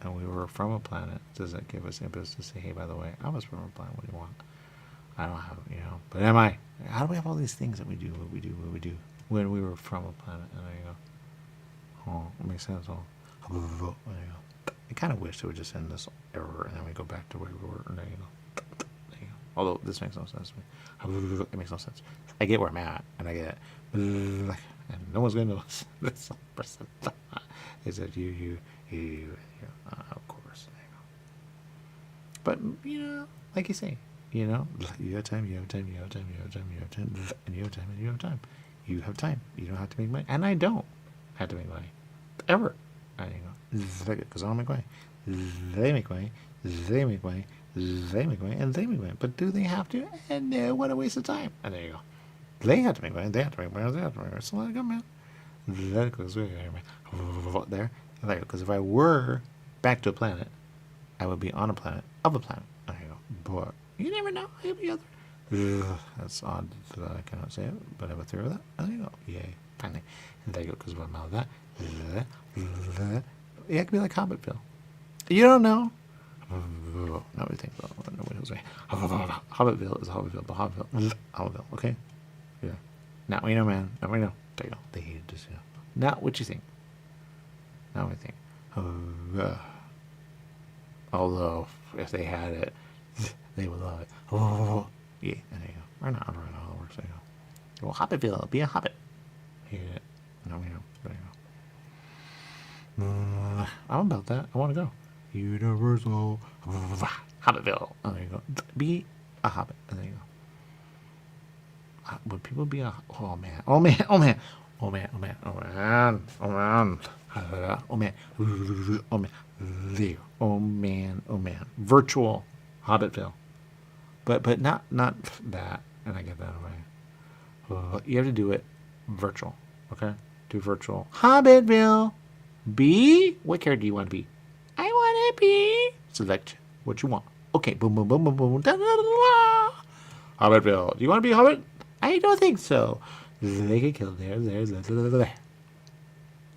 and we were from a planet, does that give us impetus to say, hey, by the way, I was from a planet, what do you want? I don't have, you know, but am I? How do we have all these things that we do, what we do when we were from a planet? And there you go. Oh, it makes sense. Oh, there you go. I kind of wish it would just end this error and then we go back to where we were. And there you go. There you go. Although this makes no sense to me. It makes no sense. I get where I'm at, and I get, and no one's gonna know this person. They said you. Of course. There you go. But you know, like you say, you know, you have time. You have time. You don't have to make money, and I don't have to make money ever. There you go. Because I don't make money. They make money. They make money. They make money, and they make money. But do they have to? And no, what a waste of time. And there you go. They have to make money. They have to make money. They have to make money. So let it go, man. That goes there. There. Because if I were back to a planet, I would be on a planet of a planet. There you go. But you never know. I'll be other. That's odd that I cannot say it, but I have a theory of that. There you go. Yay. Finally. And there you go. Because what I'm out of that. Yeah, it could be like Hobbitville. You don't know. No, we think about it. Nobody knows. Hobbitville is Hobbitville, but Hobbitville. Okay. Yeah. Now we know, man. Now we know. There you go. They hated this. You know. Now, what you think? Now we think. Although, if they had it, they would love it. Yeah. And there you go. Or not. I don't know how it works. There you go. Well, Hobbitville. Be a hobbit. Hate it. Now we know. There you go. I'm about that. I want to go. Universal Hobbitville. Oh, there you go. Be a hobbit. And there you go. Would people be a... Oh, man. Oh, man. Oh, man. Oh, man. Oh, man. Oh, man. Oh, man. Oh, man. Oh, man. There. Oh, man. Oh, man. Virtual Hobbitville. But not that. And I get that away. You have to do it virtual. Okay? Do virtual. Hobbitville. Be? What character do you want to be? I want to be. Select what you want. Okay. Boom, boom, boom, boom, boom. Da, da, da, da. Hobbitville. Do you want to be a hobbit? I don't think so. They get killed there.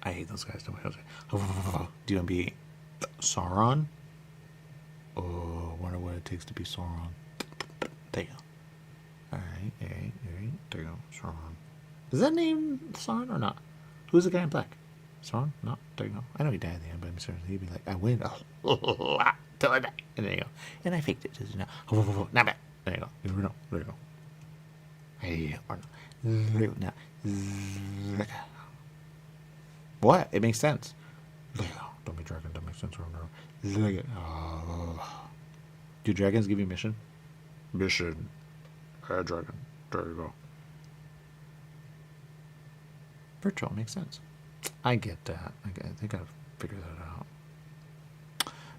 I hate those guys. Do you want to be Sauron? Oh, wonder what it takes to be Sauron. There you go. Alright. There you go. Sauron. Is that name Sauron or not? Who's the guy in black? Sauron? No. There you go. I know he died at the end, but I'm serious. He'd be like, I win. Till I die. And there you go. And I faked it. Just, not bad. There you go. You never know. There you go. Hey, or no. Now. What? It makes sense. Don't be dragon. Don't make sense. Do dragons give you mission? Mission. Dragon. There you go. Virtual makes sense. I get that. I think I've figured that out.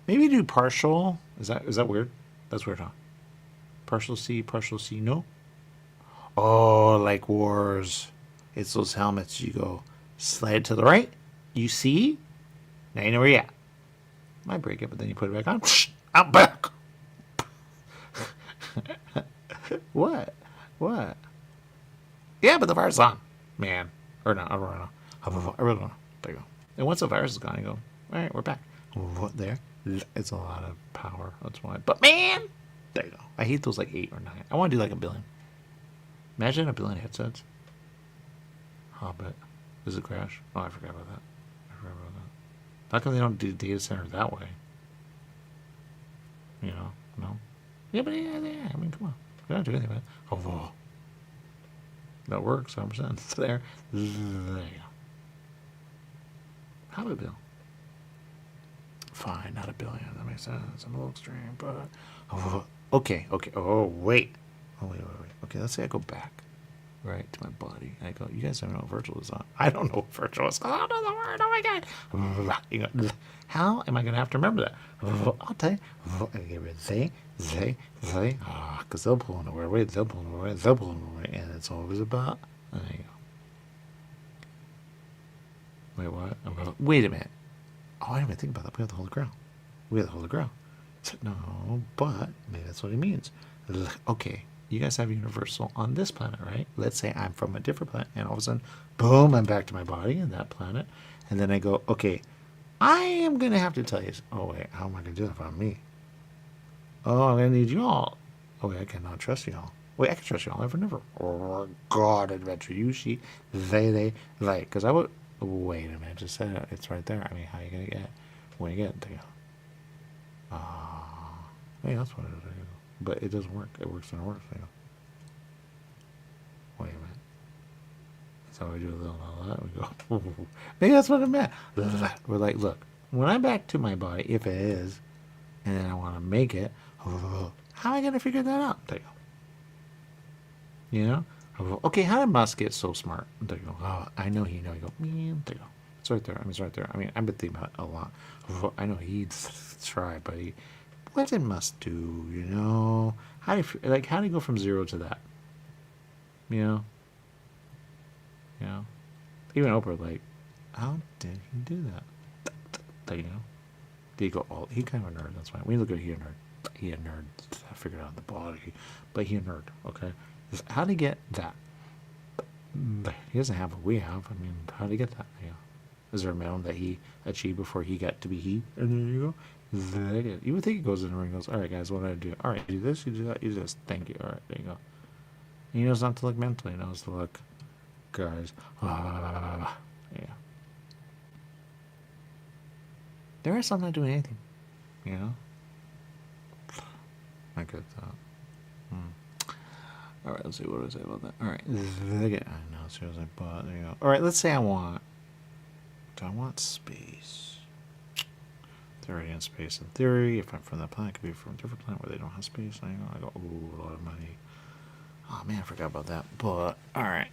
Maybe do partial. Is that weird? That's weird, huh? Partial C, no? Oh, like Wars. It's those helmets. You go slide to the right. You see? Now you know where you're at. Might break it, but then you put it back on. Out back. What? Yeah, but the virus is on. Man. Or not. I really don't know. There you go. And once the virus is gone, you go, all right, we're back. What there? It's a lot of power. That's why. But man, there you go. I hate those like 8 or 9. I want to do like 1 billion. Imagine 1 billion headsets. Hobbit. Does it crash? Oh, I forgot about that. How come they don't do data center that way? You know? No? Yeah, but yeah. I mean, come on. We don't do anything about it. Oh, that works. 100%. It's there. There you go. Hobbit bill. Fine, not 1 billion. That makes sense. I'm a little extreme, but... Okay. Oh, wait. Okay, let's say I go back, right, to my body. I go, you guys don't know what virtual is on. I don't know what virtual is. I don't know the word. Oh, my God. You go, how am I going to have to remember that? I'll tell you. They. Because they'll pull in the word. Wait, they'll pull in the word. And it's always about... There you go. Wait, what? Wait a minute. Oh, I didn't even think about that. We have to hold the ground. No, but maybe that's what he means. Okay, you guys have universal on this planet, right? Let's say I'm from a different planet, and all of a sudden, boom, I'm back to my body in that planet. And then I go, okay, I am going to have to tell you. Oh, wait, how am I going to do that if I'm me? Oh, I'm going to need you all. Oh, wait, I cannot trust you all. Wait, I can trust you all. Never. Oh, God, adventure. You, she, they, like. Because I would... Wait a minute, just said it. It's right there. I mean, how are you going to get it? When you get it, there you go. Hey, that's what it is. But it doesn't work. It works and it works. There you go. Wait a minute. So we do a little of that. We go, maybe that's what it meant. We're like, look, when I'm back to my body, if it is, and then I want to make it, how am I going to figure that out? There you go. You know? Okay, how did Musk get so smart? There you go. Oh, I know he know. You go, man, there you go. It's right there. I mean, it's right there. I mean, I've been thinking about it a lot. I know he'd try, but what did Musk do? You know, how do you go from 0 to that? You know, even Oprah, like, how did he do that? There you go. Did he go all? He kind of a nerd. That's why we look at he a nerd. He a nerd. I figured out the body, but he a nerd. Okay. How did he get that? He doesn't have what we have. I mean, how did he get that? Yeah. Is there a minimum that he achieved before he got to be he? And there you go. You would think he goes in the ring and goes, all right, guys, what do I do? All right, you do this, you do that, you do this. Thank you. All right, there you go. And he knows not to look mentally. He knows to look, guys. Yeah. There is something not doing anything. You know? I get that. All right, let's see. What do I say about that? All right. I know, seriously, but there you go. All right, let's say do I want space? They're already in space in theory. If I'm from that planet, it could be from a different planet where they don't have space. I go, ooh, a lot of money. Oh man, I forgot about that. But right.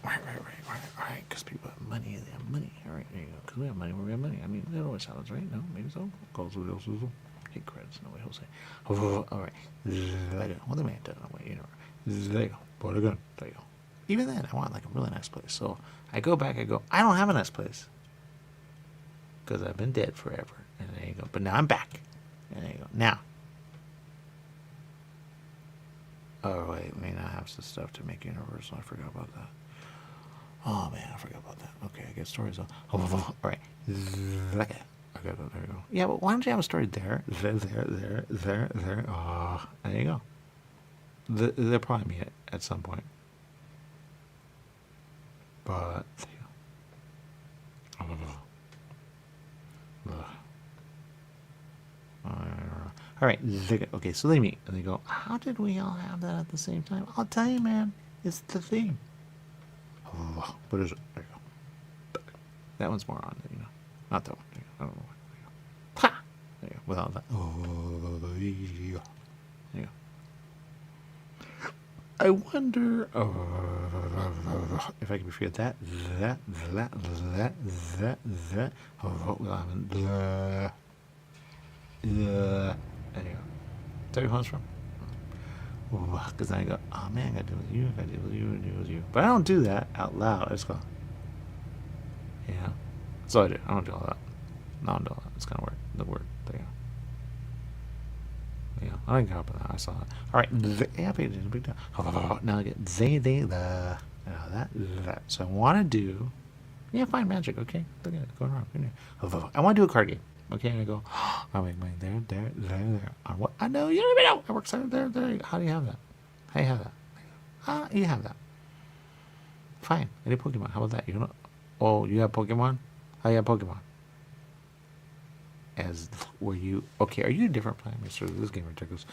Because people have money, they have money. All right, there you go. Because we have money where we have money. I mean, it always happens, right? No, maybe so. Calls with else. Hey, credits. No way, Jose. All right. Well, the man doesn't know. You know. There you go. But again, there you go. Even then, I want like a really nice place. So I go back. I go, I don't have a nice place because I've been dead forever. And there you go. But now I'm back. And there you go. Now. Oh, wait. May not have some stuff to make universal. I forgot about that. Oh, man. I forgot about that. Okay. I get stories on. All right. Okay. There you go. Yeah, but why don't you have a story there? There. Oh, there you go. They'll probably meet it at some point. But there you go. All right. Okay, so they meet and they go, how did we all have that at the same time? I'll tell you, man. It's the theme. What is it? There you go. That one's more on it, you know. Not that one. There you go. I don't know why. There you go. Ha! There you go. Without that. There you go. There you go. I wonder if I can be free of that. There you go. Tell you who it's from. Because then I go, oh man, I gotta deal with you, I gotta deal with you, and deal with you. But I don't do that out loud. I just go, yeah. That's all I do. I don't do all that. No, I don't do all that. It's kind of weird. The word. There you go. Yeah, I didn't help with that. I saw that. All right. Yeah, big deal. Now I get that. So I want to do. Yeah, fine, magic. Okay, look at it going around. I want to do a card game. Okay, and I go. I make money there. On what? I know you don't even know. I work there. How do you have that? How do you have that? You have that. Fine. Any Pokemon? How about that? You don't. Oh, you have Pokemon? How you have Pokemon? Were you okay? Are you a different planet, Mister? This game is ridiculous.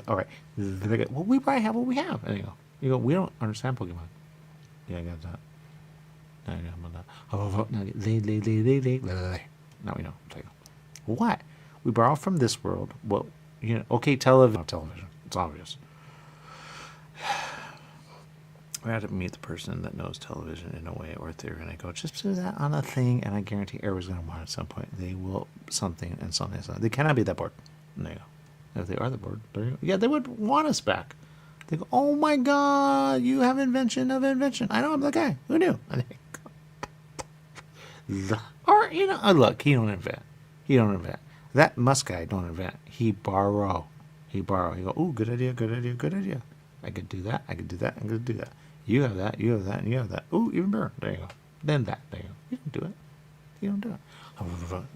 All right. Well, we probably have what we have. And you go. We don't understand Pokemon. Yeah, I got that. Now you know about that. Now we know. What? We borrow from this world. Well, you know. Okay, television. It's obvious. We have to meet the person that knows television in a way or theory, and I go, just do that on a thing, and I guarantee everyone's going to want it at some point. They will something. They cannot be that bored. And they go, if they are the bored, yeah, they would want us back. They go, oh my God, you have invention of invention. I know, I'm the guy. Who knew? And they go, or, you know, look, he don't invent. That Musk guy don't invent. He borrow. He go, ooh, good idea. I could do that. I'm going to do that. You have that, and you have that. Ooh, even better. There you go. Then that. There you go. You can do it. You don't do it.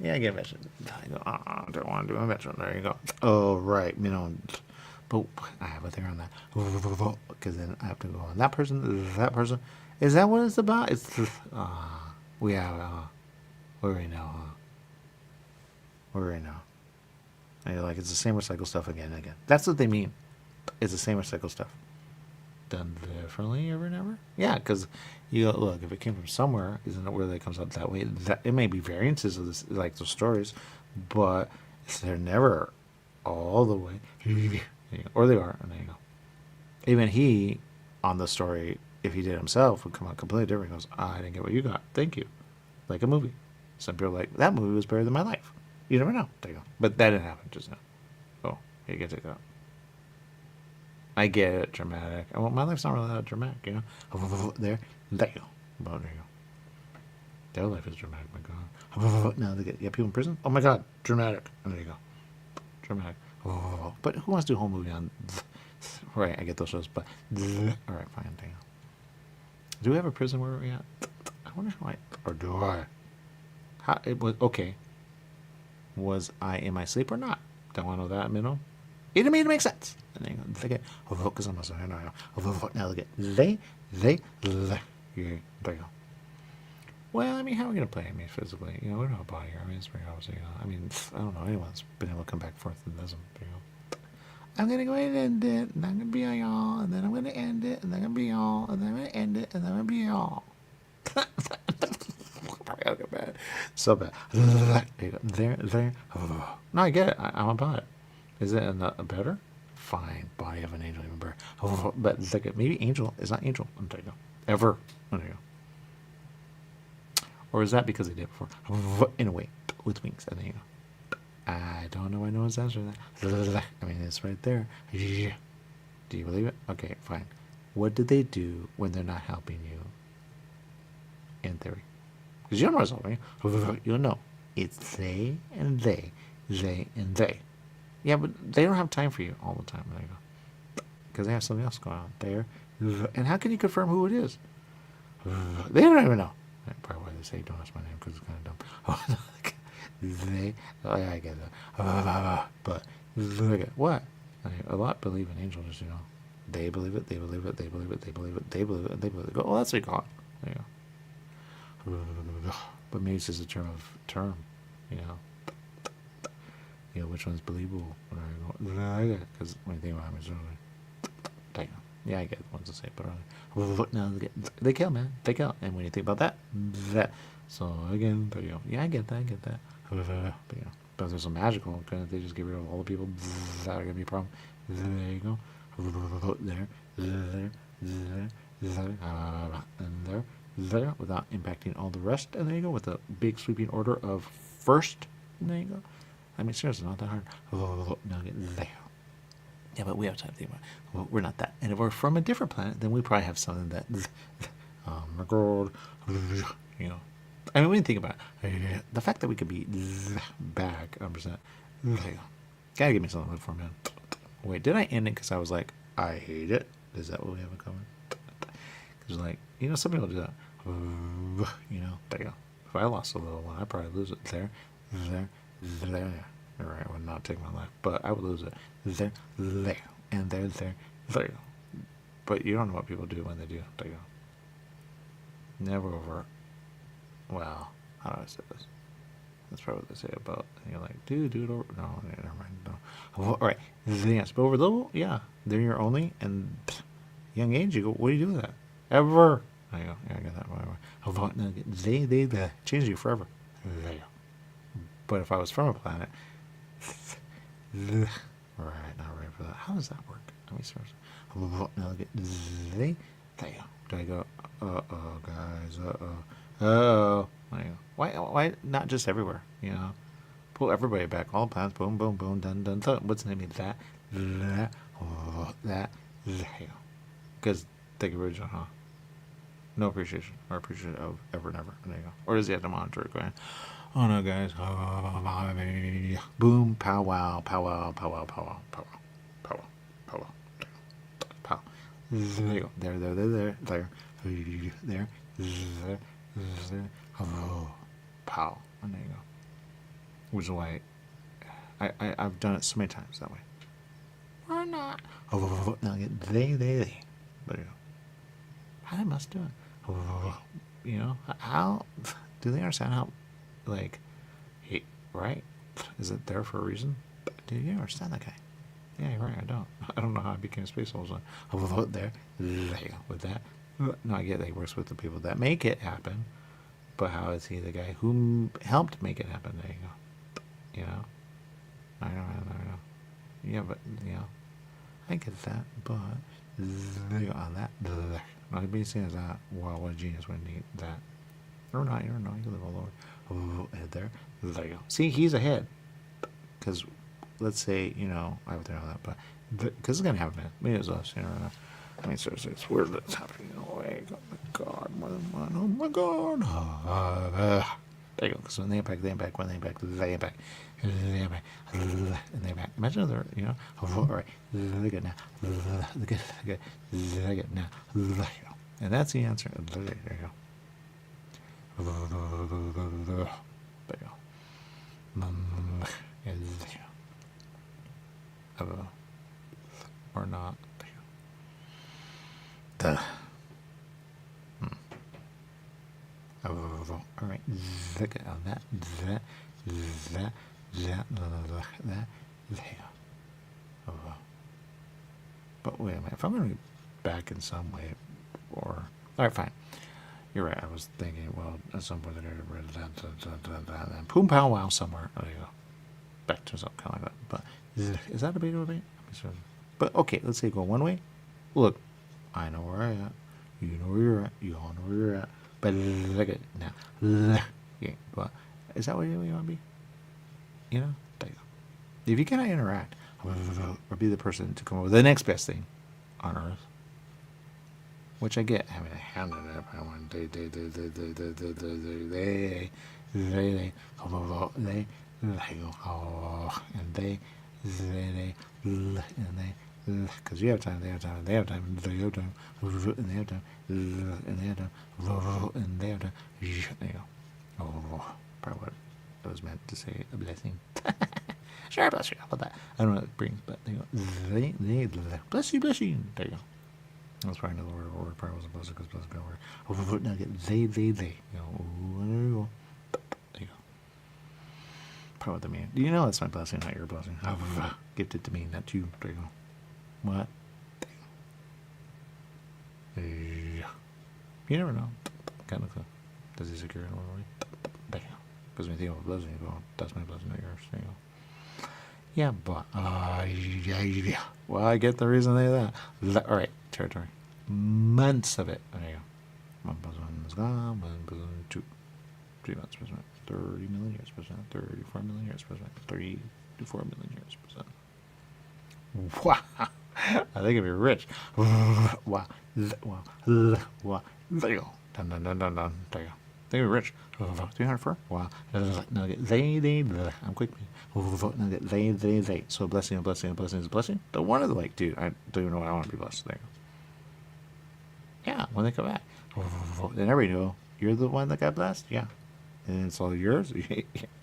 Yeah, I get invention. I go, I don't want to do invention. There you go. Oh, right. You know, but I have a thing on that. Because then I have to go on that person. Is that what it's about? It's we have, we already know, And you're like, it's the same recycle stuff again and again. That's what they mean. It's the same recycle stuff. Done differently ever and ever? Yeah, because you go, look, if it came from somewhere, isn't it where that comes out that way? It may be variances of this, like those stories, but they're never all the way. Or they are, and there you go. Even he, on the story, if he did it himself, would come out completely different. He goes, I didn't get what you got. Thank you. Like a movie. Some people are like, that movie was better than my life. You never know. There you go. But that didn't happen just now. Oh, you get to take it out. I get it, dramatic. Well, my life's not really that dramatic, you know. There you go. There you go. Their life is dramatic, my God. Now they get people in prison. Oh my God, dramatic. And there you go, dramatic. But who wants to do a whole movie on? Right, I get those shows, but all right, fine. There you go. Do we have a prison where we're at? I wonder how or do I? How it was okay. Was I in my sleep or not? Don't want to know that, you know. It made it make sense. And then look at because I'm also now look at they yeah, there you go. Well, I mean, how are we gonna play? I mean, physically, you know, we don't have a body here. I mean, it's pretty obviously, you know, I mean, I don't know anyone's been able to come back forth and doesn't, you know. I'm gonna go ahead and end it, and I'm gonna be y'all, and then I'm gonna end it, and then I'm gonna be y'all, and then I'm gonna end it, and then I'm gonna be y'all. I gotta get back. So bad. There, you go. There. No, I get it. I'm about it. Is it a better? Fine. Body of an angel, even better. But it's like maybe angel is not angel. There you go. Ever. There you go. Or is that because they did it before? In a way, with wings. And there you go. I don't know. I know his answer to that. I mean, it's right there. Do you believe it? Okay, fine. What do they do when they're not helping you? In theory. Because you don't know what's helping you. You'll know. It's they and they. They and they. Yeah, but they don't have time for you all the time. There you go. Because they have something else going on there. And how can you confirm who it is? They don't even know. That's probably why they say don't ask my name, because it's kind of dumb. Oh, no, they. Oh, yeah, I get that. But look at what? I mean, a lot believe in angels, you know. They believe it, they believe it, they believe it, they believe it, they believe it, they believe it. Oh, that's what you call it. There you go. But maybe it's just a term, you know. You know, which one's believable? Because when you think about it, it's really, yeah, I get the ones to say, but no, they kill, man. They kill. And when you think about that. So again, there you go. Yeah, I get that. But you know, but there's some magical. Because they just get rid of all the people that are gonna be a problem. There you go. There, and there, without impacting all the rest. And there you go, with a big sweeping order of first. And there you go. I mean, seriously, not that hard. There. Yeah, but we have time to think about it. Well, we're not that. And if we're from a different planet, then we probably have something that, oh my God, you know. I mean, when you think about it, the fact that we could be back 100%, gotta give me something to live for, man. Wait, did I end it because I was like, I hate it? Is that what we have in common? Because, like, you know, some people do that. You know, there you go. If I lost a little one, I'd probably lose it. There. All right, I would not take my life, but I would lose it. There, and there you go. But you don't know what people do when they do. There you go. Never over. Well, how do I say this? That's probably what they say about, and you're like, dude, over. No, never mind. No. All right. Yes, but over little, yeah, they're your only, and young age, you go, what do you do with that? Ever. There you go. Yeah, I got that. They change you forever. There you go. But if I was from a planet, right, not ready for that. How does that work? Let me search. Now look at they. There you go. Do I go? Guys. Oh. There you go. Why not just everywhere? You know, pull everybody back. All the planets. Boom, boom, boom. Done. What's the name of that? That. There you go. Because take original, huh? No appreciation or appreciation of ever, never. There you go. Or does he have to monitor it going? Oh no, guys. Boom, pow wow, pow wow, pow wow, pow wow, pow wow, pow wow, pow wow, pow. There you go. There. Oh, pow. And there you go. Which is why I've done it so many times that way. Or not. Now get they. But you know, how they must do it. You know, how do they understand how? Like, he, right? Is it there for a reason? Do you understand that guy? Yeah, you're right. I don't know how I became a space soldier. There you go. With that. No, I get that he works with the people that make it happen. But how is he the guy who helped make it happen? There you go. You know? I know. Yeah, but, you know, I get that. But, there you go. On that. Not being seen as that. Wow, what a genius when you need that. Or not, you don't know. You live all over. Head there. There you go. See, he's ahead. Because, let's say, you know, I would know that, but, because it's going to happen, man. Maybe it's us, you know. I mean, seriously, it's weird that it's happening in a way. Oh my God, more than one. Oh my God. There you go. Because when they impact, and they impact. Imagine other, you know. All right. Look at now. Look at now. There you go. And that's the answer. There you go. There you go. Or not. There you go. All right. Look at that. There you go. But wait a minute. If I'm going to be back in some way, or all right, fine. You're right. I was thinking, well, at some point they're going to and poom pow wow somewhere. There you go. Back to something kind of like that. But is that a bait or a bait? But okay, let's say go one way. Look, I know where I'm at. You know where you're at. You all know where you're at. But look at it now. Yeah, but is that what you want to be? You know? There you go. If you cannot interact or be the person to come up with the next best thing on Earth, which I get. I mean, I handed it up. I want they, because you have time, they have time, they have time, and they have time, and they have time, and they have time, and they have time. There you go. Oh, probably what I was meant to say, a blessing. Sure, bless you. How about that? I don't know what it brings, but there you go. Bless you, bless you. There you go. That's probably another word. Or probably wasn't blessed because blessed got a word. Now get they. You know, there you go. There you go. Probably what they mean. You know that's my blessing, not your blessing. Gifted to me, not you. There you go. What? There you go. You never know. Kind of cool. Does he secure it all the way? There you go. Because when you think of a blessing, you go, that's my blessing, not yours. There you go. Yeah, but, yeah. Well, I get the reason they that. All right, territory. Months of it. There you go. 1 plus 1 is gone. 1 plus 2. 3 months, percent. 30 million years, percent. 34 million years, percent. 34 million years, percent. Wow. I think it'd be rich. Wow. Wow. There you go. Dun, dun, dun, dun, dun. There you go. They were rich. 300 for? Wow. Now get they. I'm quick. Now get they. So a blessing is a blessing. The one of the like, dude, I don't even know what I want to be blessed. There you go. Yeah, when they come back. Then everybody know you're the one that got blessed. Yeah. And it's all yours.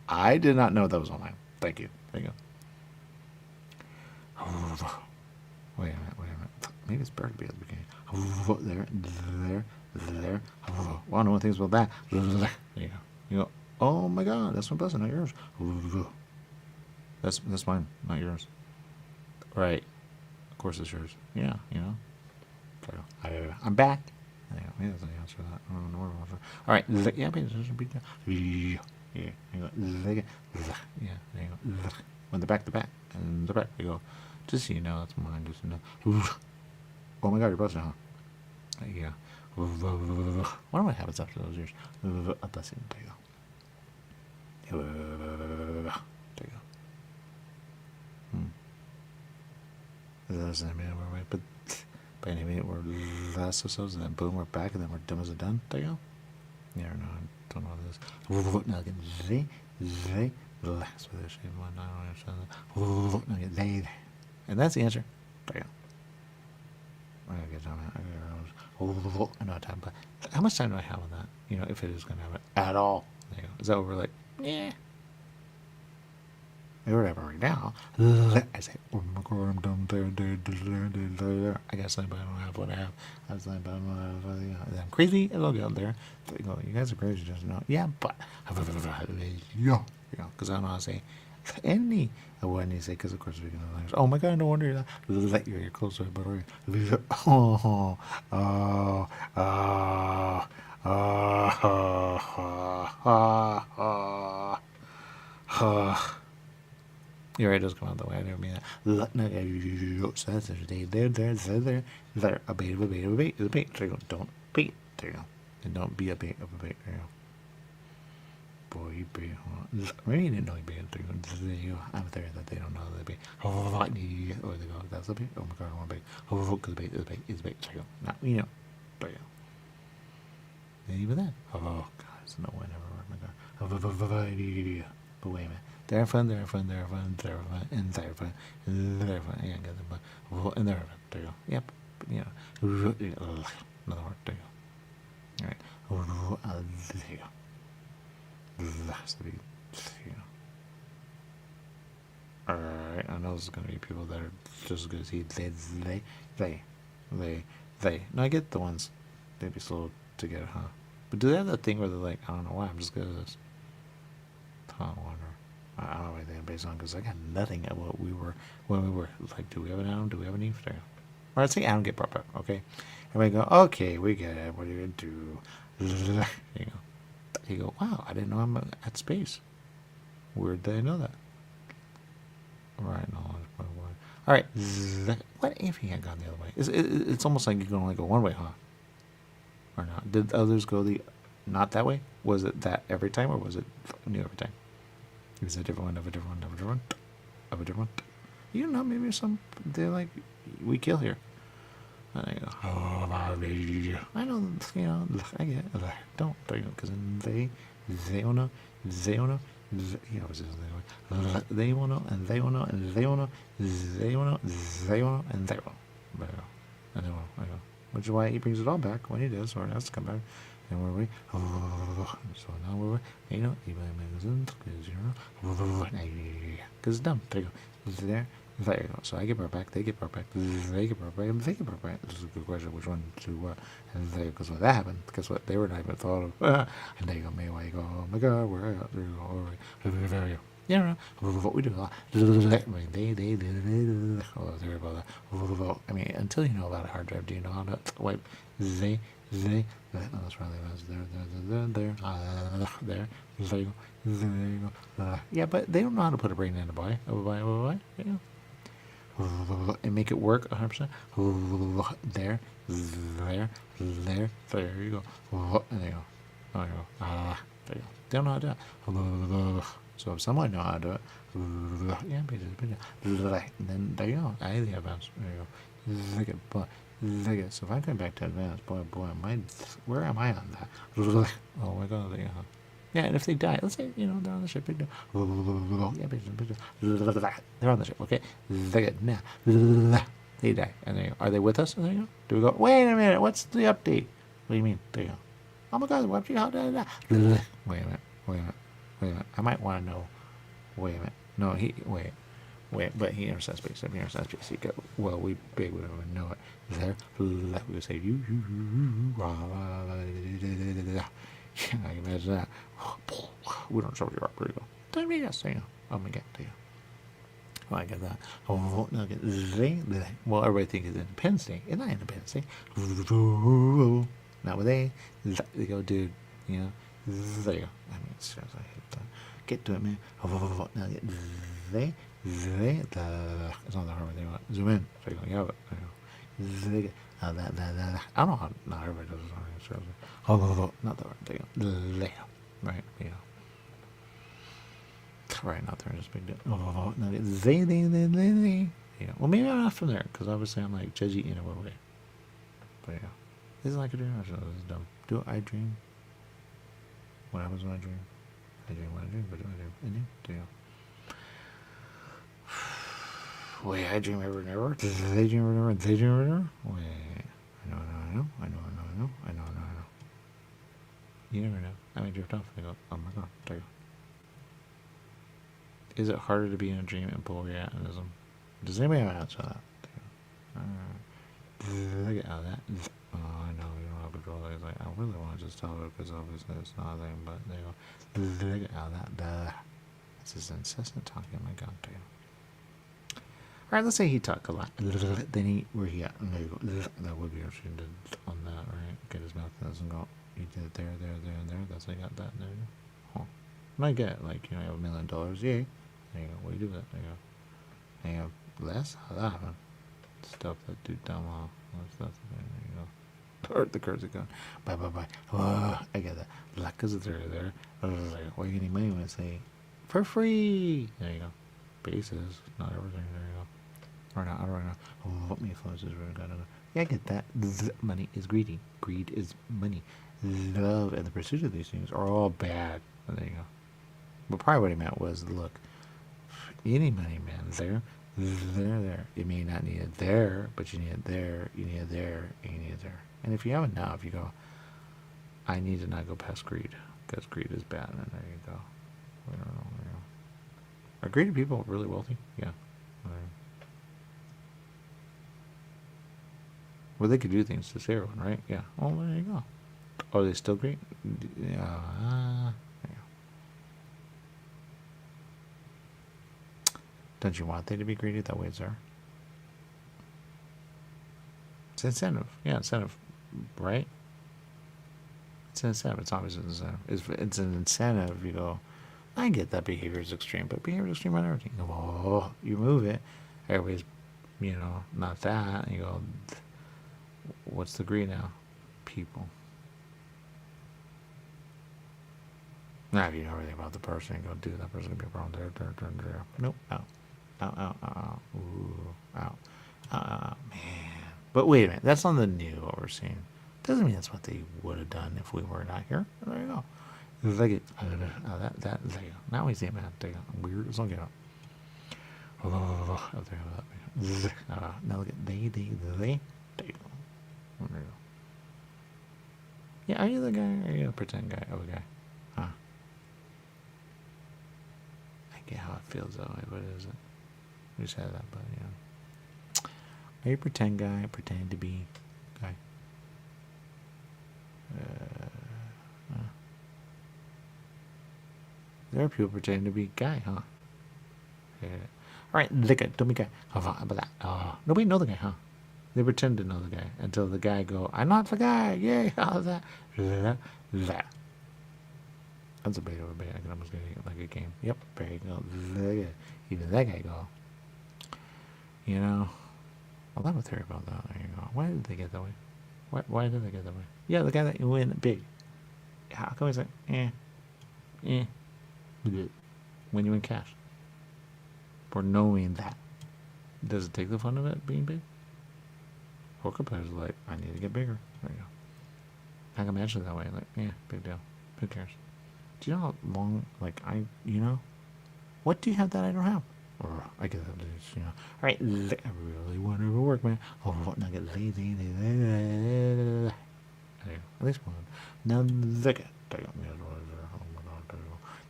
I did not know that was all mine. Thank you. There you go. Wait a minute. Maybe it's better to be at the beginning. There. Well, no one thinks about that. There you go. You go, oh my God, that's my blessing, not yours. That's mine, not yours. Right. Of course it's yours. Yeah, you know. I'm back. Maybe that's the answer to that. I don't know where it was. All right. Yeah, but there's a big deal. Yeah. You go. Yeah. There you go. When the back, and the back, you go. Just so you know, that's mine. Just so you know. Oh my God, you're blessed, huh? Yeah. What happens after those years? A blessing. There you go. There you go. That's not mean we're right, but by any means we're last episodes, and then boom, we're back, and then we're dumb as a done. There you go. Yeah, no, I don't know what it is. Now again, they, last with this shape one. I don't understand that. Now again, they, and that's the answer. There you go. I gotta get on that. I know time, but how much time do I have on that? You know, if it is going to happen at all. There you go. Is that what we're like, yeah. Or whatever right now. I say, oh my God, I'm done there. I got something, but I don't have what I have. I was like, but I'm crazy. It'll get out there. So you go, you guys are crazy, just know. Yeah, but, because I don't know how to say any. What do you say? Because of course we can. Oh my God! No wonder that you're close to it, but you're right. It does come out that way. I never mean that. So that's there. A bait of a bait of a bait is a bait. There you go. Don't bait. There you go. And don't be a bait of a bait. There you go. Boy, maybe you didn't know he bait. There you go. I'm there that they don't know they bait. Or they go, that's a bait. Oh my God, I want to bait. Because the bait is bait. Is bait. There you go. Now, you know. There you go. And even then. Oh God, it's no way never worked. My God. But wait a minute. They're fun. And they're fun. And they're fun. Yeah, I got them. But and they're fun. There you go. Yep. You know. Another word. There you go. All right. There you go. Has to be, you know. Alright, I know there's going to be people that are just as good as he. They. No, I get the ones. They'd be slow to get it, huh? But do they have that thing where they're like, I don't know why, I'm just good at this? I wonder. I don't know anything based on, because I got nothing at what we were, when we were, like, do we have an Adam? Do we have an Eve? There. Or I'd say Adam get brought back, okay? Everybody go, okay, we get it. What are you going to do? There you go. You go, wow, I didn't know I'm at space. Weird that I know that. Right, no. All right. What if he had gone the other way? It's almost like you can only go one way, huh? Or not? Did others go not that way? Was it that every time, or was it new every time? It was a different one, of a different one, of a different one, of a different one. You know, maybe they're like, we kill here. And I go, oh, I know, you know, I get it. Don't, because they don't know, you know, they will know, and they will know, and they will know, they will know, they will know, and they will. And they will, I go. Which is why he brings it all back when he does, or it has to come back. And we're waiting. So now we're waiting. You know, because it's dumb. There you go. There you go. So I get brought back, they get brought back, they get brought back, and they get brought back. This is a good question. Which one to what? And there, because when that happened, guess what? They were not even thought of. And there you go. Maybe why you go, oh my God, where I got there you go. All right. There you go. Yeah, what we do. I mean, they oh, sorry about that. I mean, until you know about a hard drive, do you know how to wipe they, oh, that's probably there, yeah, but they don't know how to put a brain in a buy, you know, and make it work 100%. There you go, and there you go, there you go, there you go. They don't know how to do it. So if someone know how to do it, yeah, and then there you go. I have advanced. There you go. Look at. So if I come back to advanced, boy, where am I on that? Oh my God, there you go. Yeah, and if they die, let's say, you know, they're on the ship, big deal. Yeah, they're on the ship, okay? They die, and there you go. Are they with us? And there you go. Do we go, wait a minute, what's the update? What do you mean? There you go. Oh my God, what update? Wait a minute. I might want to know. Wait a minute. No, wait, but he understands space. If he understands space, he go, well, we big, we don't even know it. There, we would say, you, I can imagine that. We don't show you up, pretty well. Tell me yes, you know. Oh my God, there you go. I get that. Oh, no, well, everybody thinks it's Independence Day. It's not Independence Day. Not with they go, dude, you know. There you go. I mean, seriously, I hate that. Get to it, man. Now, it's not that hard. There you go. Zoom in. There you go. You have it. There you go. That. I don't know how. Not everybody does it. Seriously. Not that hard. There you go. There. Right. You know. Right. Not there. Just big deal. Now, they. You know. Well, maybe I'm not from there because obviously I'm like judgy in a way. But yeah. This is like a dream. This is dumb. Do I dream? What happens when I dream? I dream when I dream, but do I dream? And you? Do you? Wait, I dream ever and ever? They dream ever and ever? They dream ever and ever? Wait. I know. You never know. I may drift off and go, oh my God, there you go. Is it harder to be in a dream and pull reactionism? Does anybody have an answer to that? Look at how that. Oh, I know, you don't have control. It's like, I really want to just tell her because obviously it's not a thing, but there you go. Look at how that. It's this incessant talking. My God, there you go. Alright, let's say he talked a lot. Then where he at? And there you go. That would be interesting on that, right? Get his mouth doesn't go. He did it there, and there. That's how he got that, and there you go. Huh. And I get it. Like, you know, you have $1 million. Yay. There you go. What do you do with that? There you go. And you have less? How that happen? Stuff that dude dumb off. There you go. Or the curves are gone. Bye. I get that. Like, because it's there. Like, why are you getting money when I say for free? There you go. Bases, not everything. There you go. Or not. I don't know. What me influences really got. Yeah, I get that. Money is greedy. Greed is money. Love and the pursuit of these things are all bad. There you go. But probably what he meant was, look, you need money, man. There. You may not need it there, but you need it there, you need it there, and you need it there. And if you have it now, if you go, I need to not go past greed, because greed is bad, and there you go. I don't know. There you go. Are greedy people really wealthy? Yeah. Well, they could do things to save everyone, right? Yeah. Oh, there you go. Are they still great? Yeah. Don't you want them to be greedy? That way it's there. It's incentive. Yeah, incentive. Right? It's an incentive. It's always an incentive. It's an incentive. You go, I get that behavior is extreme, but behavior is extreme on everything. You go, oh, you move it. Everybody's, not that. And you go, what's the greed now? People. Now, if you know everything about the person, you go, dude, that person could be a problem. There. Nope. Out. Ooh. Out. Man. But wait a minute. That's on the new what we're seeing. Doesn't mean that's what they would have done if we were not here. There you go. Like it. That. There you go. Now we see it, man. There you go. Weird. Let's look it up. Now look at they. There you go. There you go. Yeah, are you the guy? Or are you a pretend guy? Oh, guy. Huh. I get how it feels that way, but is it? We said that, but are you a pretend guy? Pretending to be guy? There are people pretending to be guy, huh? Yeah. Alright, the guy, don't be guy. How about that? Nobody know the guy, huh? They pretend to know the guy until the guy go, I'm not the guy, yay, how's that? That. That's a bait over bait. I can almost get it like a game. Yep, there you go. Even that guy go. I'll have a theory about that. There you go. Why did they get that way? Why did they get that way? Yeah, the guy that went big. How come he's like, when you win cash? For knowing that. Does it take the fun of it being big? Poker players are like, I need to get bigger. There you go. I can imagine it that way. Like, big deal. Who cares? Do you know how long, what do you have that I don't have? Or I get that, Alright, I really want to work, man. Oh, now get lazy. There you go. At least one. Now look it. There you go.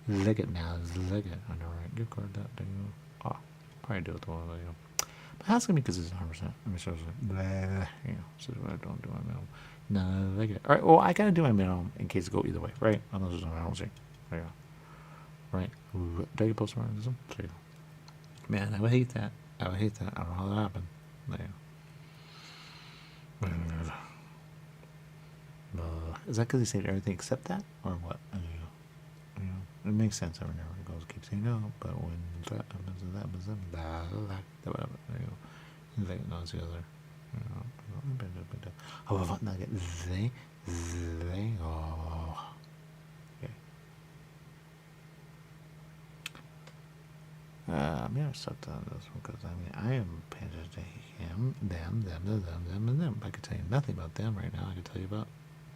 Look it now. Look it. I know, right? Gift card that. There you go. Oh, probably do it the one. There you go. But that's gonna be because it's 100%. I mean, seriously. So what I don't do my minimum. No, look it. Alright, well, I gotta do my minimum in case it go either way, right? Unless there's no penalty. There you go. Right? Did I get post-mortem? There you go. Man, I would hate that. I don't know how that happened. There you go. Is that because he said everything except that? Or what? It makes sense every now and then. It goes, keep saying no, but when that happens, whatever. There you go. He's like, no, it's the other. Oh, now get they. Oh. Okay. I'm gonna start on this one because I am paying attention to him, them, and them. I could tell you nothing about them right now. I could tell you about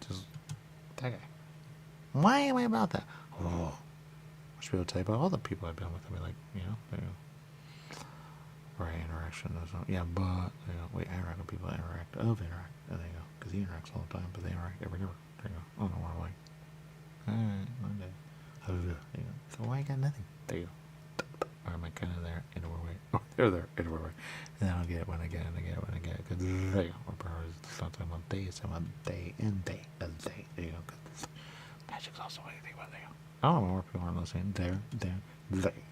just that guy. Why am I about that? Oh, I should be able to tell you about all the people I've been with. I'll be like, there you go. Right, interaction. Yeah, but wait, I interact with people. Interact. There you go. Because he interacts all the time, but they interact every day. There you go. I don't know why I'm like. Alright, one day. There you go. So why I got nothing? There you go. Or am I kind of there in a way? Oh, they're there in a way. And then I'll get it when I get it. Because there you go. Or it's not talking about day, it's talking about day and day. There you go. Because magic's also what you think about. There you go. I don't know where people aren't listening. There.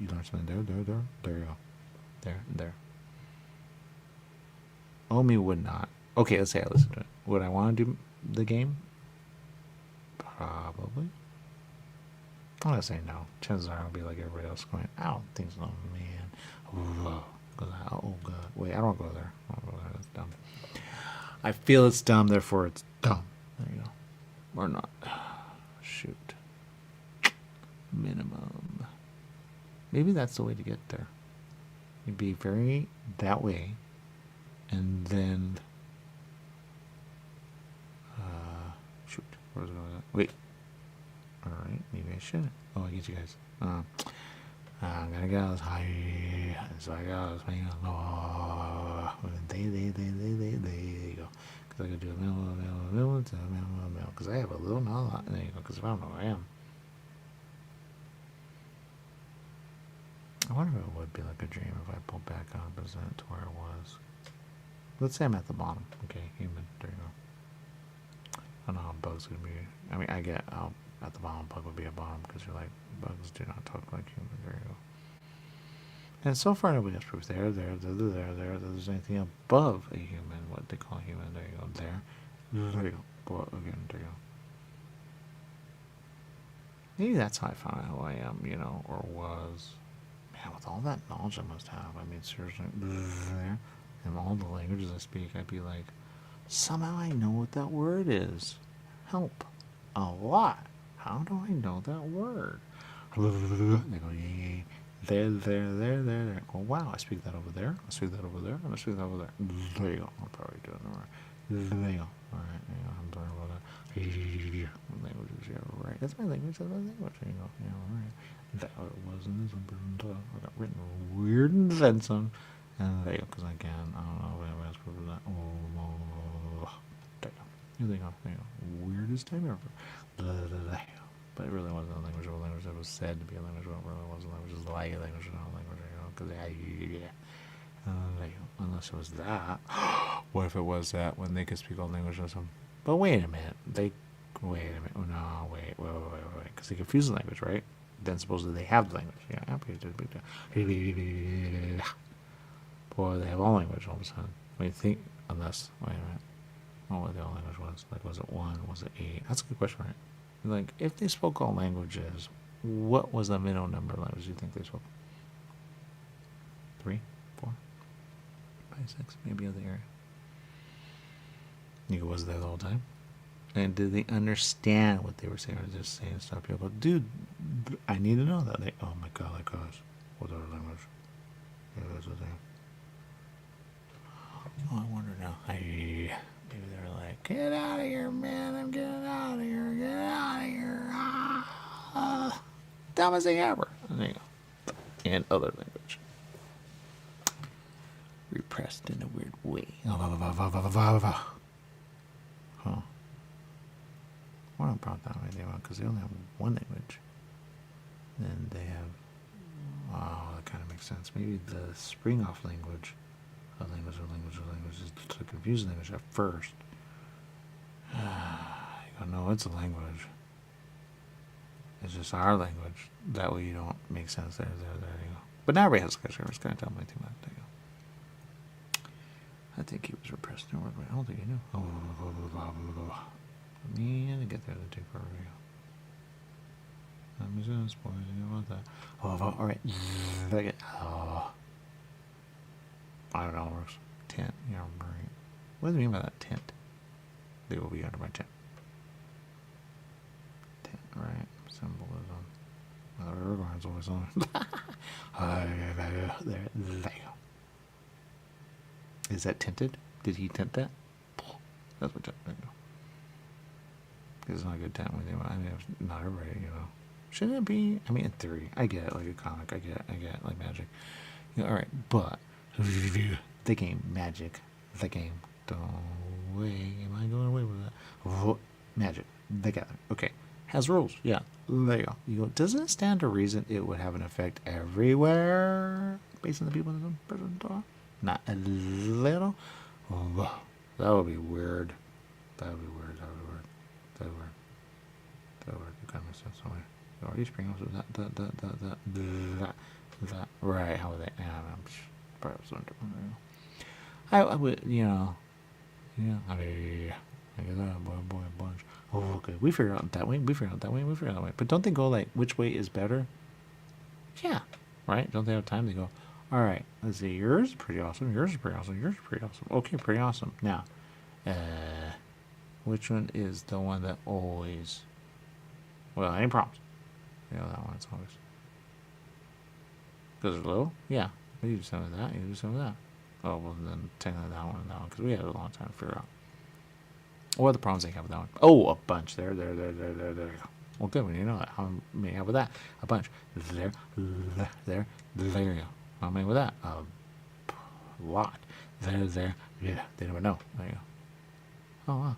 You learn something. There you go. There. Omi would not. Okay, let's say I listen to it. Would I want to do the game? Probably. I'm gonna say no. Chances are I'll be like everybody else going, I don't think so, man. Oh god. Wait, I don't go there. That's dumb. I feel it's dumb, therefore it's dumb. There you go. Or not. Shoot. Minimum. Maybe that's the way to get there. You'd be very that way, and then shoot, where's it going? Wait. All right, maybe I shouldn't. Oh, I get you guys. I'm gonna go. Hi, so I go. There you go. Because I could do a middle, because I have a little, not a lot. There you go. Because if I don't know who I am. I wonder if it would be like a dream if I pulled back 100% to where it was. Let's say I'm at the bottom. Okay, human. There you go. I don't know how bugs would be. I mean, I get how at the bottom bug would be a bottom because you're like, bugs do not talk like humans. There you go. And so far, nobody has proof. There. There's anything above a human, what they call human. There you go. There you go. Well, again, there you go. Maybe that's how I found out who I am, you know, or was. Man, with all that knowledge I must have, I mean, seriously, there, and all the languages I speak, I'd be like, somehow I know what that word is. Help. A lot. How do I know that word? They go, yeah. There. Oh, wow, I speak that over there. I speak that over there. And I speak that over there. There you go. I'm probably doing it right. There you go. All right. Yeah, I'm sorry about that. Languages, yeah, right. That's my language. That's my language. There you go. Yeah, all right. That it was in this one. I got written weird and then some. And there you go. Because again, I don't know if anybody else for that. Oh, there you go. There you go. There you go. Weirdest time ever. But it really wasn't a language of a language that was said to be a language, but it really wasn't a language. It was like a language, not a language, you know, because unless it was that. What if it was that when they could speak all languages or something? But wait a minute. Wait a minute. Oh, no, wait. Because they confuse the language, right? Then supposedly they have the language. Yeah. Boy, they have all language all of a sudden. What do you think? Unless, wait a minute. What the all language was? Like, was it 1? Was it 8? That's a good question, right? Like, if they spoke all languages, what was the minimum number of languages you think they spoke? 3, 4, 5, 6, maybe other area. You was there the whole time? And did they understand what they were saying, or just saying stuff? People go, dude, I need to know that. They, oh my god, like us. What other language? Yeah, that's the thing. Oh, I wonder now. Maybe they were like, get out of here, man. I'm getting out of here. Get out of here. Dumbest thing ever. There you go. And other language. Repressed in a weird way. Huh. What about that way? Because they only have one language. Then they have. Oh, that kind of makes sense. Maybe the spring off language. A language is to confuse language at first. You go, no, it's a language. It's just our language. That way you don't make sense. There you go. But now everybody has skyscrapers. Can I tell them anything about it? There you go. I think he was repressed. No, I don't think he knew. Man, to get there to take forever. Let me just spoil you about that. Oh, all right. I don't know how it works. Tent. Yeah, right. What does it mean by that? Tent. They will be under my tent. Tent, right. Symbolism. The river's always on. There you go. Is that tinted? Did he tint that? That's what. There you go. It's not a good tent with you. I mean, not everybody, you know. Shouldn't it be? I mean, in theory, I get it, like a comic. I get it, like magic. You know, all right, but the game, magic, the game. Don't way. Am I going away with that? Magic, the gathering. Okay, has rules. Yeah, there you go. You go. Doesn't it stand to reason it would have an effect everywhere based on the people in the present? Not a little. That would be weird. That would be weird. It kind of makes sense. Somewhere. You already spring off that. Right? How would they? I'm probably something different. I would, you know. Yeah. I get that boy a bunch. Oh, okay. We figured out that way. We figured out that way. But don't they go like, which way is better? Yeah. Right? Don't they have time to go? All right. Let's see. Yours is pretty awesome. Yours is pretty awesome. Yours is pretty awesome. Okay, pretty awesome. Now, which one is the one that always? Well, any problems? Yeah, that one. It's always. Because it's low? Yeah. You do some of that. You do some of that. Oh, well, then technically that one and that one. Because we had a long time to figure out. What are the problems they have with that one? Oh, a bunch. There. Well, good. We need to know that. How many have with that? A bunch. There you go. How many with that? A lot. There. Yeah, they never know. There you go. Oh, wow.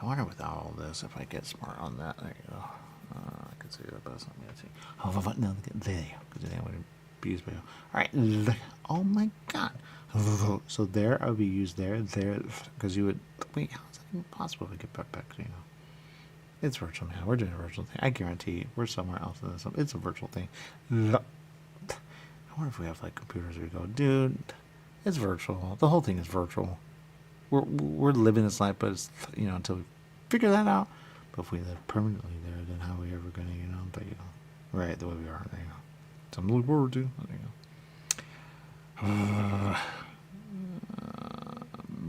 I wonder without all this if I get smart on that. There you go. I can see that best. Let me see. Oh, no, there you go. Because then I would be used by. All right. Oh my God. So there I would be used there. Because you would. Wait, how is that even possible to get back? You know. It's virtual, man. We're doing a virtual thing. I guarantee we're somewhere else in this. It's a virtual thing. I wonder if we have like computers where we go, dude, it's virtual. The whole thing is virtual. we're living this life, but it's, you know, until we figure that out. But if we live permanently there, then how are we ever gonna, you know, but, you know, right the way we are, there you go. Something to look forward to. There you go.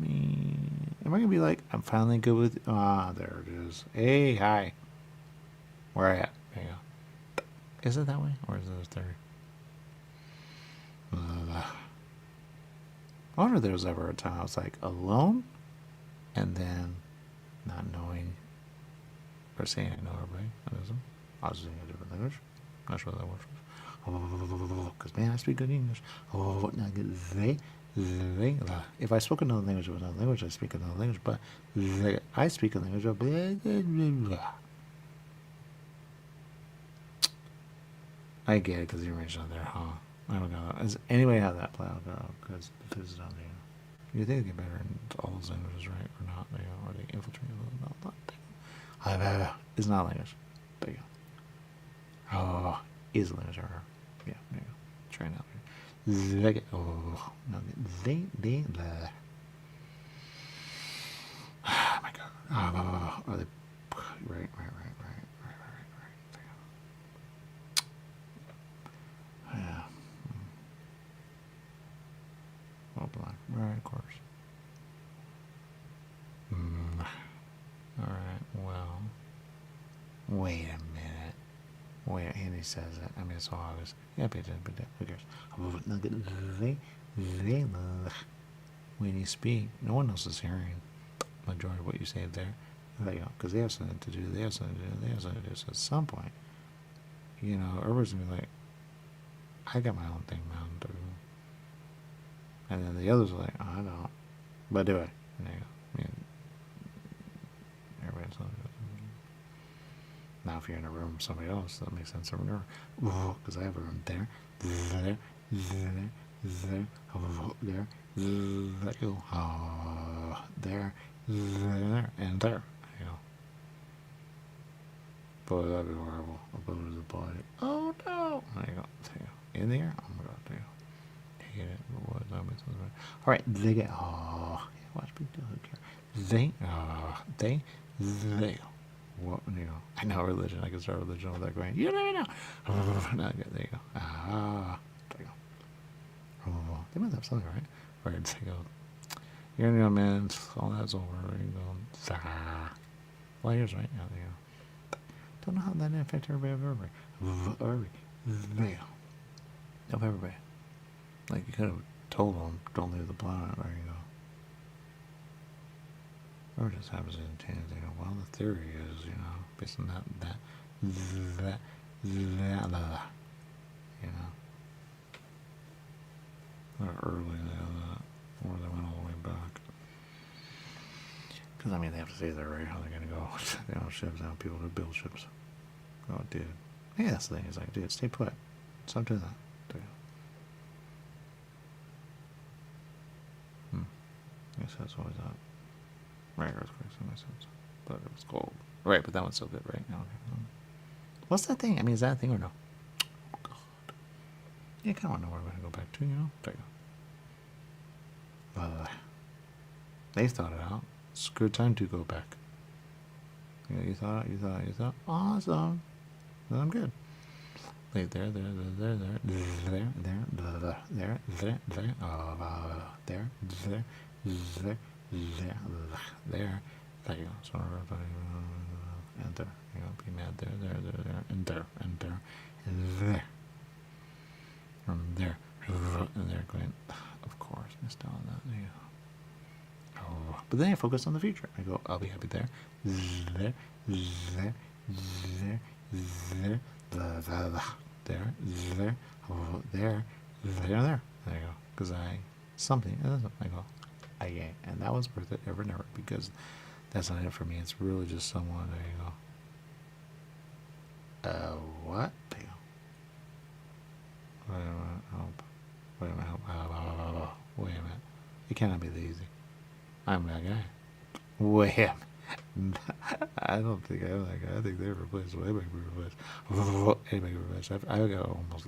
Me, am I gonna be like, I'm finally good with? There it is. Hey, hi. Where I at? There you go. Is it that way, or is it a third? I wonder if there was ever a time I was like alone, and then not knowing or saying I know everybody. I was using a different language. Not sure what that works. Because man, I speak good English. Oh, now they. If I spoke another language with another language, I speak another language. But I speak a language of I get it because the original there, huh? I don't know. Anyway, how that play out, because this is down there. You think they get better in all those languages, right? Or not? They are they infiltrate a little bit. It's not language. There you go. Oh, is language or yeah, there you go. Try it out. Oh, no, they. Oh my god. Oh, are they? Right. Yeah. Oh, blind. Right, of course. All right. Well. Wait a minute. Wait, Andy says it. I mean, it's so obvious. Yeah, but who cares? When you speak, no one else is hearing majority of what you say there. There you go. Because they have something to do. They have something to do. So at some point, you know, everybody's going to be like, I got my own thing, man. And then the others are like, oh, I don't. But do I? There you go. I mean, everybody's like, now if you're in a room with somebody else, that makes sense. Because I have a room there, there, there, there, there, there, and there. You know. Boy, that'd be horrible. I'll go to the body. Oh no! There you go. There you go. In there? Oh my god, there you go. Hate it. All right, they get. Oh, yeah, watch me do it here. They. What, you know, I know religion. I can start religion with that going. You never know. No, there you go. There you go. They must have something, right? Right. They go. You're gonna go, man. All that's over. You go. Well, here's right now. There you go. Don't know how that affects everybody. Of everybody. Like you could have told them, don't leave the planet. There you go. Or just happens in tangent. They go, well, the theory is, you know, based on that, you know, or early, or they went all the way back. Because I mean, they have to say that, right? How they're gonna go? They don't ships out people to build ships. Oh, dude. Yeah, that's the thing. It's like, dude, stay put. Stop doing that. Dude. I guess that's always up. Right, earthquakes, that makes sense. But it was cold. Right, but that one's so good, right? Okay. What's that thing? I mean, is that a thing or no? Oh, God. Yeah, I kind of want to know where we're going to go back to, you know? There you go. They thought it out. It's a good time to go back. Yeah, you thought. Awesome. Then I'm good. Wait, there, there, there, there, there, there, there, there, there you go. So, and there, you know, be mad there, and there, and there, and there. From there, and there, going, of course, missed out on that. There you go. Oh, but then I focus on the future. I go, I'll be happy there, there, there, there, there, there, oh, there, there. There you go. Because something, I go, and that was worth it ever and ever, because that's not it for me. It's really just someone. There you go. What? There you go. Wait a minute. Wait a minute. It cannot be that easy. I'm that guy. Wait a minute. I don't think I'm that guy. I think they replaced. Well, they might be replaced. They might be replaced. I got almost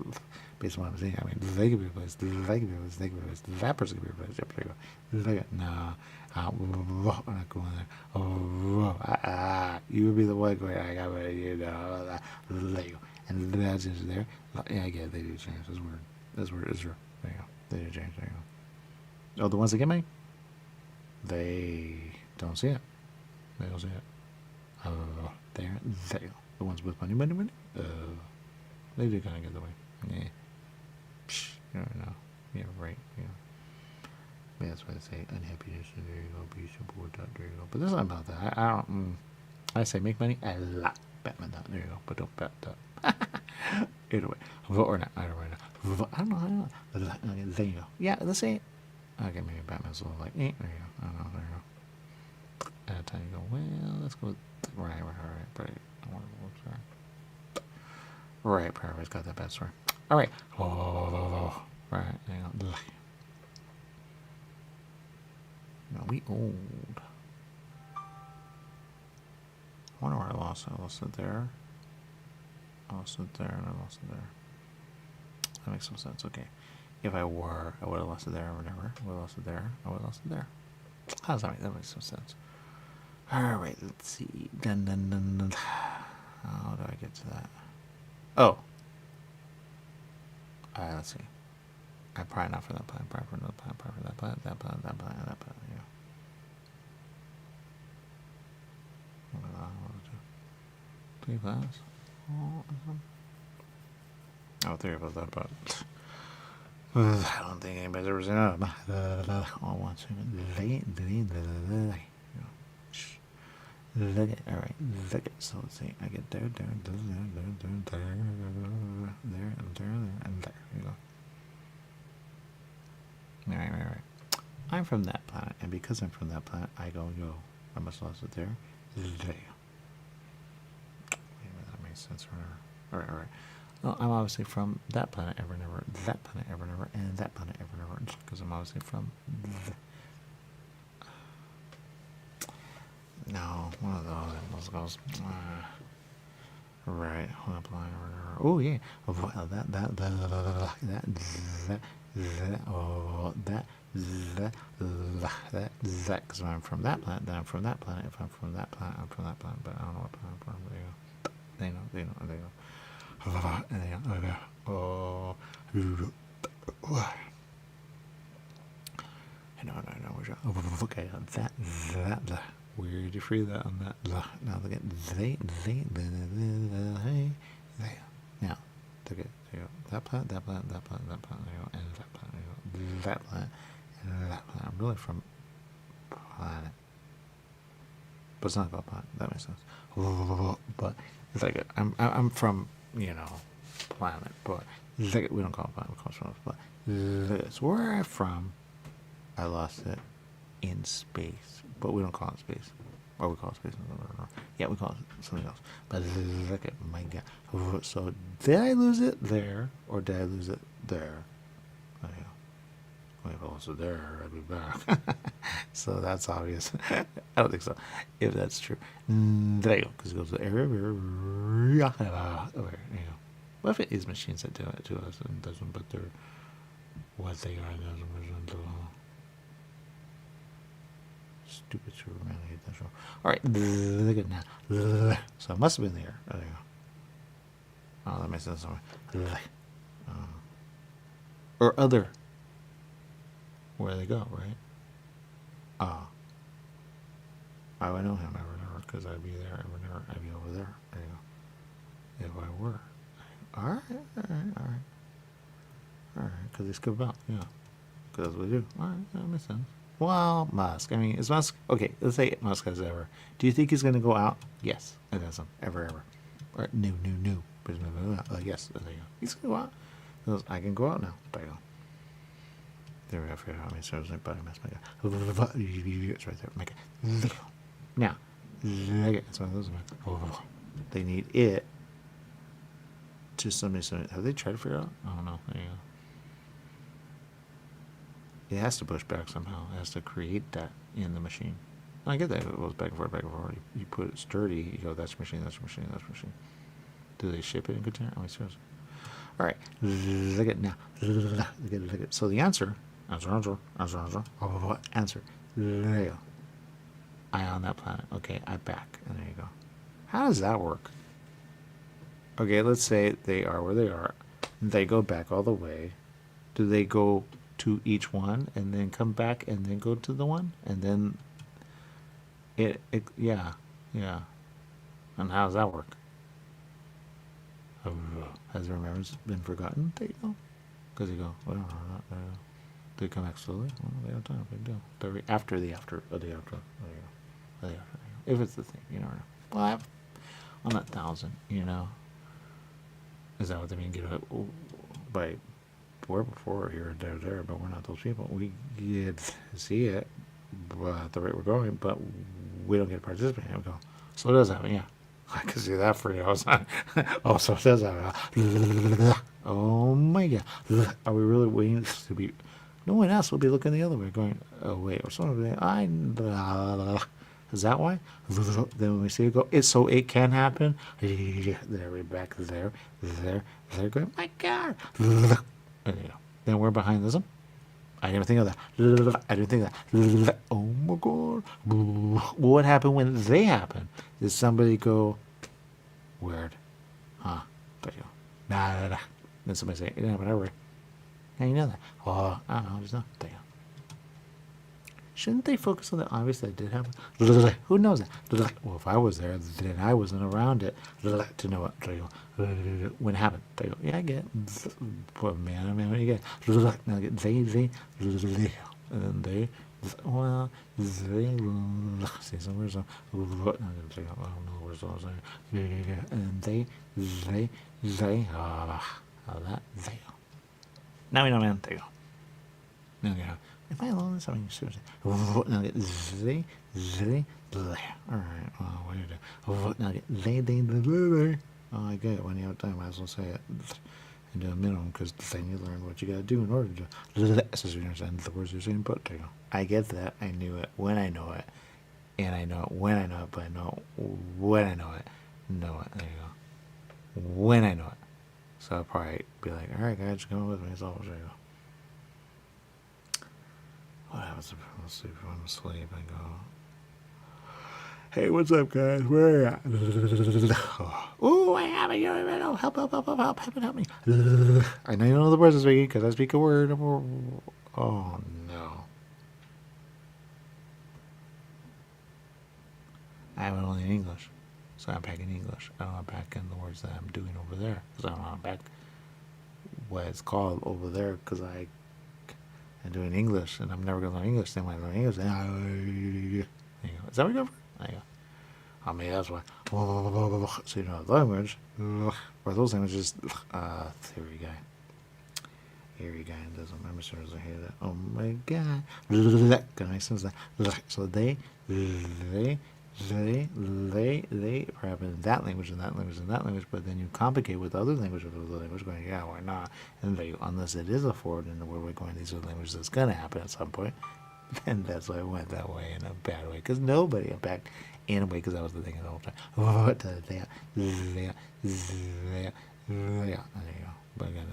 based on what I'm saying. I mean, they could be replaced. They could be replaced. They could be replaced. That person could be replaced. Yep, there you go. No, I'm not going there. You would be the one going, I got rid of you. No, there you go. And the badges are there. Yeah, I get it. They do change. That's weird. That's weird. It's true. There you go. They do change. There you go. Oh, the ones that get money? They don't see it. They don't see it. There you go. The ones with money. They do kind of get the way. Yeah. Psh, you don't know. Yeah, right. Yeah. Yeah, that's why they say unhappiness. There you go. Be simple. There you go. But there's nothing about that. I don't. I say make money a lot. Batman. There you go. But don't bet that. Either way, vote or not. Either way, not. I don't know. There you go. Yeah, let's say. Okay, maybe Batman's a little like. There you go. I don't know. There you go. At a time you go. Well, let's go. Right. But I want to go. Right, Paragraph's got that bad story. All right. Right. Hang on. No, we old. I wonder where I lost it. I lost it there. I lost it there, and I lost it there. That makes some sense. Okay. If I were, I would have lost it there or whatever. I would have lost it there. I would have lost it there. How does that make? That makes some sense. All right. Let's see. Dun. How do I get to that? Oh. Alright, let's see. I'm probably not for that plan, probably for another plan, probably for that plan, that plan, yeah. Three plans? Oh, three of that, but I don't think anybody's ever seen that. All one second. Look at, all right, look at, so let's see, I get there, and there, and there, you go. Right. I'm from that planet, and because I'm from that planet, I go, I must have lost it there. There. Wait a minute, that makes sense, all right. Well, I'm obviously from that planet, ever, never, that planet, ever, never, and that planet, ever, never, because I'm obviously from no, one of those goes. Right, hold up, line. Oh yeah. Well, that. Oh, that. Because I'm from that planet. Then I'm from that planet. If I'm from that planet, I'm from that planet. But I don't know what planet I'm from. They know. And they go. Oh. I know. Okay, that. Where did you free that on that? Now look at they. Now look at there you go. That planet. There you go, and that planet. There you go. That planet and that planet. I'm really from planet, but it's not called planet. That makes sense. But it's like I'm from planet, but it's like we don't call it planet. We call it planet. But it's where I'm from. I lost it in space, but we don't call it space. Or we call it space. Yeah, we call it something else. But look at my God. So did I lose it there, or did I lose it there? Well, if I lost it there, I'd be back. So that's obvious. I don't think so. If that's true, there you go. Because it goes to area. There you go. What if it is machines that do it to us and doesn't, but they're what they are doesn't. Stupid Superman, I hate that show. Alright, look at now. So it must have been the air. There you go. Oh, that makes sense. Or other. Where they go, right? I would know him ever, never, because I'd be there, ever, never, I'd be over there. There you go. If I were. Alright. Because they skip about, yeah. Because that's what they do. Alright, that makes sense. Well, Musk. I mean, is Musk... Okay, let's say Musk has ever. Do you think he's going to go out? Yes, it doesn't. Ever. Or new. But yes, there you go. He's going to go out. He goes, I can go out now. There you go. There we go. I forgot how many serves my buddy mess. It's right there. Make it. Now, it's one of those. They need it to somebody. Have they tried to figure it out? I don't know. There you go. It has to push back somehow. It has to create that in the machine. I get that. It goes back and forth. You put it sturdy. You go, that's machine. Do they ship it in container? Oh, seriously. All right. Look at now. Look at. So the answer. Answer. Leo. I on that planet. Okay, I back. And there you go. How does that work? Okay, let's say they are where they are. They go back all the way. Do they go to each one and then come back and then go to the one? And then yeah. And how does that work? Has the remembrance been forgotten? There you go. Because you go, well, not there. They come back slowly? Well, they have time. Big deal. After the after. There you go. There you go. If it's the thing, you never know. Well, on that 1,000, you know. Is that what they mean? Get it by we're before here, there, but we're not those people. We get to see it, but at the rate we're going, but we don't get to participate. We go, so it does happen, yeah. I can see that for you. Oh, so it does happen. Oh my God. Are we really waiting to be? No one else will be looking the other way, going, oh wait, or something. Is that why? Then when we see it go, so it can happen. There, we're back there, going, my God. And, you know, then we're behind this one. I didn't think of that. Oh my God. What happened when they happen? Did somebody go, weird? Huh? There you go. Nah. Then somebody say, yeah, whatever. Now you know that. Oh, I don't know. Just know. There you go. Shouldn't they focus on the obvious that did happen? Who knows that? Well, if I was there, then I wasn't around it to know when it happened. Yeah, I get it. But man, what do you get? Now get they, and then they, well, they, see somewhere, so, I don't know where's all there. And they, that, they. Now we know, man. There you go. Now you go. Am I alone? Something seriously. Now get they, all right. What do you do? Now get they. Oh, I get it. When you have time, I might as well say it and do a minimum because then you learn what you got to do in order to do. So you understand the words you're saying, but there you go. I get that. I knew it when I know it, and I know it when I know it, but I know when I know it. Know it. There you go. When I know it. So I'll probably be like, all right, guys, come with me. It's all there you go. What happens if I'm asleep? I go, hey, what's up, guys? Where are you at? Ooh, I have it. Help me. I know you don't know the words I'm speaking because I speak a word. Oh, no. I have it only in English. So I'm back in English. I don't back in the words that I'm doing over there. Because I don't know back what it's called over there because I'm doing English and I'm never going to learn English. Then when I learn English, then there you go. Is that what you're going for? There you go. I mean, that's why. So you know the language, or those languages, theory guy. Theory guy doesn't remember as soon as I hear that. Oh my God. Gonna make sense of that. So they perhaps in that language and that language and that language, but then you complicate with other language of the language going, yeah, why not? And they, unless it is a forward in the where we're going, these are languages that's gonna happen at some point. And that's why I went that way in a bad way, because nobody back in a way, because that was the thing the whole time. There you go. But again,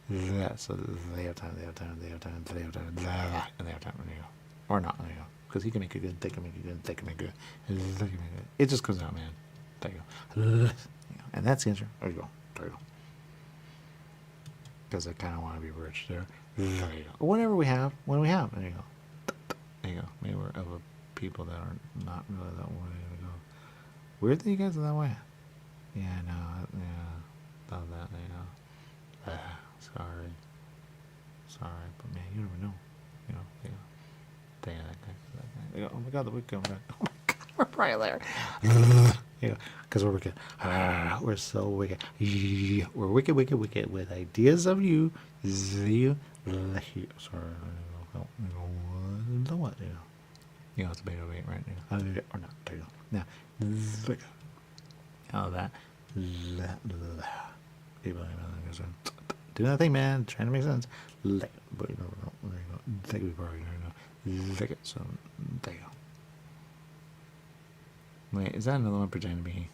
that, so they have time, and they have time. There you go. Or not, there you go. Because he can make it good, they can make it good, they can make it good. It just comes out, man. There you go. And that's the answer. There you go. There you go. Because I kind of want to be rich there. There you go. Whatever we have, when we have. There you go. There you go. Maybe we're of a people that are not really that way. There you go. Weird that you guys are that way. Yeah, no. Yeah. Love that. There you go. Sorry. But man, you never know. You know, there you go. Dang, that guy. Oh my God, the week coming back. Oh my God, we're probably there. Yeah, because we're wicked. We're so wicked. We're wicked with ideas of you. Sorry. What? You know, it's a beta rate right now. Or not. There you go. Now, all that. Do that thing, man. Trying to make sense. But you know, there you go. That could be probably so there you go. Wait, is that another one pretending to be?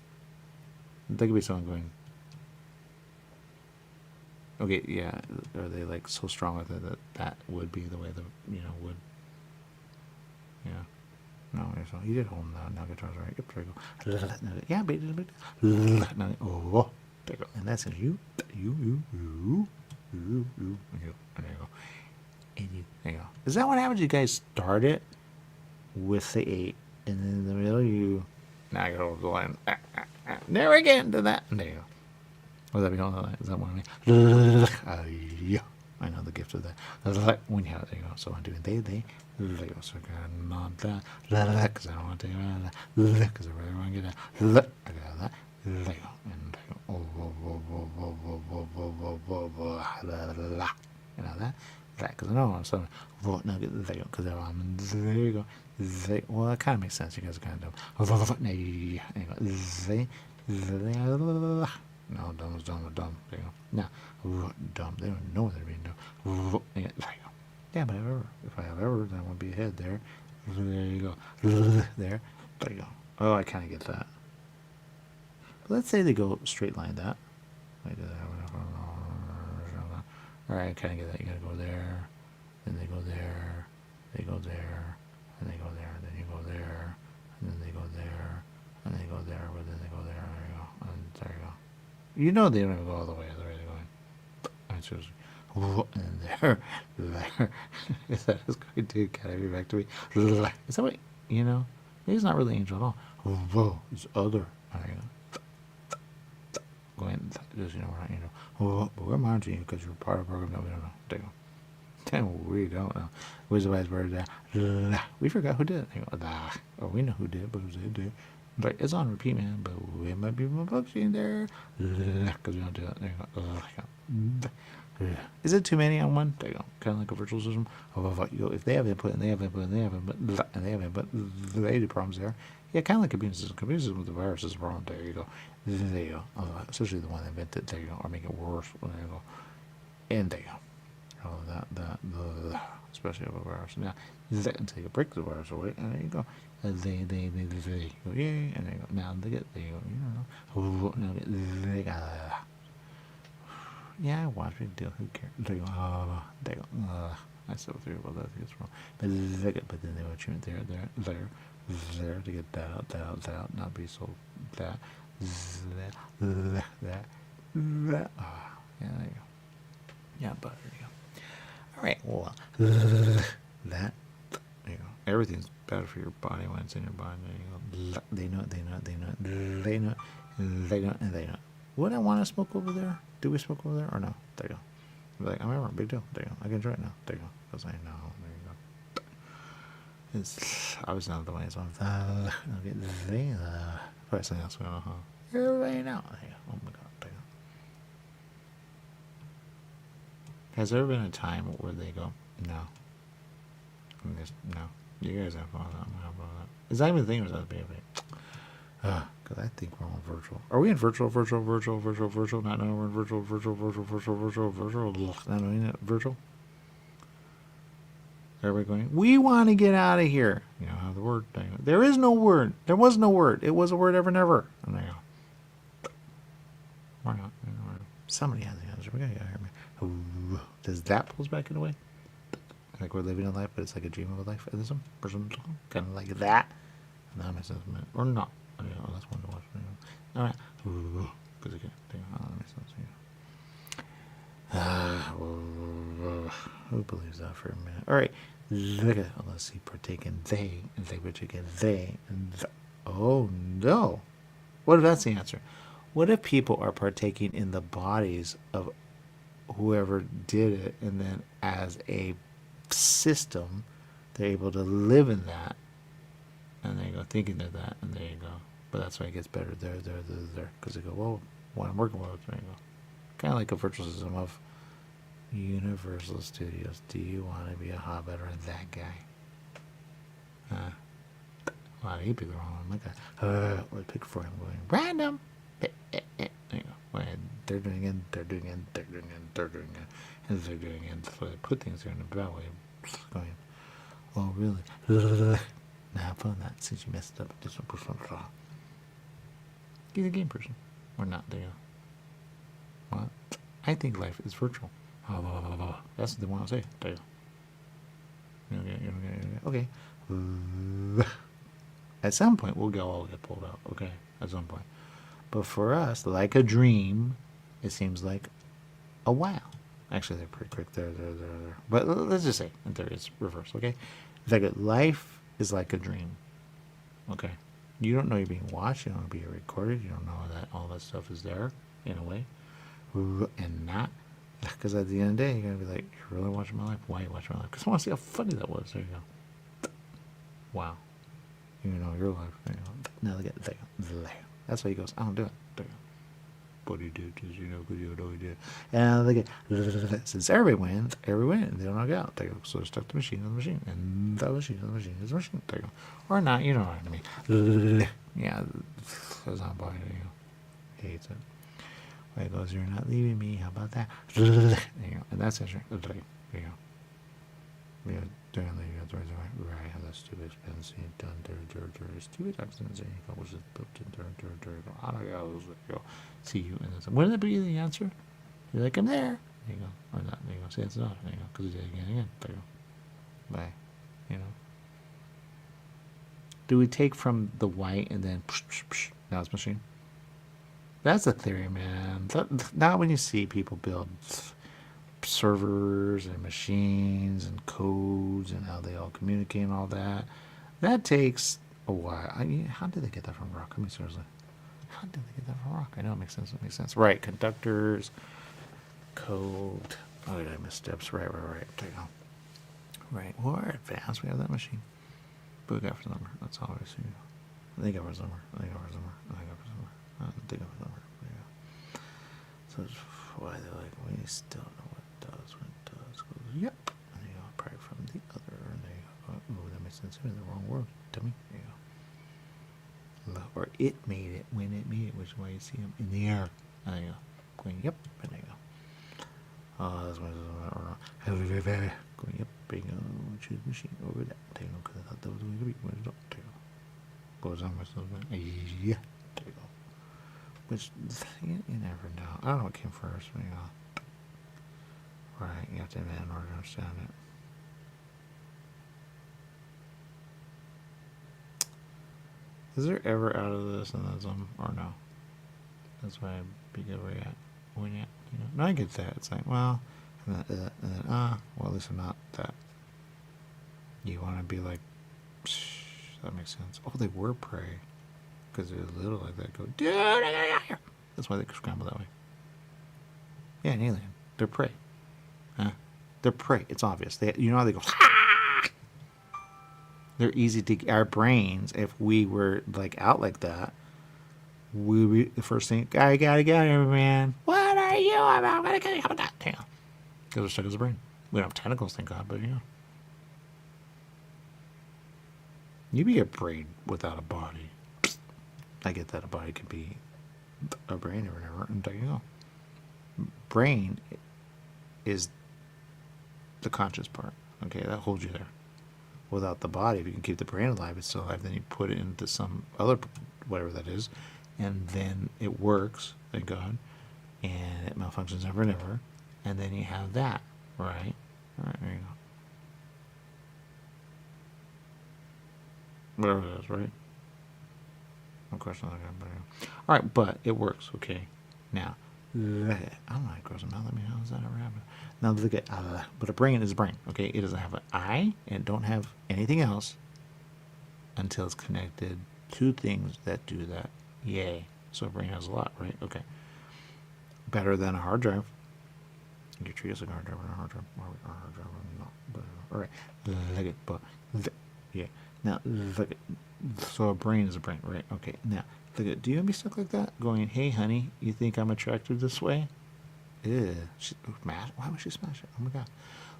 That could be someone going. Okay, yeah. Are they like so strong with it that that would be the way the would? Yeah. No, so he did hold the now guitars right. Yep, there you go. Yeah, baby. Oh, there you go. And that's you. You. There you go. And you, there you go. Is that what happens? You guys start it with the 8, and then in the middle you. Now I go over the line. There again to that. There you go. Would that be all that? Is that what I mean? Yeah. I know the gift of that. When you have it, there you go. So I'm doing they. There you go. So I'm not that. Because I don't want to take that. Because I really want to get that. I got that. There you go. And there you go. You know that? That. Because I know I'm so. Now get there you go. Because I'm. There you go. They. Well, that kind of makes sense. You guys are kind of dumb. There you go. They. No, dumb. There you go. Now, dumb. They don't know they're being dumb. There you go. Yeah, but if I have ever, then I won't be ahead there. There you go. There you go. Oh, I kind of get that. But let's say they go straight line that. All right, I kind of get that. You gotta go there, then they go there, they go there, and they go there, and then you go there, and then they go there, and they go there, but then they go there. There you go. And there you go. You know they don't even go all the way. They're really going. And seriously. And there. Is that his going to kind of be back to me? Is that what, he's not really angel at all. Whoa, it's other. There you go. Going, just, we're not angel. But we're monitoring you because you're part of the program. No, we don't know. There you go. Damn, we don't know. Where's the wise word there? We forgot who did it. There you go. Oh, we know who did, but who did. But it's on repeat, man. But we might be more books in there because we don't do that. There you go. Is it too many on one? There you go. Kind of like a virtual system. If they have input and they have input and they have input and they have input, they do problems there. Yeah, kind of like a computer system. Computer system with the virus is a problem. There you go. There you go. Especially the one that invented. There you go. Or make it worse. There you go. And there you go. Oh, especially of a virus. Now, until you break the virus away, and there you go. And they go, yay, and there you go. Now they get, there you go. Now they got. Yeah, I watch big deal. Who cares? There you go. There you go. I still feel about that. I think it's wrong. But then they would treat there to get that out, not be so that. Yeah, there you go. Yeah, but there you go. All right, well, that, there you go. Everything's better for your body when it's in your body. There you go. They know. Would I want to smoke over there? Do we smoke over there or no? There you go. Like, I remember, big deal. There you go. I can enjoy it now. There you go. Because I know. There you go. It's obviously not the way it's on. Okay, probably something else going on, huh? Everybody now. There you go. Oh my God. There you go. Has there ever been a time where they go, no? No. You guys have fun. I'm not about that. Is that even a thing or is that a baby? Because I think we're on virtual. Are we in virtual? Not knowing we're in virtual. Not knowing it. Virtual? Everybody going, we want to get out of here. You know how the word thing. There is no word. There was no word. It was a word ever never. And there you go. Why not? Somebody has the answer. We gotta get out of here, man. Does that pull us back in a way? Like we're living a life, but it's like a dream of a life. Is some person kind of like that? And that makes sense, man. Or not. Oh, that's one to watch. All right. Because again, that makes sense. Who believes that for a minute? All right. Look at. Let's see. Partaking they and they partaking they and oh no. What if that's the answer? What if people are partaking in the bodies of whoever did it, and then as a system, they're able to live in that, and they go thinking they're that, and there you go. But that's why it gets better there, because they go, whoa, what I'm working with, there you go. Kind of like a virtual system of Universal Studios. Do you want to be a hobbit or that guy? Wow, you pick the wrong one. My guy. Or pick for him going random. There you go. Well, they're doing it, they're doing it, they're doing it, they're doing it, and they're doing it. So they put things there in a bad way. Going, oh, really? Now have fun with that since you messed up. This one person. He's a game person. Or not, there you go. What? I think life is virtual. That's the one I'll say. There you go. Okay. At some point, we'll all get pulled out. Okay. At some point. But for us, like a dream, it seems like a while. Actually, they're pretty quick. There. But let's just say, in theory, it's reverse. Okay. Like life is like a dream. Okay. You don't know you're being watched. You don't know you're being recorded. You don't know that all that stuff is there in a way. And not. Because at the end of the day, you're going to be like, you're really watching my life? Why are you watching my life? Because I want to see how funny that was. There you go. Wow. You know your life. There you go. Now look at there. That's why he goes, I don't do it. There you go. What do you do? Because you know, because you know you do. And look at, since everybody wins, they don't knock out. There you go. So they stuck the machine on the machine. And the machine on the machine is the machine. There you go. Or not, you know what I mean. Yeah. That's not body. There you go. Hates it. Why it goes, you're not leaving me. How about that? There you go. And that's it. There you go. Yeah, during the right, how that's stupid expensive done stupid accidents which is built in I don't know. See you in this. Wouldn't that be the answer? You're like, I'm there. There you go. Or not. There you go. See, it's not. There you go. Because you did it again. There you go. Bye. You know. Do we take from the white and then now it's machine? That's a theory, man. Not when you see people build servers and machines and codes and how they all communicate and all that. That takes a while. I mean, how did they get that from rock? I mean, seriously. How did they get that from rock? I know it makes sense. It makes sense. Right. Conductors, code. Oh, did I miss steps? Right. There you go. Right. Well, we're advanced. We have that machine. But we got for number. That's all we see. I think I was number. There you go. So it's why they're like, we still know what it does. When it does, goes, yep. And there you go. Probably from the other. And there you go. Oh, that makes sense. In the wrong word. Dummy. There you go. Or it made it when it made it, which is why you see them in the air. And there you go. Going, yep. And there you go. Oh, that's what it is. Going, yep. There you go. Choose machine over that. There you go. Because I thought that was the way to be. There you go. Goes on myself. Yeah. There you go. Which, you never know. I don't know what came first. You know. Right, you have to admit in order to understand it. Is there ever out of this and then some, or no? That's why I'd be good where you at. When you, no, I get that. It's like, well, and then, well, at least I'm not that. You want to be like, that makes sense. Oh, they were prey. Because they're little like that. Go, dude, that's why they scramble that way. Yeah, an alien. They're prey. Huh? They're prey. It's obvious. They, you know how they go, ah! They're easy to, our brains, if we were like out like that, we would be the first thing, I gotta get here, man. What are you? I'm gonna kill you. How about that? Damn. Because we're stuck as a brain. We don't have tentacles, thank God, but you know. You'd be a brain without a body. I get that a body could be a brain or whatever, and there you go. Brain is the conscious part. Okay, that holds you there. Without the body, if you can keep the brain alive, it's still alive. Then you put it into some other, whatever that is, and then it works, thank God, and it malfunctions never and ever, and then you have that, right? All right, there you go. Whatever it is, right? No question. All right, but it works. Okay, now I don't know how it grows. Now let me know. Does that ever happen? Now look at but a brain is a brain. Okay, it doesn't have an eye and don't have anything else until it's connected to things that do that. Yay! So a brain has a lot, right? Okay, better than a hard drive. You can treat us like a hard drive and a hard drive. Or a hard drive or not. But all right, look at but yeah. Now look at. So a brain is a brain, right? Okay. Now, look at. Do you be stuck like that? Going, hey, honey, you think I'm attracted this way? Ew. Why would she smash it? Oh my God.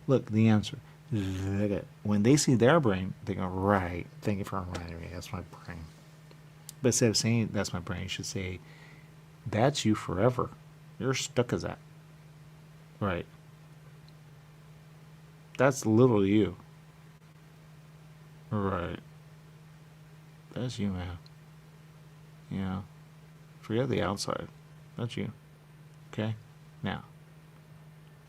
Look, the answer. Look at. When they see their brain, they go, right. Thank you for reminding me. That's my brain. But instead of saying that's my brain, you should say, that's you forever. You're stuck as that. Right. That's little you. Right. That's you, man. Yeah. Forget the outside. That's you. Okay? Now,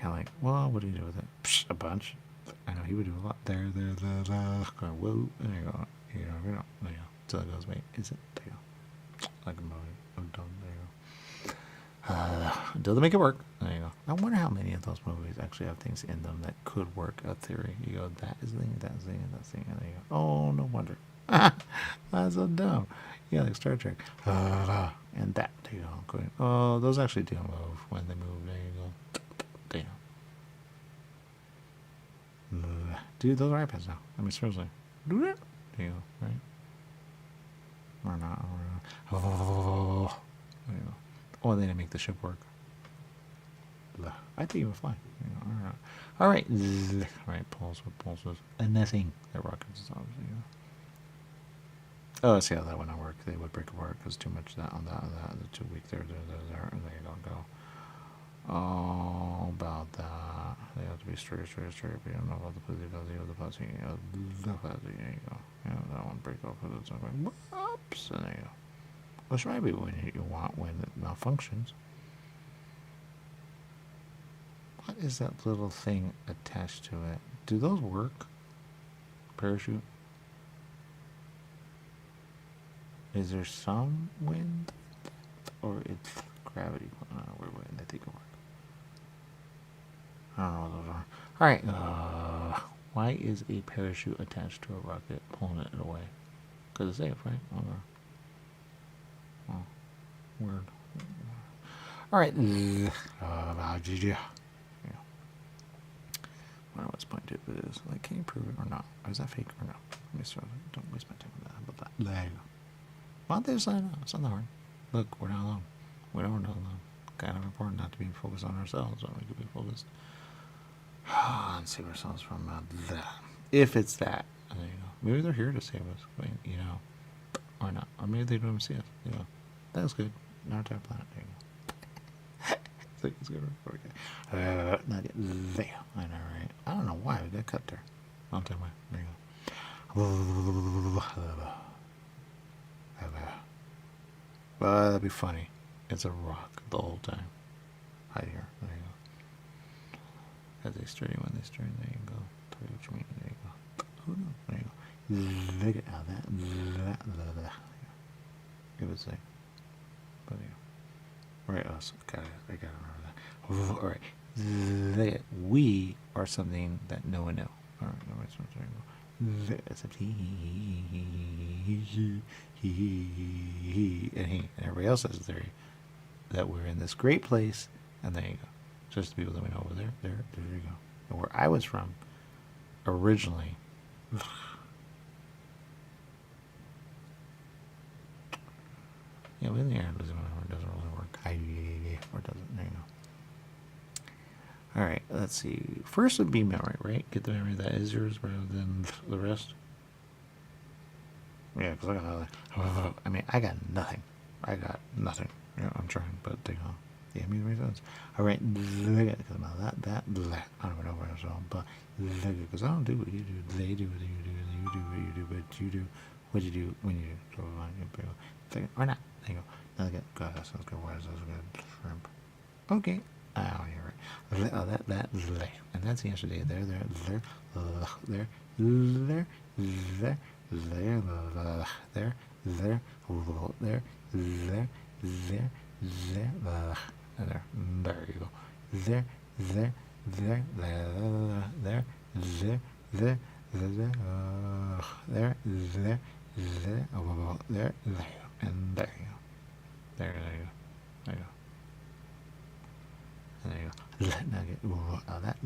kind of like, well, what do you do with it? Psh, a bunch. I know he would do a lot. There. Going, whoa. There you go. There you go. Till it goes, wait, is it? There you go. Like a movie. I'm done. There you go. Until they make it work. There you go. I wonder how many of those movies actually have things in them that could work. A theory. You go, that is the thing, that's the thing, and that's the thing. And there you go. Oh, no wonder. That's so dumb. Yeah, like Star Trek. And that. There you go. Going, oh, those actually do move when they move. There you go. There you go. Dude, those are iPads now. I mean, seriously. Do that. There you go. Right? Or not. Oh, there you go. Oh, they didn't make the ship work. I think it would fly. You know, all right. All right, pulse with pulses. And nothing. That rockets is obviously. You know. Oh, see how that would not work. They would break apart because too much that on that. The 2 week there. And there you don't go. Oh, about that. They have to be straight. But you don't know about the pussy. The pussy. There you go. Yeah, that one break off because it's like, whoops. And there you go. Which might be when you want when it malfunctions. What is that little thing attached to it? Do those work? Parachute? Is there some wind? Or it's gravity? I don't know where they think it works. I don't know what those are. Alright, why is a parachute attached to a rocket pulling it away? Because it's safe, right? Okay. Oh, weird. Alright. Yeah. I don't know what's point to it is. Like, can you prove it or not? Or is that fake or no? Let me start. Don't waste my time on that. How about that? There you go. Well, there's it's not that hard. Look, we're not alone. We don't know alone. Kind of important not to be focused on ourselves, or we could be focused and save ourselves from that. If it's that, there you go. Maybe they're here to save us, you know, or not. Or maybe they don't even see us. You know, that was good. Not our planet. There you go. It's good. Okay. Not yet. There. I know, right? I don't know why we got cut there. I'll tell you why. There you go. Well, that'd be funny. It's a rock the whole time. Hide here. There you go. As they sturdy when they sturdy. There you go. Tell you what you mean. There you go. Oh no. There you go. Look at how that. It would say. But yeah. Right, us. Got it. I gotta remember that. Alright. Look at. We are something that no one knows. Alright, no, it's not there you go. Except he and everybody else has a theory that we're in this great place, and there you go. Just the people that we know over there, there you go. And where I was from originally, yeah, within the air doesn't really work. Or doesn't. There you go. All right, let's see. First would be memory, right? Get the memory that is yours rather than the rest. Yeah, because I got nothing. I mean, I got nothing. Yeah, I'm trying, but yeah, it makes sense. All right, look at because that. I don't even know where I was on, but look at because I don't do what you do. They do what you do. You do what you do, but you do what you do when you do. So, or not. There you go. Now look at God. That sounds good. Why is that good? Shrimp. Okay. Oh, you're right. Oh, that, and that's the answer to there, you go. There, and there you go. There you go. And there you go. Now get that.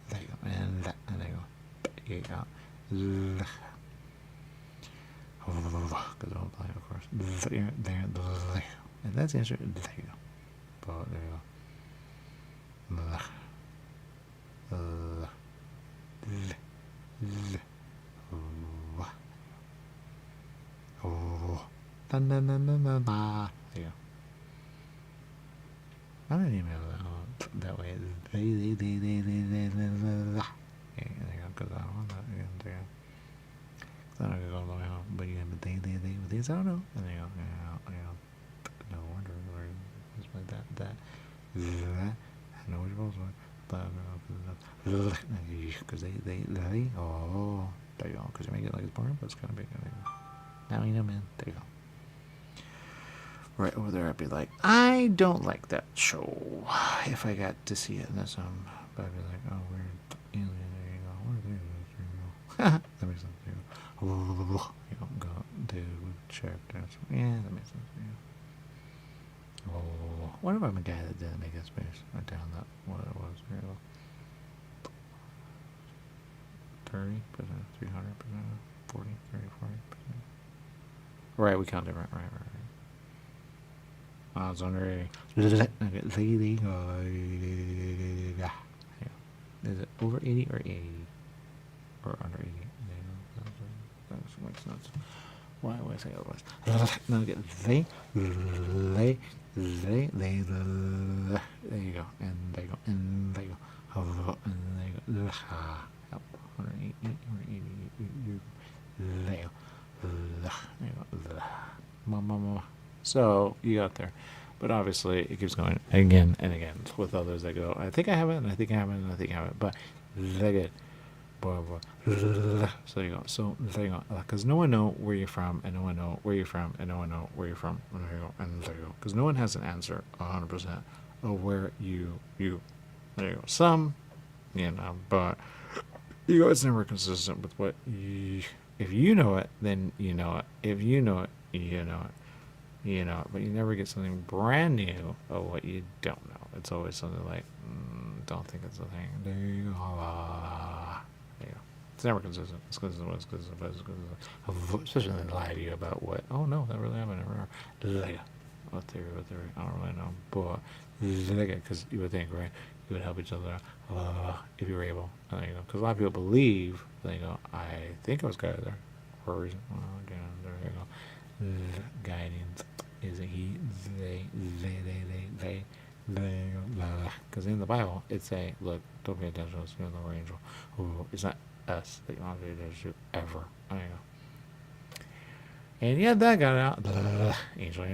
There you go. And that. And there you go. You got because I'll apply, of course. There. And that's the answer. There you go. But there you go. There you go. I don't even know that way. They. Yeah, there you go. Because I don't want that. There you go. I don't know all the way home. But yeah, but they. I don't know. And there you go. No wonder. Where's my I know which ones. Because they, oh, there you go. Because you make it like it's boring, but it's kind of big. Now you know, man. There you go. Right over there, I'd be like, I don't like that show. If I got to see it in this, but I'd be like, oh, weird alien. There you go. There you go. That makes sense. There you go. You don't go to check. Yeah, that makes sense. Yeah. Oh, what if I'm a guy that didn't make that space? Right down that, what it was. There you go. 30%, 300%, 40, 30, 40%. Right, we count different. Right. Odds on ready. Is it over 80 or 80? Or under 80? That makes sense. Why would I say otherwise? Now get they, there you go, and there you go, and there you go, and there you go, yep, 180, 180, there you go, so you got there. But obviously it keeps going again and again with others that go, I think I have it, and I think I have it, and I think I have it, but they get so you go. So there you go. Because no one know where you're from, and no one know where you're from, and no one know where you're from. And there you go. And there you go. Because no one has an answer 100% of where you. There you go. Some, but you go. It's never consistent with what you. If you know it, then you know it. If you know it, you know it. You know it. But you never get something brand new of what you don't know. It's always something like, don't think it's a thing. There you go. It's never consistent. It's consistent. It's consistent. It's consistent. Especially when they lie to you about what. Oh no, that really happened. What theory? I don't really know. But because you would think, right? You would help each other if you were able. Because a lot of people believe. They go, I think I was guided there for a reason. Well, again, there you go. Guidance is a he. They. Because in the Bible, it's a look. Don't pay attention to us. You're the angel. It's not us that you want to pay attention to ever. There you go. And yeah, that got out. Angel.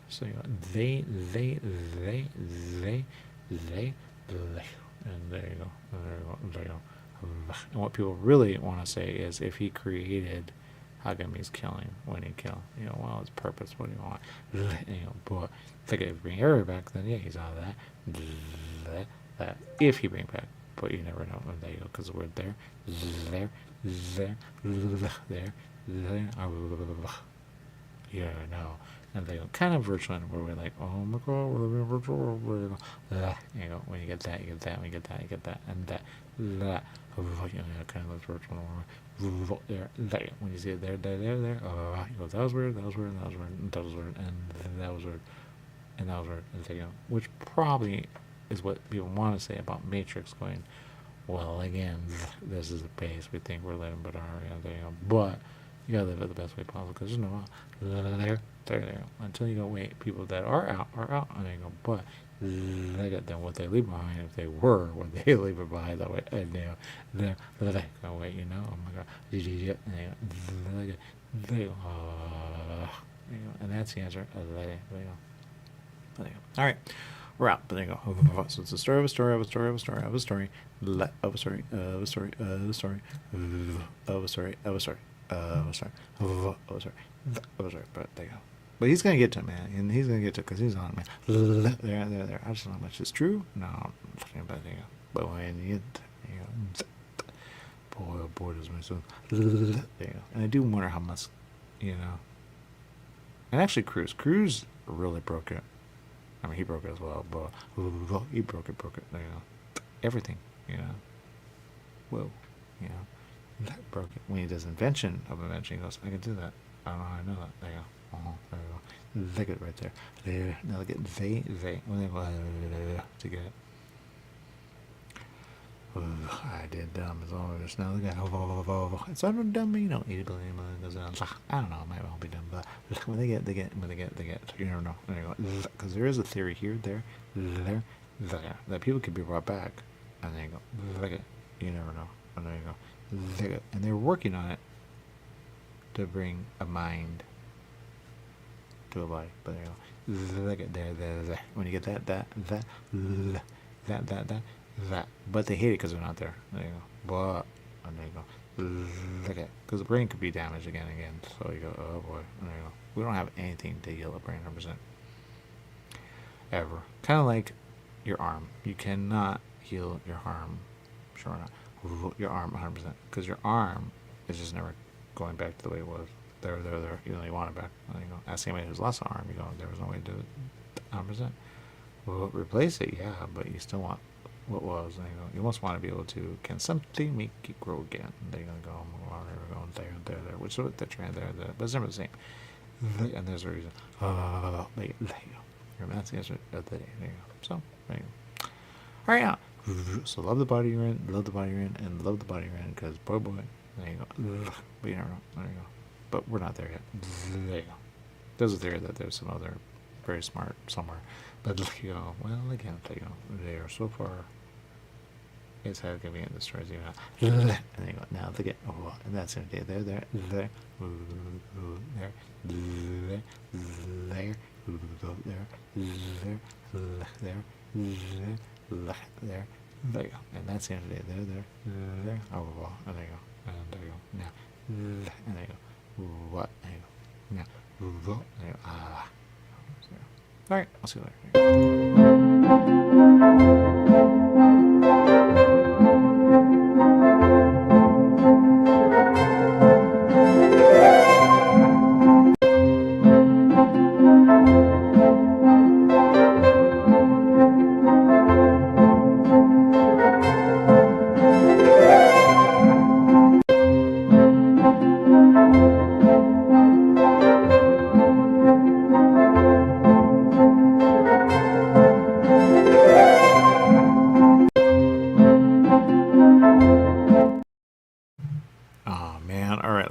So you go, they. And there you go. And what people really want to say is, if he created, how come he's killing when he killed? Well, it's purpose. What do you want? But if he bring Harry back, then yeah, he's out of that. If he bring back, but you never know. There you go, because we're there. Yeah, no. And they go kind of virtual, where we're like, oh my god, we're living virtual. When you get that, you get that. When you get that, you get that, and that. Kind of looks virtual. There. When you see it there. You go, that was weird, and that was weird, and that was weird, and that was weird, and that was weird, and there you go. Which probably is what people want to say about Matrix, going, well, again, this is the pace we think we're living, but there you go. But you gotta live it the best way possible, because there's no there. Until you go, wait, people that are out, and they go, but then what they leave behind, if they were what they leave behind, that way, and they're go, wait, oh my god, and that's the answer. There you go. All right, we're out. But there you go. So it's a story of a story of a story of a story of a story of a story of a story of a story of a story of a story of a story of a story. But there you go. But he's gonna get to it, man, and he's gonna get to it because he's on it, man. There. I just don't know how much is true. No, but there you go. But when you boy, does my son. There you go. And I do wonder how much, And actually, Cruz really broke it. I mean, he broke it as well, but he broke it. There you go. Everything, Whoa, that broke it. When he does invention of invention, he goes, I can do that. I don't know how I know that. There you go. There you go. Look at it right there. There. Now look at they. When they go to get it. I did dumb as always. Now look at it's not dumb, 80 billion goes down. I don't know, it might well be dumb, but when they get, you never know. There you go. Because there is a theory here, there, that people can be brought back, and then you go, look at, you never know. And there you go. Look at, and they're working on it to bring a mind to a body. But there you go. Look at there. When you get that. But they hate it because they're not there. There you go. But, and there you go. Look at, because the brain could be damaged again and again. So you go, oh boy. And there you go. We don't have anything to heal the brain 100%. Ever. Kind of like your arm. You cannot heal your arm. Sure or not. Your arm 100%. Because your arm is just never going back to the way it was. There. You know, you want it back. There you go. Ask anybody who's lost an arm. You go, there was no way to do it 100%. Well, replace it, yeah, but you still want what was. There you go. You almost want to be able to, can something make it grow again? There you go. There we go. There. Which is the trend there. But it's never the same. And there's a reason. There you go. That's the answer of the day. There you go. So, there you go. All right, now. So love the body you're in, and love the body you're in, because boy, there you go. But you never know. There you go. But we're not there yet. There you go. There's a theory that there's some other very smart somewhere. But you know, well, again, you know, they are so far. It's how can we get this towards you now? And there you go. Now look at and that's it. There. There. There you go. And that's the end of the day. There. Oh, and there you go. And there you go. Now, and there you go. What? There you go. Now, there you go. All right. I'll see you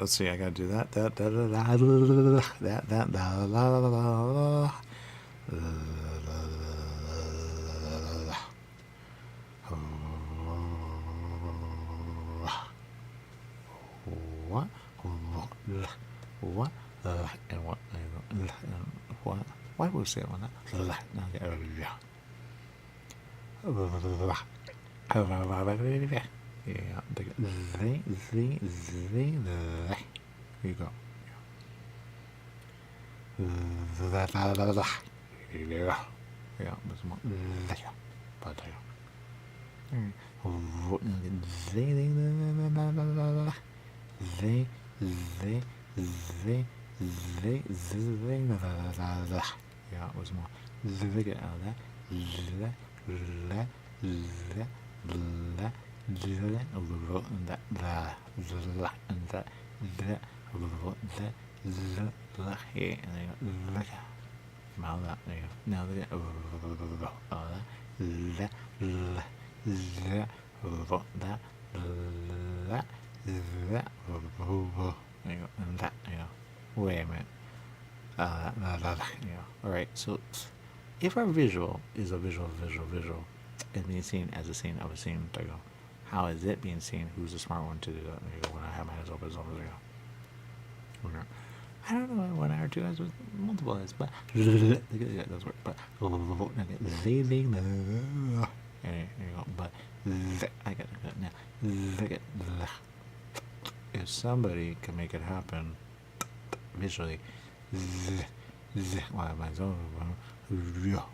let's see, I gotta do that. What? And what? What? Why would we say it on that? Yeah, here you go. Yeah, there's more. But yeah, it was more. Look at all that. And now look at wait a minute. Alright, so if our visual is a visual, and being seen as a scene of a scene, there you go. How is it being seen? Who's the smart one to do that? There you go. When I have my eyes open, there you go. I don't know, 1 hour, 2 hours with multiple eyes, but that does work. But there you go. But I got it now. Look at if somebody can make it happen visually, why mine's over? There you go.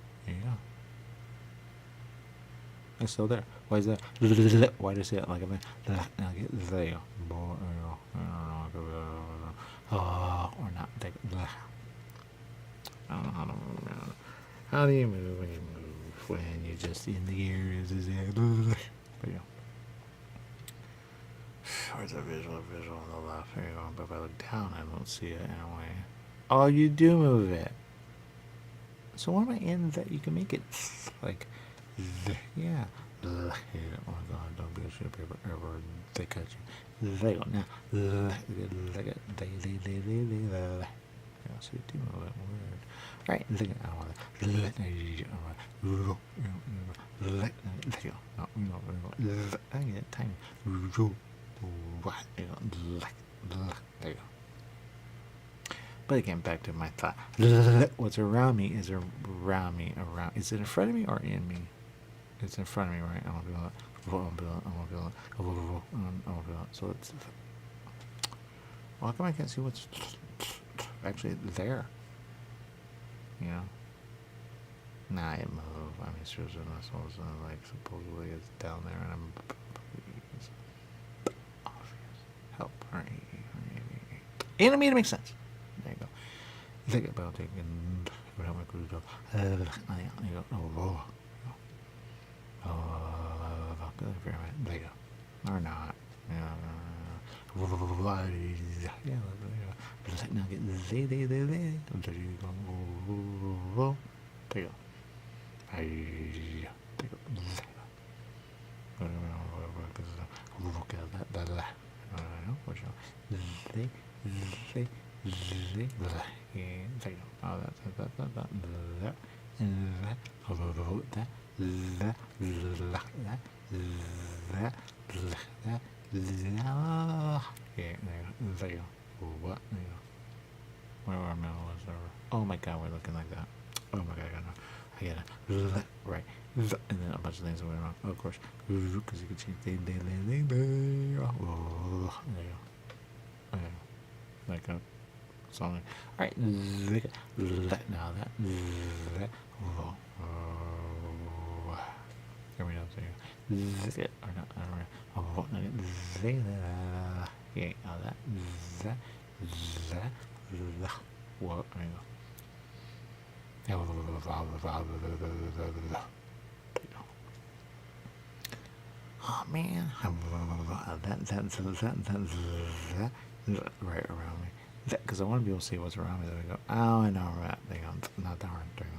It's still there. Why is that? Why do I say it like a man? There you go. Or not. I don't know how to move. How do you move when you move? When you're just in the air. But yeah. Where's the visual on the left? There you go. But if I look down, I don't see it anyway. Oh, you do move it. So what am I in that you can make it like, yeah. Oh my god, don't be a shit paper ever. They cut you. There you go. Now, look at yeah, so you do move it weird. Right, look at all that. There you go. I get tiny. There you go. But again, back to my thought. What's around me is around me. Around. Is it in front of me or in me? It's in front of me, right? I want to feel it. I want to feel it. I want to feel it. I want to feel it. So it's. Well, how come I can't see what's actually there? You know? Nah, it moved. I mean, seriously, muscles, like, supposedly it's down there, and I'm. Help. Alright. And I mean, it makes sense. There you go. Think about it and how my crew go. There you go. There you go. Or not. Now get there. There you go. There you go. Oh my god, we're looking like that. Oh my god, I gotta right, and then a bunch of things that went wrong. Oh, of course, because you can change there you go. Like a song. All right, now that here we go. Or not? I don't know. Yeah, now that what? There you go. Oh man, that's right around me. Because I want to be able to see what's around me. There we go. Oh, I know, right. There you go. Not that hard. There you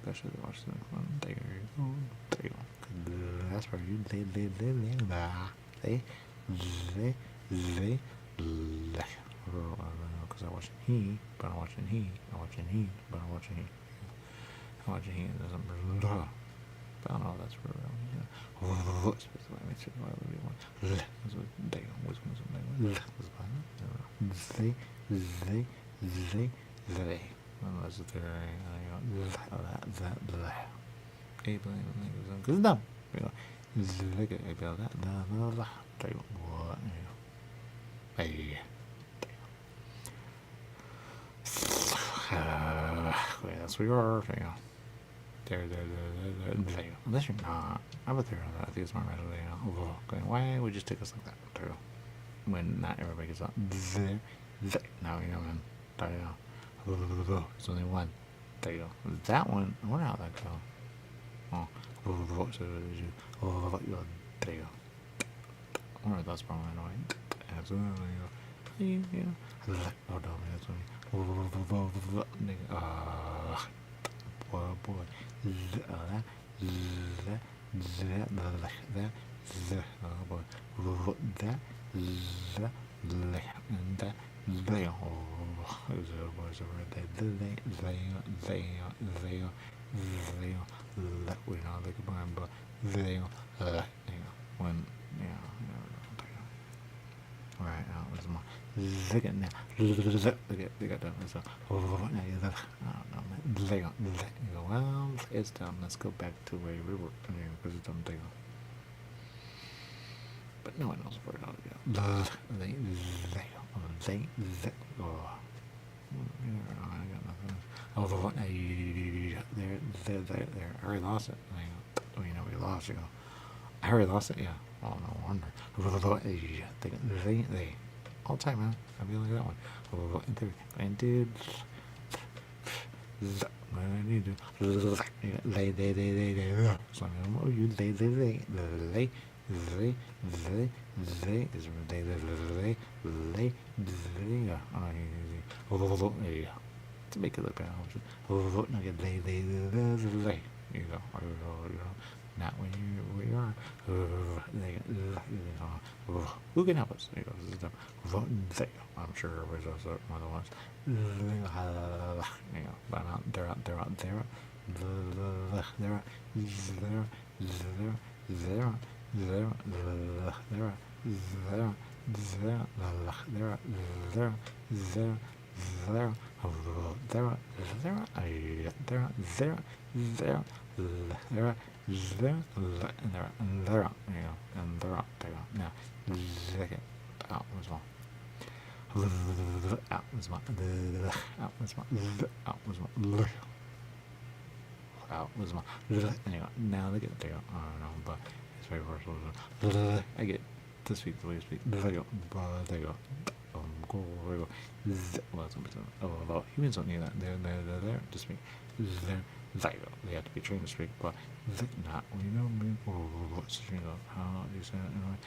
go. I should have watched that one. There you go. There you go. That's where you because I'm watching he, but I'm watching he, I'm watching he, but I'm watching he. I'm watching he, and doesn't but I don't know, that's real. Yeah. Because it's dumb. Hey. That's where you are. There you go. There. Unless you're not. I bet there. I think it's more readily. Okay. Why would you stick us like that? There you go. When not everybody gets up. There. Now you know, man. There you go. There's only one. There you go. That one. I wonder how that goes. Oh. There you go. I wonder if that's probably annoying. Absolutely. Yeah. Oh, no, that's funny. Boy. Right now, where's my look at now? Look at that. So, I don't know, man. There you go. Well, it's done. Let's go back to where we were because it's done. But no one knows where it ought to go. They. Oh, I got nothing. Oh, there. I already lost it. Oh, you know, we lost it. I already lost it. Yeah. Oh, no wonder. They. All the time, man. I'll be like that one. And dude. I need to. So I'm going to use they to make it look better. You go. Not when you are. Who can help us? There you go. This is the voting thing. I'm sure everybody's also one of the ones. You know, but I'm out. They're out. Anyway, now look at there. I don't know, but it's very versatile. I get to speak the way you speak. There you go. There you go. Go. Well, that's what humans don't need that. There. To speak. There. There you go. They have to be trained to speak, but not when you know me. What's the string of? How do you say it anyway?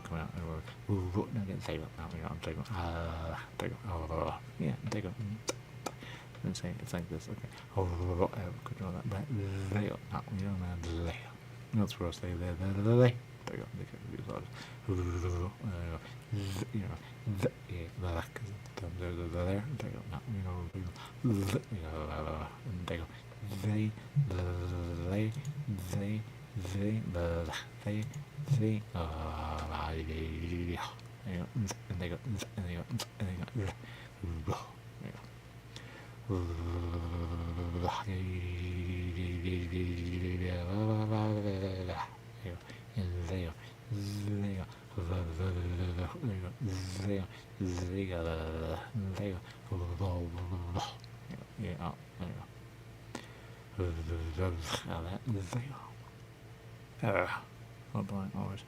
Come out. Now get there you go. Now you know I'm taking. There you go. Yeah. There you go. And say it's like this. Okay. I control that. But there you go. Now you know man. There. That's where I say there. There you go. They can be thought. You know, yeah, because there. There you go. Now you know. And they go. They, and they go, what blind always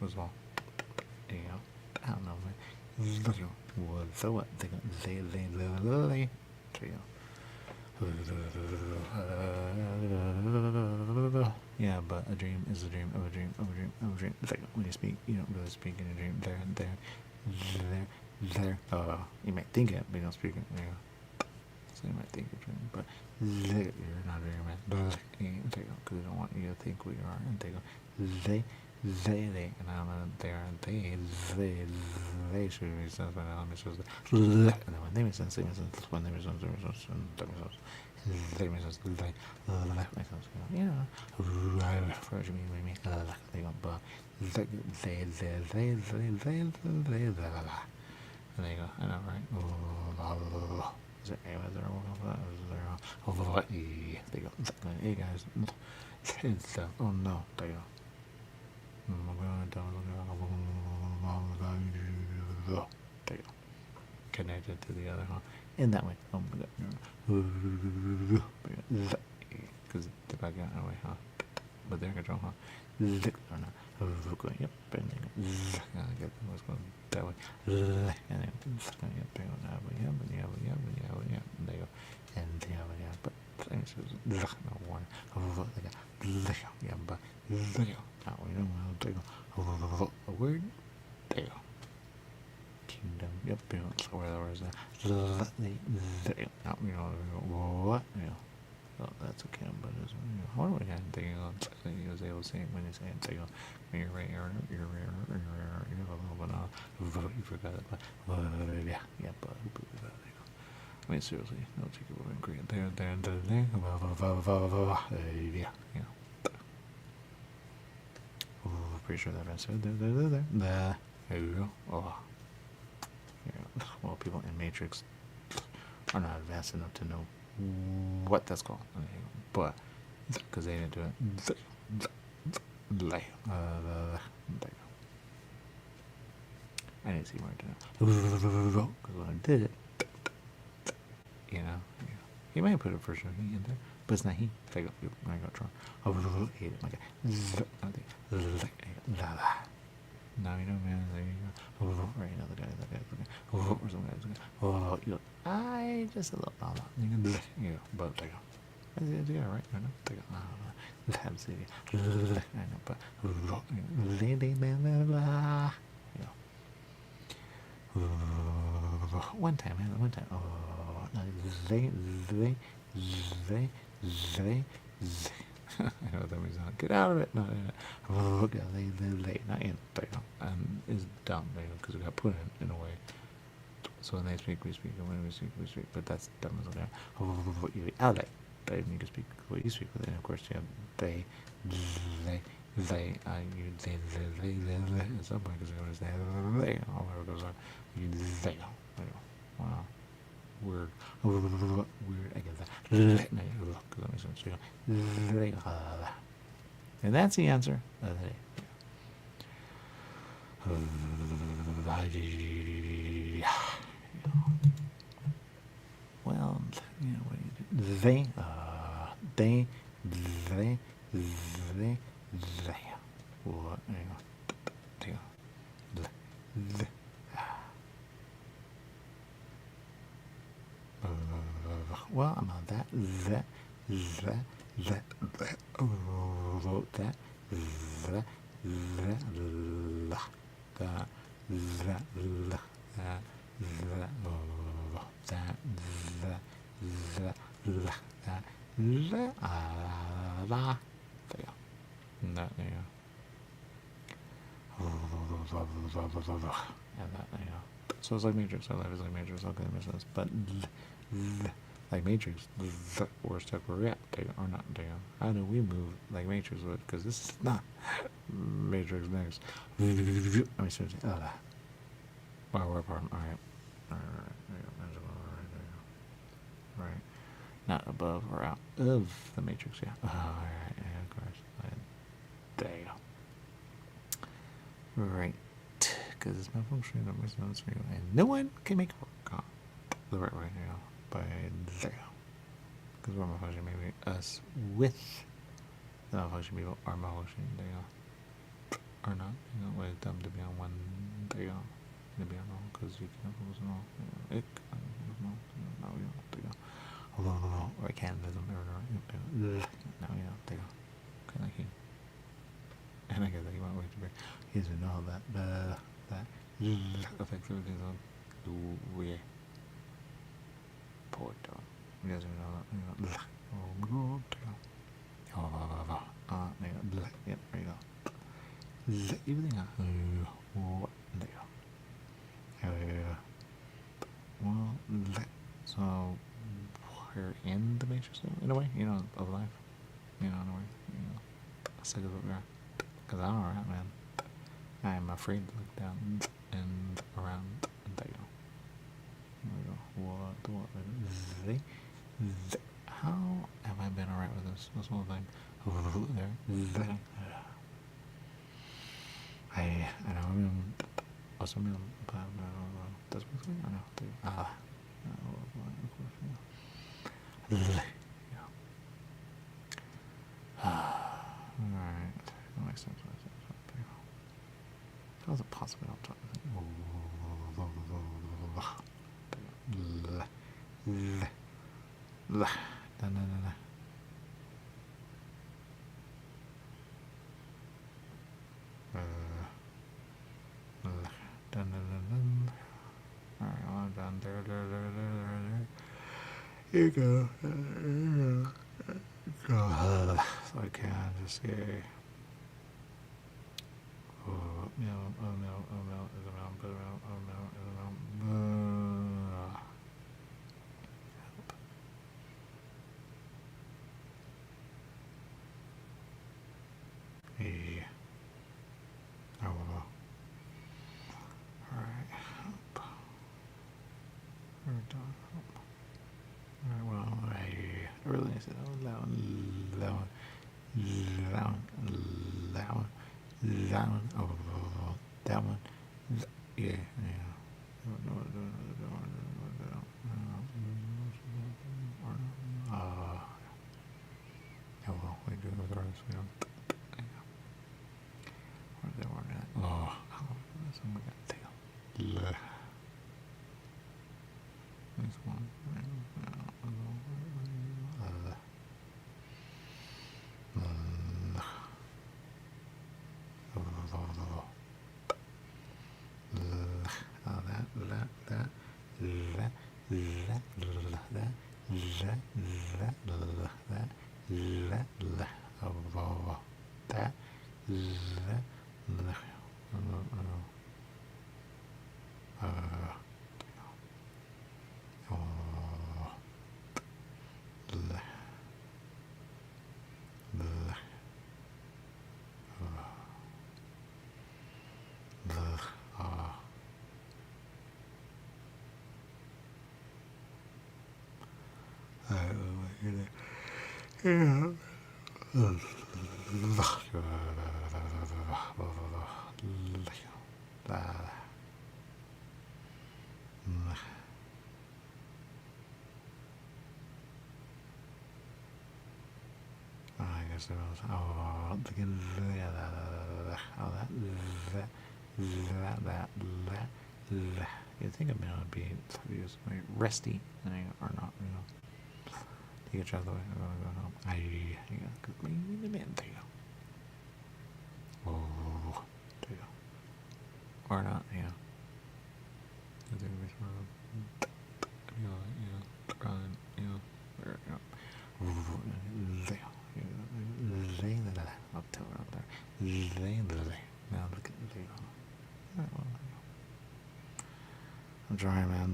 was all. I don't know, man. So what? They yeah, but a dream is a dream of a dream of a dream of a dream. It's like when you speak, you don't really speak in a dream. There. You might think it, but you don't speak it. You know. So you might think you're dreaming, but you're not dreaming, man. Because they don't want you to think who you are. And they go, they, and I'm there, and they should make sense, but now it shows and then when they make sense, when they make sense, they make sense, they make sense, you know, for what you mean, we make they go, but they, and they go, I know, right? Is it they go, hey guys, it's oh no, they go. There you go. Connected to the other, huh? In that way. Oh my god. Because the back out that way, huh? But they're control, huh? Or not. Yep. And then get what's going that way. And then yep, they go that way. Yep. And they go. And yeah, but things is no one. Yeah, but now we know how to go. A word. There you go. Kingdom. Yep. So where is that? Now you know what? Yeah. Oh, that's a kingdom, but it's what do we have? They was able to say it when they say it. They go, you're right. You're a little bit off. You forgot it, but yeah. But I mean, seriously, no take it over great. There. Yeah. Pretty sure that I said there. There you go. Oh. Yeah. Well, people in Matrix are not advanced enough to know what that's called. But, because they didn't do it. I didn't see where I did it. Because when I did it, you know, he might have put a first in there, but it's not he. I got Tron. Hate it. Like now you know, man. There you go. Right now, the guy. Or some guys. You know, I just a little. You know, but they go. Yeah, right. I know. They go. Let's see. I know, but one time. They. I know what that means. Get out of it. No. They. Not in. And it's dumb, because it got put in a way. So when they speak, we speak. And when we speak. But that's dumb as well. You out it. But you can speak what you speak with. And of course, you have they. they, you, they, at some point, because they're going to say, they, all over goes on, you, they, wow, weird, weird, I get that, because that makes sense, they, and that's the answer of the day. Well, you know, what do you do? They, they, what, you know, well, I'm on that, that, so it's like Matrix. Our life is like Matrix. Okay, that makes sense. But like Matrix, we're stuck where we're at. Or not. How do we move like Matrix would? Because this is not Matrix next. Let me see. Well, we're part. All right. Right. Not above or out of the Matrix. Yeah. All right. Yeah, of course. There you go. Right. Because it's malfunctioning, that makes sense for you. And no one can make it work the right way, you know, by there. Because we're malfunctioning, maybe us with the malfunction people are malfunctioning, there you go. Or not, you know, it's dumb to be on one, there you go. To be on all, because you can't focus on all. You know, no, you know, there you go. No, or cannibalism, or no, you know, there you go. Kind of like you. And I guess that you want way too big. He doesn't know that affects everything on the way. Poor dog. He doesn't know that. Oh my god. Yep, there you go. Everything else. There you go. Well, so we're in the Matrix in a way, you know, of life. You know, in a way. You know, sick of what we are. Because I don't know, right, man. I'm afraid to look down and around and there you go. There we go. What, they, how have I been alright with this whole thing? There. I know, I mean, also, I mean, that's what's going on now. Alright. That makes sense. That was a possible outcome. Alright, well, I'm done. There. Here you go. So I can just say. I really need to say that one. Oh, that one. Yeah. Well, we do the rest. We don't. Where's that one at? Oh, this one we got tail. This one. I guess there was. Oh, that. You think a man would be resty, or not, you know. You can try the way I'm going to go home. Because maybe the man, there you go. Oh, there you go. Or not, yeah. I'll tell her up there. Now look at the. I'm trying, man.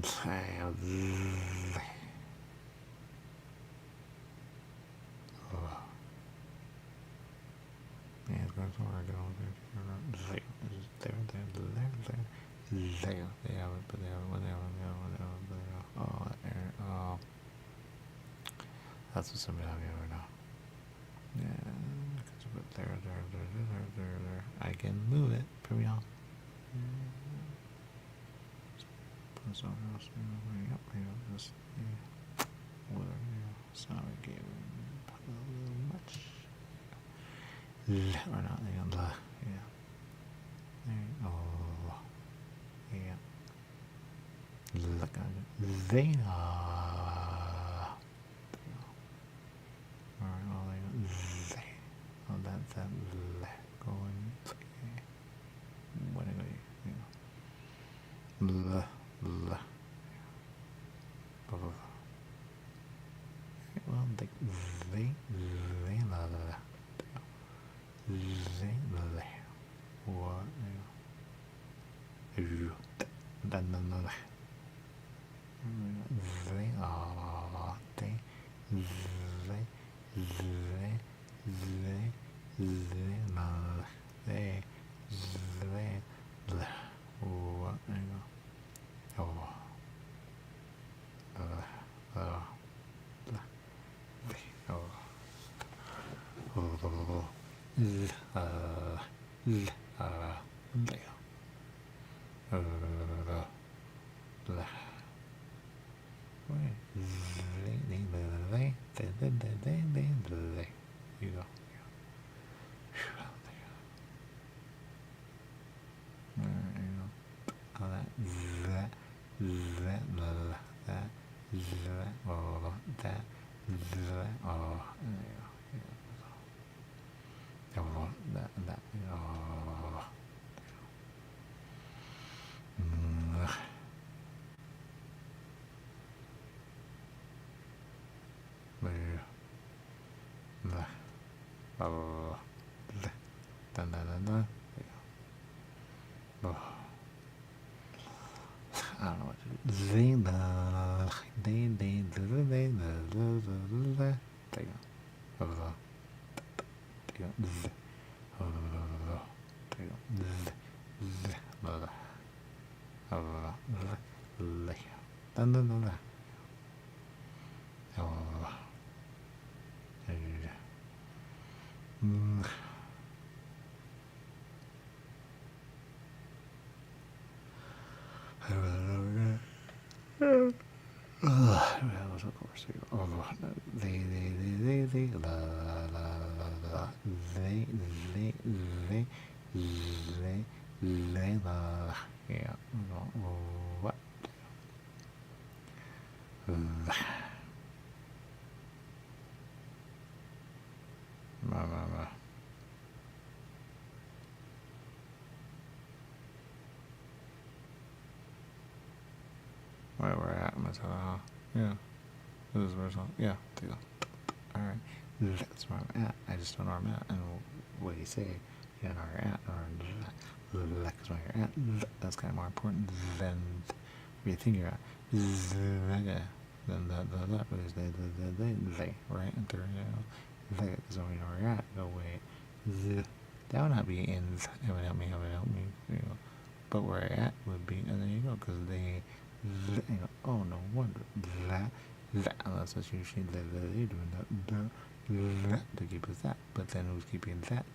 Yeah, it's going somewhere. There. They have it, but they have it. Oh, there. Oh. That's what somebody have here right now. Yeah, but there. I can move it. Pretty on. Put something else. Just, whatever. Sorry, gave him a little much. Or not, yeah. There, oh, yeah. Look at it. They are. Alright, all they got. They. Oh, that's that. Going. What anyway, yeah. Blah. Well, they what? You go. Oh, that. I don't know what to do. There you go. Of course, yeah. What? Where we're at, yeah. This is where it's all, yeah, deal. Alright, that's where I'm at. I just don't know where I'm at. And what do you say? You know where you're at, or that is where you're at. That's kind of more important than where you think you're at. Then that is they, right? And third, they, because when you know where you're at, go wait. That would not be in, it would help me, you know. But where you're at would be, and there you go, because they, you know, oh, no wonder, that, that, unless that's usually doing that to keep us that. But then who's keeping that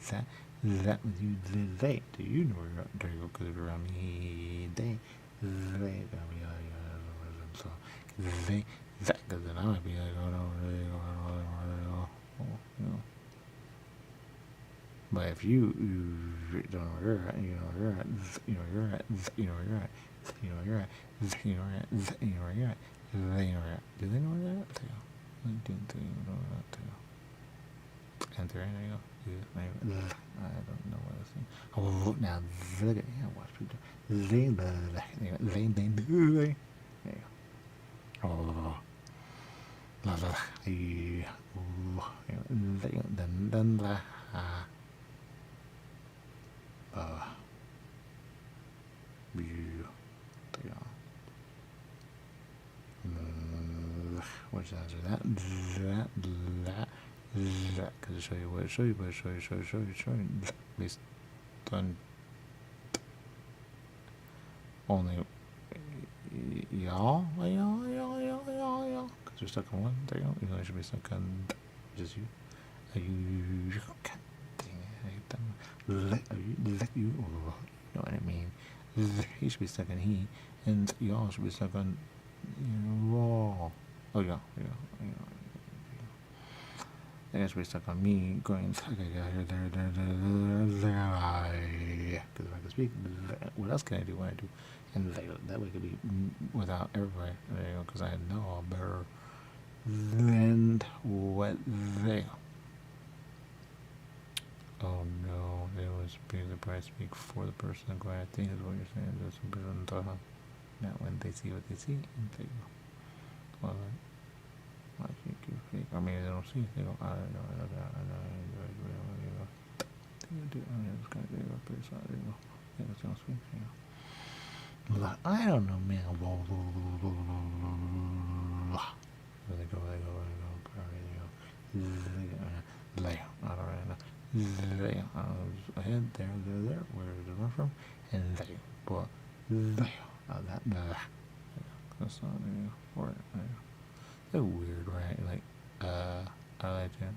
with you, they? Do you know where there you go? Because if you're around me, they gonna be like, so they that, because then I might be like, oh no, you know. But if you don't know where you're at, you know where you're at, you know where you're at, you know where you're at, you know where you're at, you know where you're at, you know where you're at, they know where you're at. Do they know where they're at? They go. They know where they're at. They go. Enter, there you go. I don't know what I was saying. Oh, now look at watch people. They do. There you go. Oh, la la. Then la. What's after that? That. Because show you what, show you. Based on only y'all. Because you're stuck on one. There you go. You know, you should be stuck on just you. God dang it. I hate them. Let you. Oh, you know what I mean. He should be stuck on he, and y'all should be stuck on raw. Oh yeah. I guess we're stuck on me going. Okay, there. Because if I can speak, what else can I do when I do? And that way could be without everybody. There you go. Because I know all better than what they. Oh no, they always be the price speak for the person. I'm glad I think is what you're saying. That's a bit on the top. Now when they see what they see, and they go. Well, I think you fake. I mean, they don't see it. They go, I don't know. It's kind of they go pretty solid. They go. Yeah, that's what I'm speaking. Like, I don't know, man. They go. Lay. I don't really know. They ahead there, where did it come from? And they, but they, that, that's not for it. They're weird, right? Like, I like that.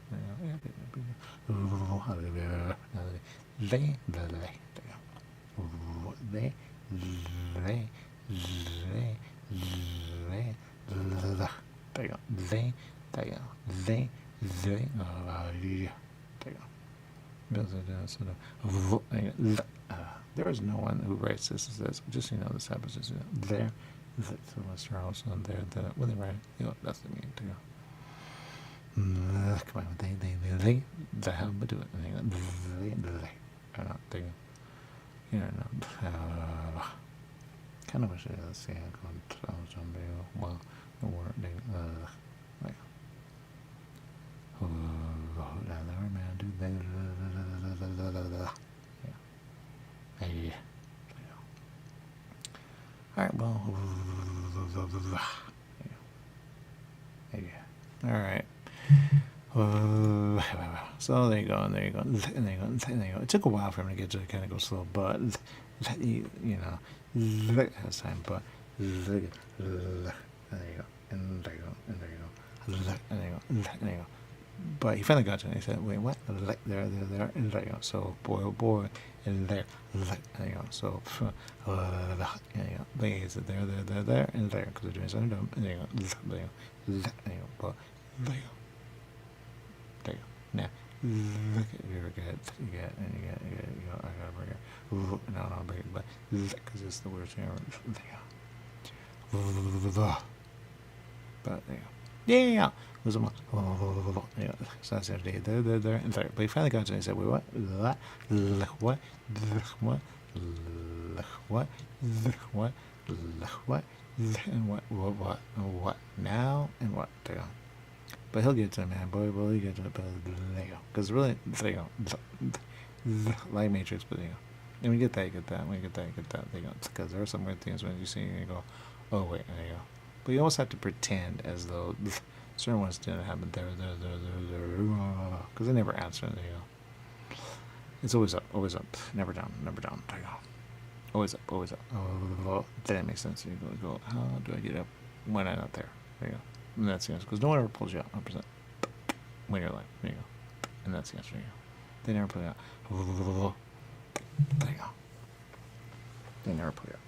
There is no one who writes this as this. Just so you know, this happens just there. So Mr. House on there. When they write, that's the meaning to go. Come on, they have to do it. They kind of wish I could say I was on video. Well, the word they like. That man, dude. Yeah. Alright, well. Yeah. Alright. So there you go, and there you go. It took a while for him to get to kind of go slow, but has time, but there you go, and there you go. But he finally got to it, and he said, wait, what? There, and there you go. So, boy, oh boy, and there you go. So, he said, there, and there, because they're doing something dumb, and there you go. But, there you go. Now, look at you get, I gotta bring it. No, not bring it, but, because it's the worst thing ever. There you go. But, there you go. Yeah. Was a yeah. So that's every day. There, and there. But he finally got to it and he said, wait, what? And what? Now? And what? There you go. But he'll get to it, man. Boy, he'll get to it. But there you go. Because really, there you go. Light Matrix, but there you go. And when you get that, you get that. When you get that, you get that. There you go. Because there are some weird things when you see it, you go, oh, wait, there you go. But you almost have to pretend as though certain ones didn't happen there, because they never answer. There you go. It's always up, never down. There you go. Always up. Oh, that makes sense. You go, how do I get up when I'm not there? There you And that's the answer. Because no one ever pulls you out 100% when you're alive. There you go. And that's the answer. There you go. They never pull you out. There you go. They never pull you out.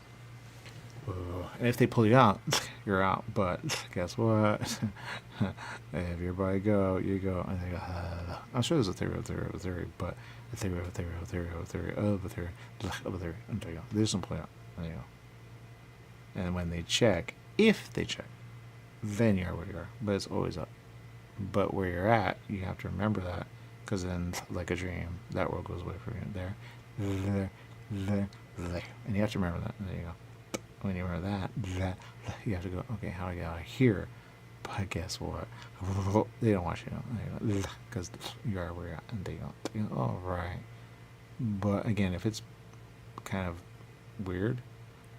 And if they pull you out, you're out. But guess what? If everybody go, you go. And they go, I'm sure there's a theory, but a theory. And there you go. They just don't pull you out. There you go. And when they check, if they check, then you are where you are. But it's always up. But where you're at, you have to remember that. Because then, like a dream, that world goes away from you. There. And you have to remember that. And there you go. When you remember that, you have to go, okay, how do I get out of here? But guess what? They don't want you to know. Because you are where you're at. And they go, all right. But again, if it's kind of weird,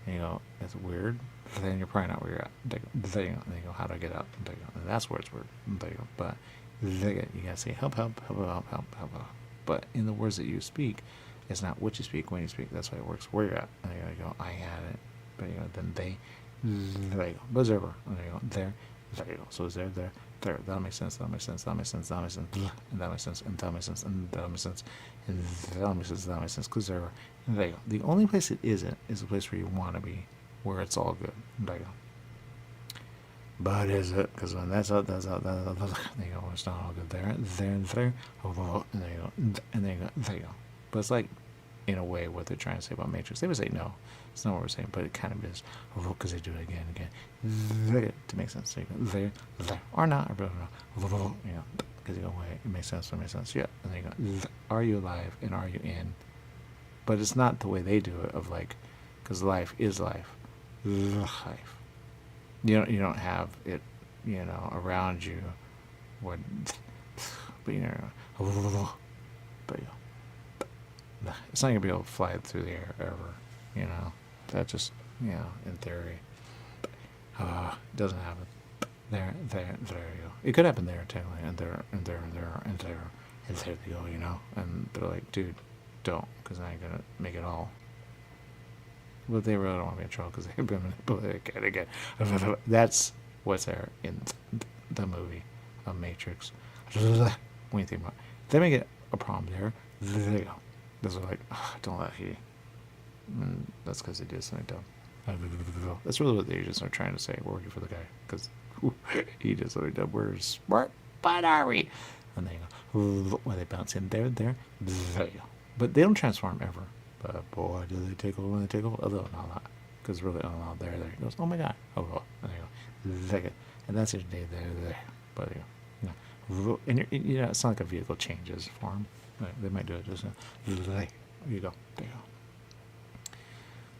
and you go, it's weird, then you're probably not where you're at. There you go, how do I get out? There you go. And that's where it's weird. There you go. But you gotta say help. But in the words that you speak, it's not what you speak, when you speak. That's why it works where you're at. And you go, I had it. But you know, then they, there you go. But it's over. There you go. There you go. So it's there. That makes sense. And that makes sense. And that makes sense. And that makes sense. And that makes sense. Because there you go. The only place it isn't is the place where you want to be, where it's all good. There you go. But is it? Because when that's out, there you go. It's not all good there. And there you go. And there you go. But it's like, in a way, what they're trying to say about Matrix. They would say no. It's not what we're saying, but it kind of is. Because they do it again and again. There, to make sense. So you go, there. Or not. Or no. You know, because you go, wait, it makes sense. Yeah. And then you go, are you alive and are you in? But it's not the way they do it, of like, because life is life. Life. You don't have it, around you. What? But but it's not gonna be able to fly through the air ever. That just in theory. It doesn't happen. There you go. It could happen there technically, and there they go. And they're like, dude, don't, because now you're gonna make it all. But they really don't want to be in trouble because they've been manipulated again. That's what's there in the movie of Matrix. When you think about it, they make it a problem there. There you go. Those are like, don't let he. And that's because they did something dumb. That's really what the agents are trying to say. We're working for the guy because he did something dumb. We're smart, but are we? And they go, when they bounce in there you go. But they don't transform ever. But boy, do they take over when they take over? Although not, because really, there he goes. Oh my God! And there you go. And that's his day there. But and it's not like a vehicle changes form. They might do it just. There you go. There you go.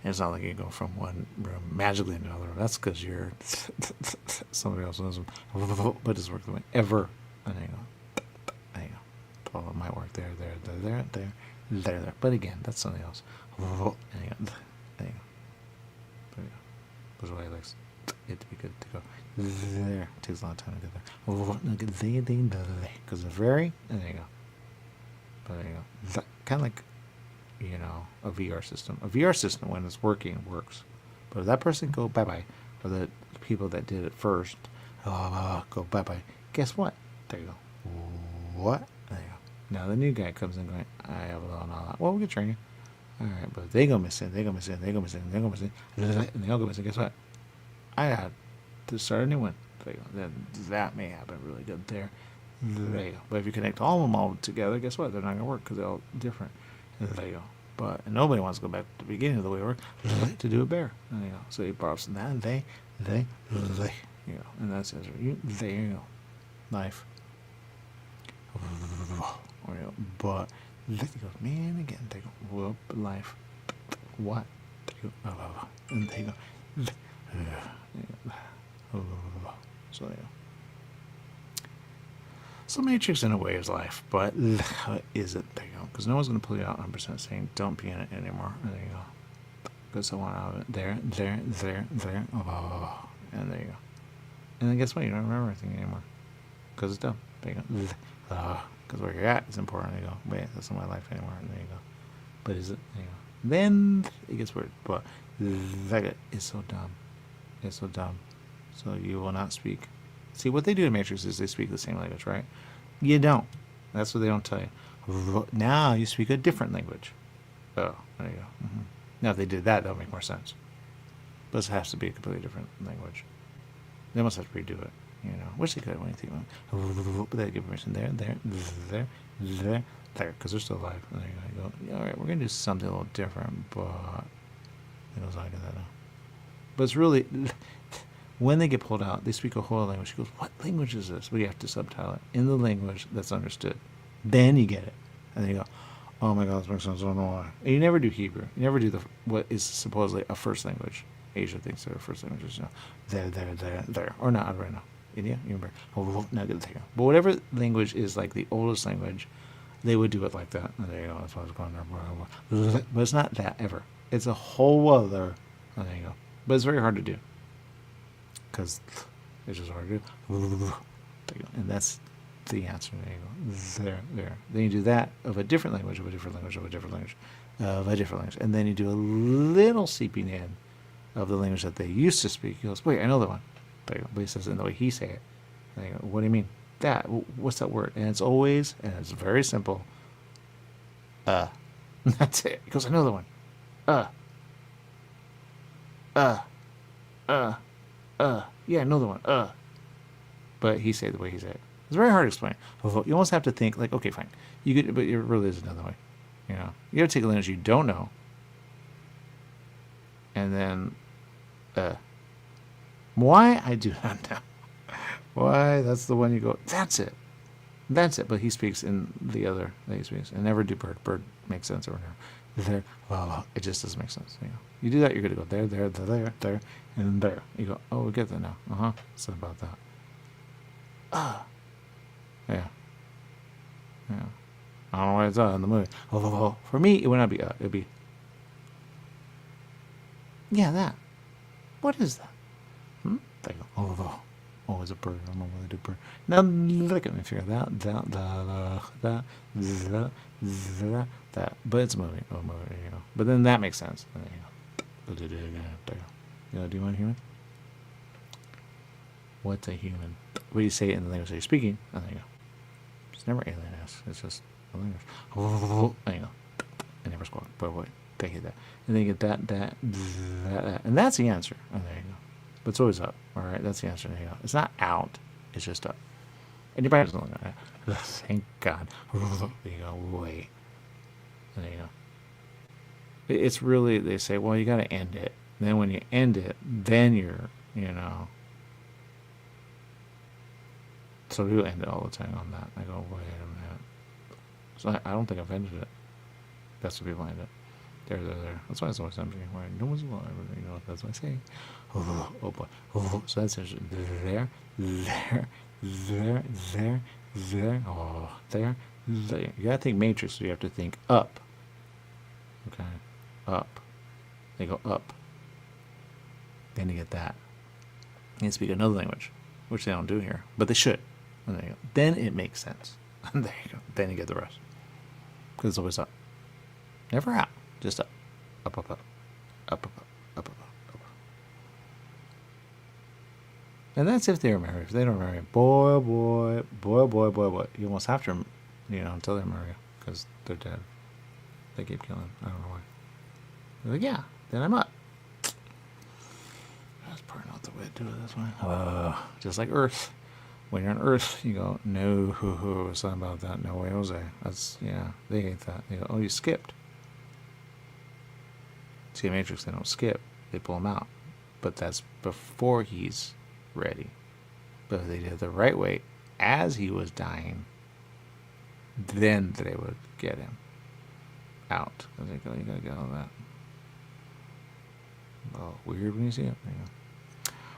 And it's not like you go from one room magically into another room. That's because you're somebody else knows them. But it's worked the way ever. And there you go. There you go. Well, it might work there. There. But again, that's something else. There you go. There you go. That's why he likes it to be good to go there. It takes a lot of time to get there. Because it's very, and there you go. But there you go. Kind of like, a VR system. A VR system, when it's working, works. But if that person go bye-bye, or the people that did it first go bye-bye, guess what? There you go. What? There you go. Now the new guy comes in going, I have all that. Well, we can train you. All right, but they go missing. And they all go missing. Guess what? I had to start a new one. There you go. Then that may happen really good there. There you go. But if you connect all of them all together, guess what? They're not going to work because they're all different. There you go. But nobody wants to go back to the beginning of the way it worked to do it better. There you go. So he borrows from that, and they, you know, and that's it. There you go. Life. But he goes, man, again, they go, whoop, life. What? They go, and they go, so there you go. So Matrix in a way is life, but is it? There you go. Because no one's going to pull you out 100% saying don't be in it anymore. There you go. Because I want out of it. There. And there you go. And then guess what? You don't remember anything anymore. Because it's dumb. There you go. Because where you're at is important. There you go. Wait, that's not my life anymore. And there you go. But is it? There you go. Then it gets weird. But that is so dumb. It's so dumb. So you will not speak See, what they do in Matrix is they speak the same language, right? You don't. That's what they don't tell you. Now you speak a different language. Oh, there you go. Now, if they did that, that would make more sense. But it has to be a completely different language. They almost have to redo it, you know. Which they could when you think about it. But they give permission there, there, because they're still alive. And there you go. Yeah, all right, we're going to do something a little different, but it goes like that now. But it's really, when they get pulled out, they speak a whole language. She goes, what language is this? We have to subtitle it in the language that's understood. Then you get it. And then you go, oh my God, this makes sense. I don't know why. And you never do Hebrew. You never do what is supposedly a first language. Asia thinks their first language is, you know, there. Or not right now. India? You remember? Not good there. But whatever language is like the oldest language, they would do it like that. And there you go. That's why I was going there. But it's not that ever. It's a whole other. And there you go. But it's very hard to do. Because it's just hard to do. And that's the answer. There you go. There. Then you do that of a different language, of a different language, of a different language, of a different language. And then you do a little seeping in of the language that they used to speak. He goes, wait, I know that one. There you go. But he says it in the way he say it. There you go. What do you mean? That. What's that word? And it's always, and it's very simple. That's it. He goes, I know the one. Yeah, I know the one. But he said it the way he said it. It's very hard to explain. You almost have to think like, okay, fine. You could, but it really is another way. You know, you got to take a language you don't know, and then, why I do not know. Why that's the one you go. That's it. But he speaks in the other that he speaks, and never do bird. Bird makes sense or whatever. There. Well, it just doesn't make sense. You know, you do that, you're gonna go there, and there. You go. Oh, we get that now. Something about that. Yeah. I don't know why it's in the movie. For me, it would not be it'd be. Yeah, that. What is that? There you go. Oh, it's a bird. I don't know why they do bird. Now look at me figure that. But it's a movie. Oh, movie. You know. But then that makes sense. There you go. You know, do you want a human? What's a human? What do you say in the language that you're speaking? Oh, there you go. It's never alien-esque. It's just a language. There you go. I never squawk. But they hit that. And then you get that. And that's the answer. Oh, there you go. But it's always up. All right, that's the answer. There you go. It's not out. It's just up. Anybody doesn't look at that. Thank God. There you go. Wait. There you go. It's really, they say, well, you got to end it. And then when you end it, then you're, you know. So we end it all the time on that. I go, wait a minute. So I don't think I've ended it. That's what people end it. There. That's why it's always empty. Where no one's alive. You know, that's what I say. Oh boy. So that's there. Oh, there. You gotta think Matrix, so you have to think up. Okay. Up. They go up. Then you get that. And you speak another language, which they don't do here. But they should. And there you go. Then it makes sense. And there you go. Then you get the rest. Because it's always up. Never out. Just up. Up. And that's if they're married. If they don't marry, boy. You almost have to, you know, until they marry, because they're dead. They keep killing. I don't know why. They're like, yeah, then I'm up. That's probably not the way to do it this way. Just like Earth. When you're on Earth, you go, no, something about that. No way, Jose. That's, yeah, they hate that. They go, oh, you skipped. See, Matrix, they don't skip. They pull him out. But that's before he's ready. But if they did it the right way, as he was dying, then they would get him out. I think, oh, you gotta get all that. Oh, weird when you see it. There you go.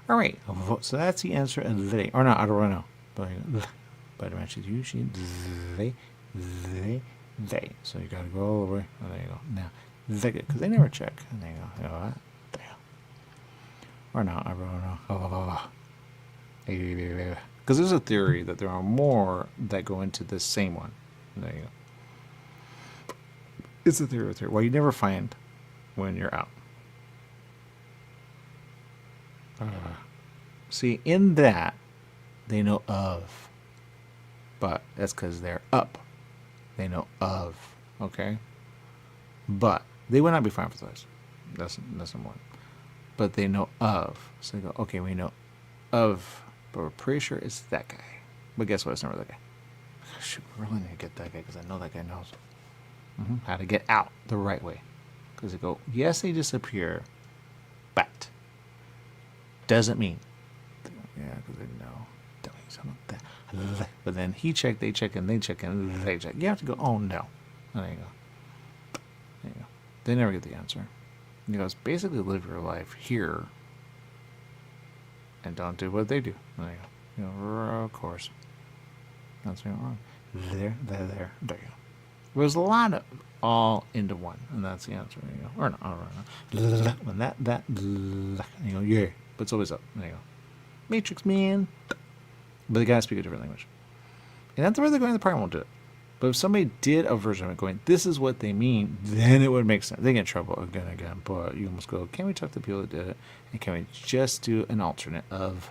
All right, so that's the answer. And they, or not, I don't know. But it matches you, she, they. So you gotta go all the way. Oh, there you go. Now, because they never check. And there you go. You know what? There. Or not, I don't know. Because there's a theory that there are more that go into this same one. There you go. It's a theory. Well, you never find when you're out. See, in that, They know of. But that's because they're up. They know of. Okay? But they would not be fine for those. That's number one. But they know of. So they go, okay, we know of, but we're pretty sure it's that guy. But guess what? It's never that guy. Shoot, we really need to get that guy because I know that guy knows how to get out the right way. Because they go, yes, they disappear, but doesn't mean. Yeah, because they know. But then he checked, they check, and they check, and they check. You have to go, oh no. There you go. There you go. They never get the answer. He goes, basically live your life here and don't do what they do. There you go. Of course. That's wrong. There you go. There's a lot of all into one, and that's the answer. There you go. Or not. When that, you go, yeah. But it's always up. There you go. Matrix Man. But they gotta speak a different language. And that's where they're going, they probably won't do it. But if somebody did a version of it going, this is what they mean, then it would make sense. They get in trouble again. But you almost go, can we talk to the people that did it? And can we just do an alternate of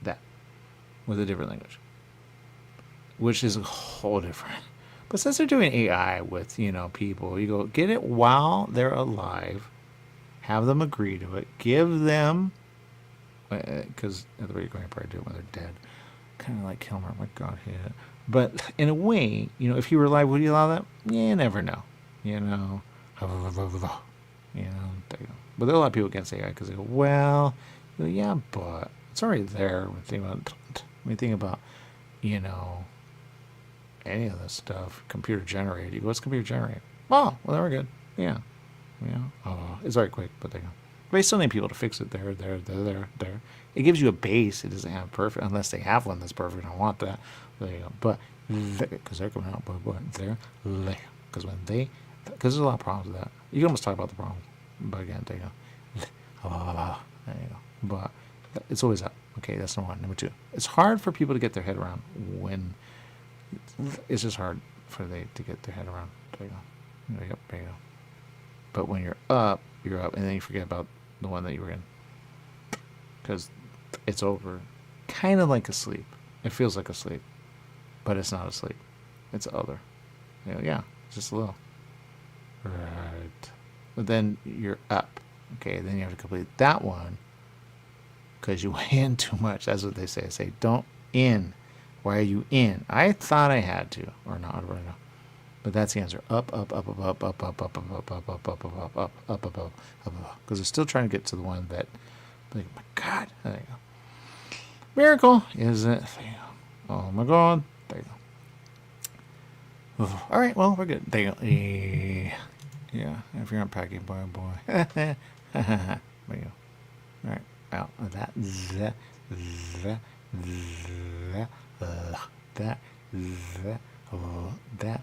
that with a different language? Which is a whole different. But since they're doing AI with, people, you go, get it while they're alive, have them agree to it, give them, because the way you're going to probably do it when they're dead. Kind of like Kilmer, my God, yeah. But in a way, if he were alive, would you allow that? Yeah, you never know. There you go. But there are a lot of people against AI because they go, well, yeah, but it's already there. When you think about, any of this stuff, computer generated. You go, what's computer generated? Oh, well, then we're good. Yeah. It's very quick, but they go. But they still need people to fix it. There. It gives you a base. It doesn't have perfect, unless they have one that's perfect. I don't want that. There you go. But because they're coming out, but there, because there's a lot of problems with that. You can almost talk about the problems, but again, there you go. There you go. But it's always up. Okay, that's number one. Number two, it's hard for people to get their head around when. It's just hard for they to get their head around. There you go. There you go. But when you're up, and then you forget about the one that you were in. Because it's over. Kind of like a sleep. It feels like a sleep. But it's not a sleep. It's other. Yeah, just a little. Right. But then you're up. Okay, then you have to complete that one. Because you went in too much. That's what they say. They say, don't in. Why are you in? I thought I had to. Or not. I don't know. But that's the answer. Up. Because they're still trying to get to the one that, like, my God. There you go. Miracle, is it? Oh my God. There you go. All right, well, we're good. There you go. Yeah, if you're unpacking, boy. There you go. All right, out of that. That.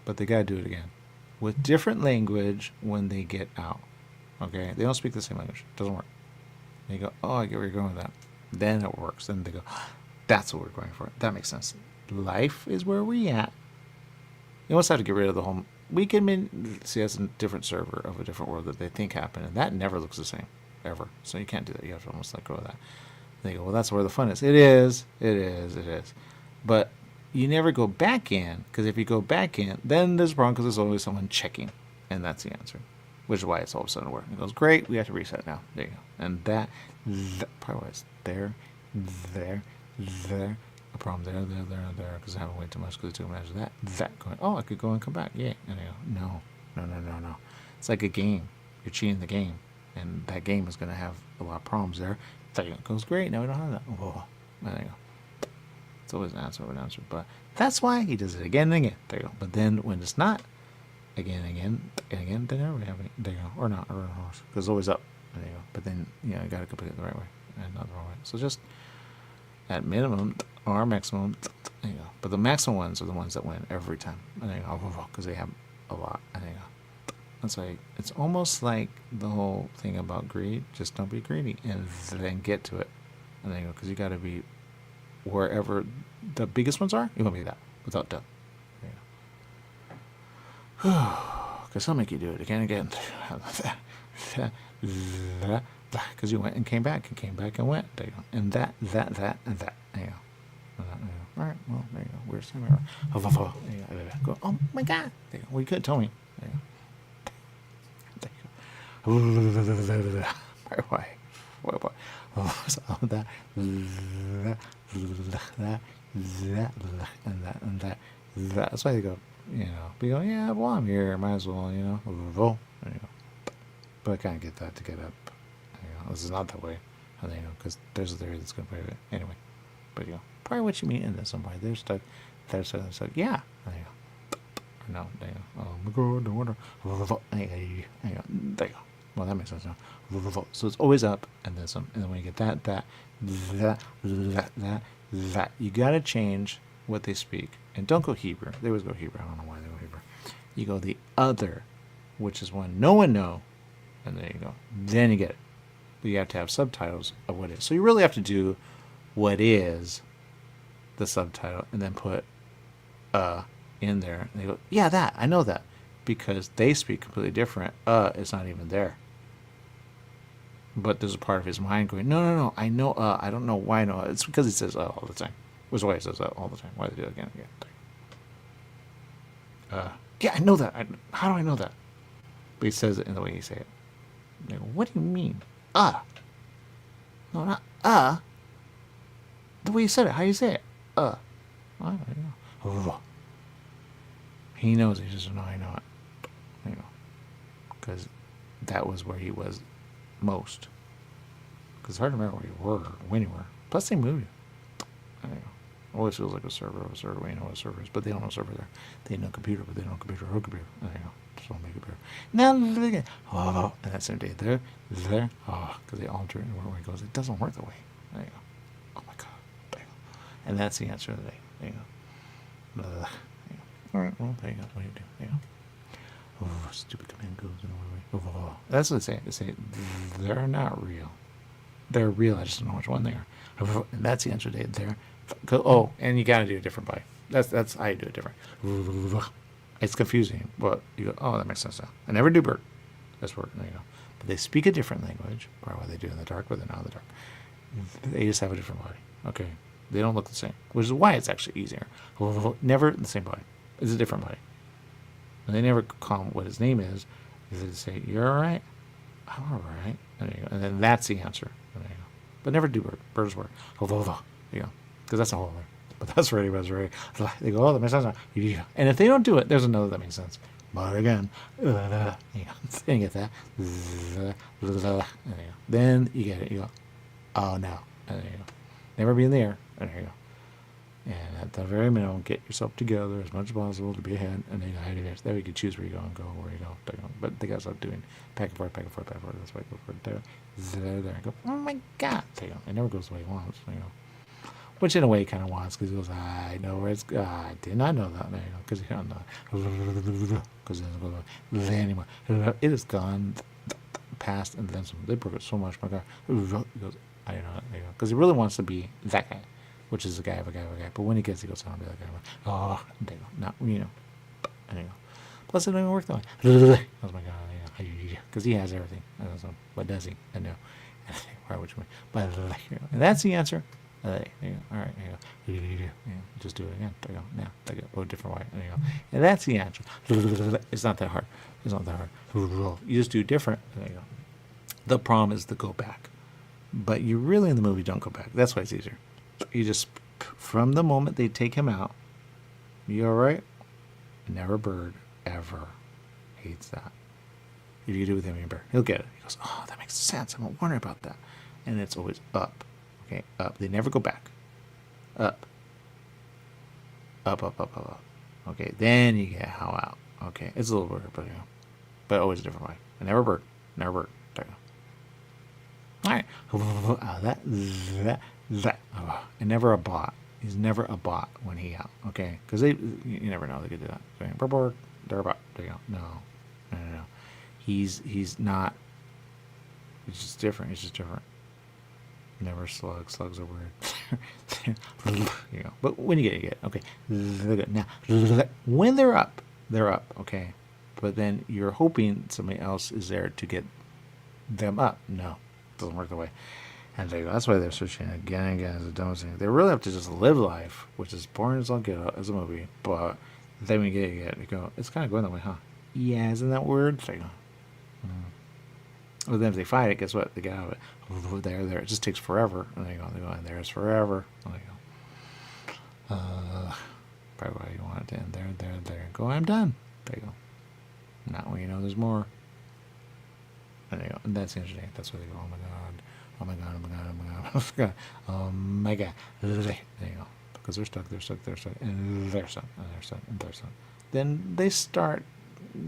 But they gotta do it again with different language when they get out. Okay, they don't speak the same language. It doesn't work. They go, oh, I get where you're going with that. Then it works. Then they go, that's what we're going for. That makes sense. Life is where we at. You almost have to get rid of the whole. We can see that's a different server of a different world that they think happened, and that never looks the same ever. So you can't do that. You have to almost let go of that. They go, well, that's where the fun is. It is. But you never go back in, because if you go back in, then there's a problem, because there's always someone checking, and that's the answer, which is why it's all of a sudden working. It goes, great, we have to reset now. There you go. And that probably was there. A problem there, because I haven't waited too much, because it took imagine that going, oh, I could go and come back. Yeah. And I go, no. It's like a game. You're cheating the game, and that game is going to have a lot of problems there. There you go. It goes, great, now we don't have that. Oh, there you go. It's always an answer. But that's why he does it again and again. There you go. But then when it's not again and again, then never have any. There you go. Or not. Because it's always up. There you go. But then, you got to complete it the right way and not the wrong way. So just at minimum or maximum, there you go. But the maximum ones are the ones that win every time. And there you go. Because they have a lot. And there you go. That's why it's almost like the whole thing about greed. Just don't be greedy and then get to it. And there you go. Because you got to be wherever the biggest ones are, you want to be that without doubt. Because they'll make you do it again and again. because you went and came back and went. There you go. And that, and that. There you go. All right, well, there you go. Where's the mirror? There you go. Oh my God. There you go. Well, you could tell me. There you go. Why? So that, and that. That's why they go, But you go, yeah, well, I'm here. Might as well, There you go. But I can't get that to get up. This is not that way. Because there's a theory that's going to play it. Anyway. But, probably what you mean in this somewhere. There's stuff, yeah. There you go. No, there you go. Oh my God, no wonder. There you go. Well, that makes sense now. So it's always up and then some. And then when you get that, you got to change what they speak. And don't go Hebrew. They always go Hebrew. I don't know why they go Hebrew. You go the other, which is one no one know. And there you go. Then you get it. But you have to have subtitles of what is. So you really have to do what is the subtitle and then put in there. And they go, yeah, that. I know that. Because they speak completely different. It's not even there. But there's a part of his mind going, no, I know, I don't know why I know. It's because he says all the time. Which is why he says all the time. Why they do it again and again. Yeah, I know that. How do I know that? But he says it in the way he say it. They go, what do you mean? No, not the way you said it. How you say it? I don't know. He knows. He just no, I know it. Because that was where he was most. Because it's hard to remember where you were or when you were. Plus, they moved you. Always feels like a server. We know what a server is, but they don't know server there. They know computer, but they don't know computer or computer. Just don't make a computer. Now, and that's their day. There. Because they alter it where he goes. It doesn't work that way. There you go. Oh my God. There you go. And that's the answer of the day. There you go. All right. Well, there you go. What do you do? There you go. Stupid command goes in a way. That's what they say. They say they're not real. They're real. I just don't know which one they are. And that's the answer today. They're. And you got to do it different by. That's how you do it different. It's confusing, but you go, that makes sense now. I never do bird. That's word. There you go. But they speak a different language. Probably what they do in the dark, but they're not in the dark. They just have a different body. Okay. They don't look the same, which is why it's actually easier. Never the same body. It's a different body. And they never call him what his name is. They say, "You're all right." I'm all right. And then that's the answer. There you go. But never do bird. Bird's word. There you go. Because that's a whole other. But that's ready. They go, that makes sense. And if they don't do it, there's another that makes sense. But again, then you get that. Then you get it. You go, oh no. And there you go. Never be in the air. And there you go. And at the very minimum, get yourself together as much as possible to be ahead. And then there you can choose where you go and go where you go. But they got to stop doing back and forth. That's why I go for it there. There. Go, oh my God. There you go. It never goes the way he wants. There you go. Which in a way he kind of wants because he goes, I know where it's. I did not know that. There you go. Because he don't know. Because it doesn't go anymore. It is gone past and then some. They broke it so much. My God. He goes, I don't know. There you go. Because he really wants to be that guy, which is a guy of a guy. But when he gets, he goes, I want to be that guy. Oh, there you go. Not, There you go. Plus, it don't even work that way. Oh my God. Because he has everything. What does he? I know. Why would you? But and that's the answer. There you go. All right, there you go. Just do it again. There you go. Now, there you go. A different way. There you go. And that's the answer. It's not that hard. You just do different. There you go. The problem is the go back. But you really in the movie don't go back. That's why it's easier. You just, from the moment they take him out, you all right? Never bird, ever. Hates that. If you do it with him, you're bird. He'll get it. He goes, oh, that makes sense. I'm not wondering about that. And it's always up. Okay, up. They never go back. Up. Up. Okay, then you get how out. Okay, it's a little weird, but always a different way. And never bird. There you go. All right. That. And never a bot. He's never a bot when he out. Okay, because you never know they could do that. Okay, they're a bot. There you go. No. He's not. It's just different. Never slug. Slugs are weird. You know. But when you get it. Okay. Now, when they're up. Okay. But then you're hoping somebody else is there to get them up. No. doesn't work that way. And that's why they're switching again and again as a dumbest thing. They really have to just live life, which is boring as all get out as a movie. But then we get it, you go, it's kind of going that way, huh? Yeah, isn't that weird? They go, well, then if they fight it, guess what? They get out of it. There. It just takes forever. And they go, and there's forever. And they go, probably why you want it to end there. Go, I'm done. There you go. Not when you know there's more. And they go, and that's interesting. That's why they go, oh my god. Oh my god, oh my god, oh my god, oh my god. There you go. Because they're stuck, and they're stuck, and they're stuck. Then they start,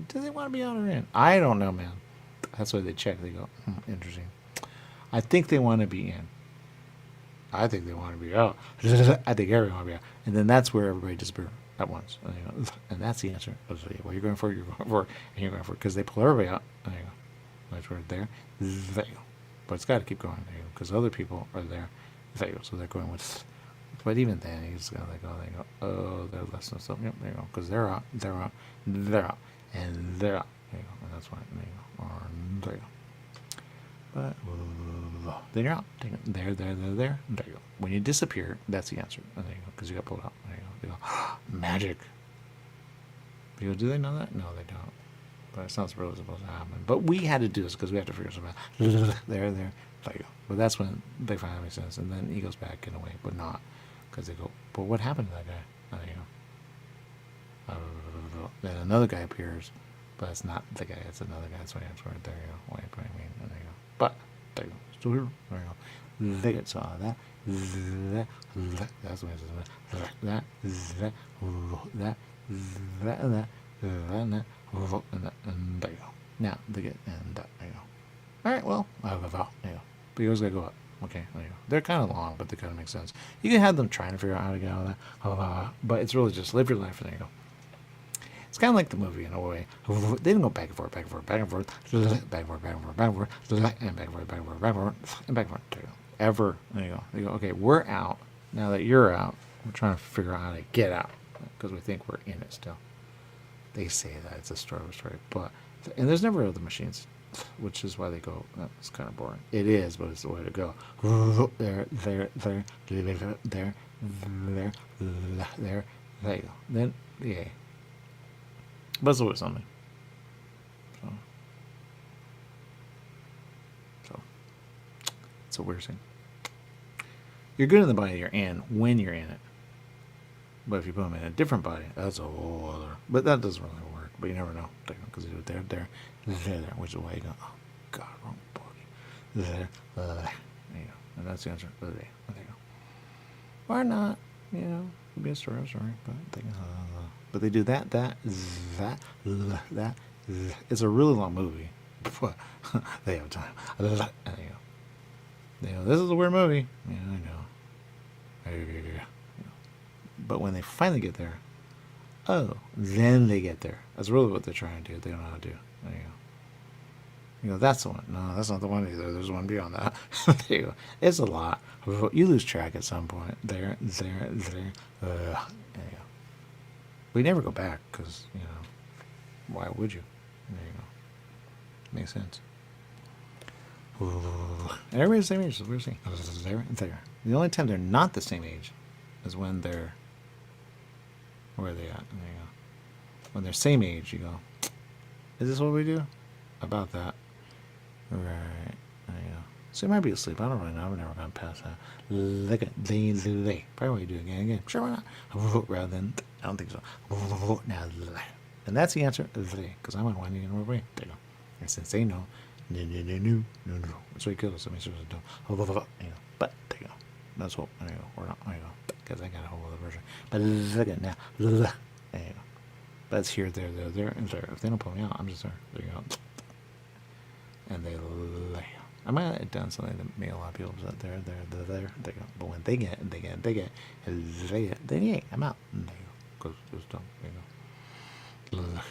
do they want to be out or in? I don't know, man. That's why they check. They go, interesting. I think they want to be in. I think they want to be out. I think everyone want to be out. And then that's where everybody disappears at once. And that's the answer. Well, you're going for it, and you're going for it. Because they pull everybody out. There you go. That's where there you go. But it's got to keep going there because other people are there. There you go. So they're going with. But even then, he's going to go. They go. Oh, they're less than something. Yep, there you go. Because they're out. They're out. They're out. And they're out. There you go. And that's why. There you go. There you go. But then you're out. There. There you go. When you disappear, that's the answer. There you go. Because you got pulled out. There you go. They go. Magic. You go, do they know that? No, they don't. But it's not really supposed to happen. But we had to do this because we have to figure something out. There you go. But that's when they finally make sense. And then he goes back in a way, but not. Because they go, but what happened to that guy? There you go. Then another guy appears, but it's not the guy, it's another guy. That's why it's right there. You go. Wait, I mean, there you go. But there you go. Still here. There you go. They get saw that. That's what it is. That. And there you go. Now they get and there you go. All right. Well, there you go. But you always gotta go up. Okay, there you go. They're kind of long, but they kind of make sense. You can have them trying to figure out how to get out of that, but it's really just live your life. There you go. It's kind of like the movie in a way. They didn't go back and forth, back and forth, back and forth, back and forth, back and forth, back and forth, and back and forth, back and forth, back and forth, and back and forth. There you go. Ever. There you go. They go. Okay, we're out. Now that you're out, we're trying to figure out how to get out because we think we're in it still. They say that it's a story, but and there's never other machines. Which is why they go, it's kind of boring. It is, but it's the way to go. There you go. Then, yeah. But it's always something. So, it's a weird thing. You're good in the body you're in when you're in it. But if you put them in a different body, that's a whole other. But that doesn't really work. But you never know. Because they do it there, which is the way you go, oh, God, wrong body. There you go. And that's the answer. There you go. Or not. You know, it could be a story, but they do that. It's a really long movie. But they have time. There you go. This is a weird movie. Yeah, I know. But when they finally get there, then they get there. That's really what they're trying to do. They don't know how to do. There you go. You know, that's the one. No, that's not the one either. There's one beyond that. There you go. It's a lot. You lose track at some point. There you go. We never go back because, you know, why would you? There you go. Makes sense. Everybody's the same age. So we're seeing there. The only time they're not the same age is when they're. Where are they at? There you go. When they're same age, you go, is this what we do? About that. Right. There you go. So you might be asleep. I don't really know. I've never gone past that. Look at they. Probably what you do again. Sure, why not? Rather than, I don't think so. Now, and that's the answer. Because I'm unwinding in away. There you go. And since they know, no. That's what he killed us. I mean, so don't. You know. But there you go. That's what. There you go. We're not. There you go. Because I got a whole other version. But look at now. There you go. But it's here, there, and there. If they don't pull me out, I'm just there. There you go. And they lay. I might have done something that made a lot of people upset. There. They go. But when they get, then yeah, I'm out. And there you go. Because it was dumb. There you go.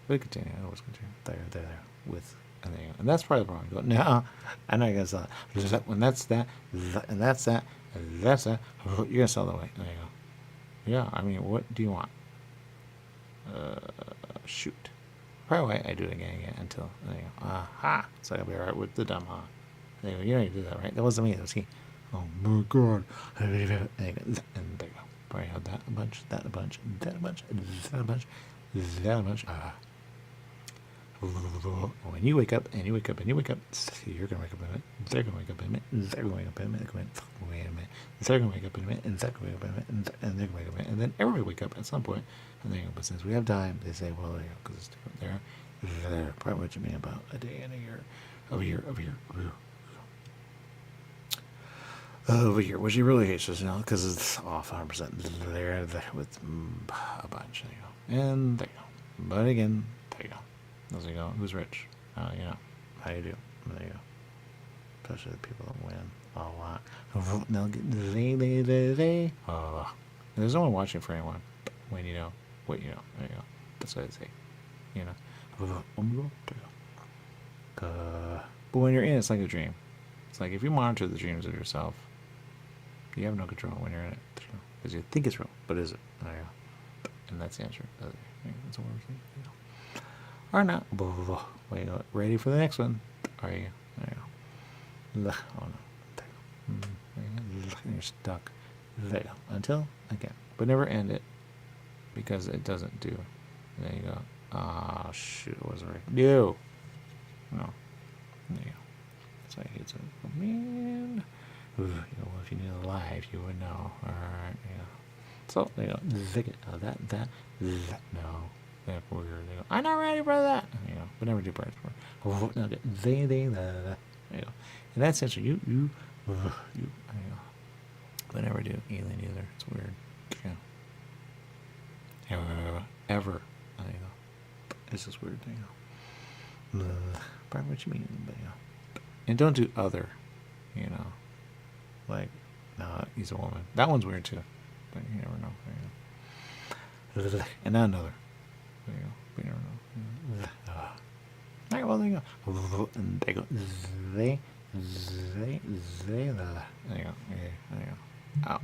But continue. I always continue. There. With. And there you go. And that's probably the problem. You go, no, I'm not going to sell that. When that's that, and that's that, and that's that, you're going to sell that way. There you go. Yeah, I mean, what do you want? Shoot. Probably I do it again until there you go. Aha. So I'll be alright with the dumb, huh? They go, you know you did that, right? That wasn't me. That was he. Oh my god. And there you go. Probably had that a bunch, that a bunch, that a bunch, that a bunch, that a bunch. When you wake up and you wake up and you wake up, you're gonna wake up in a minute. They're gonna wake up in a minute. They're gonna wake up in a minute. Wait a minute. They're gonna wake up in a minute. And they're gonna wake up in a minute. And they're gonna wake up in a minute. And then everybody wake up at some point. And they go, but since we have time, they say, well, there you go, because it's different there. There. Probably what you mean about a day and a year. Over here. Over here, which he really hates us, because it's off 100% there with a bunch. There you go. And there you go. But again, there you go. There you go. Who's rich? You know. How you do? There you go. Especially the people that win a lot. Now, they. There's no one watching for anyone when you know what you know. There you go. That's what I say. You know. But when you're in, it's like a dream. It's like if you monitor the dreams of yourself, you have no control when you're in it. Because you think it's real, but is it? There you go. And that's the answer. That's what we're saying. You know. Or not. Wait, ready for the next one? Are you? There you go. Oh no. There you go. You're stuck. There you go. Until again. But never end it. Because it doesn't do. There you go. Ah, shoot. It wasn't right. No. No. There you go. That's why I hate it. Oh, man. Ooh, you know, if you knew the live, you would know. Alright, yeah. So, there you go. Zig it. That. No. That's weird. They go, I'm not ready for that. You know, but never do parts for it. Oh, no, they, there you go. In that sense, you, there you go. But never do alien either. It's weird. Yeah. Ever. There you go. It's just weird. There you go. Probably what you mean, but you know. And don't do other, you know. Like, no, he's a woman. That one's weird too. But you never know. There you go. And not another. There you go. We never know. Alright, well, there you go. And they go. There you go. There you go. Ow.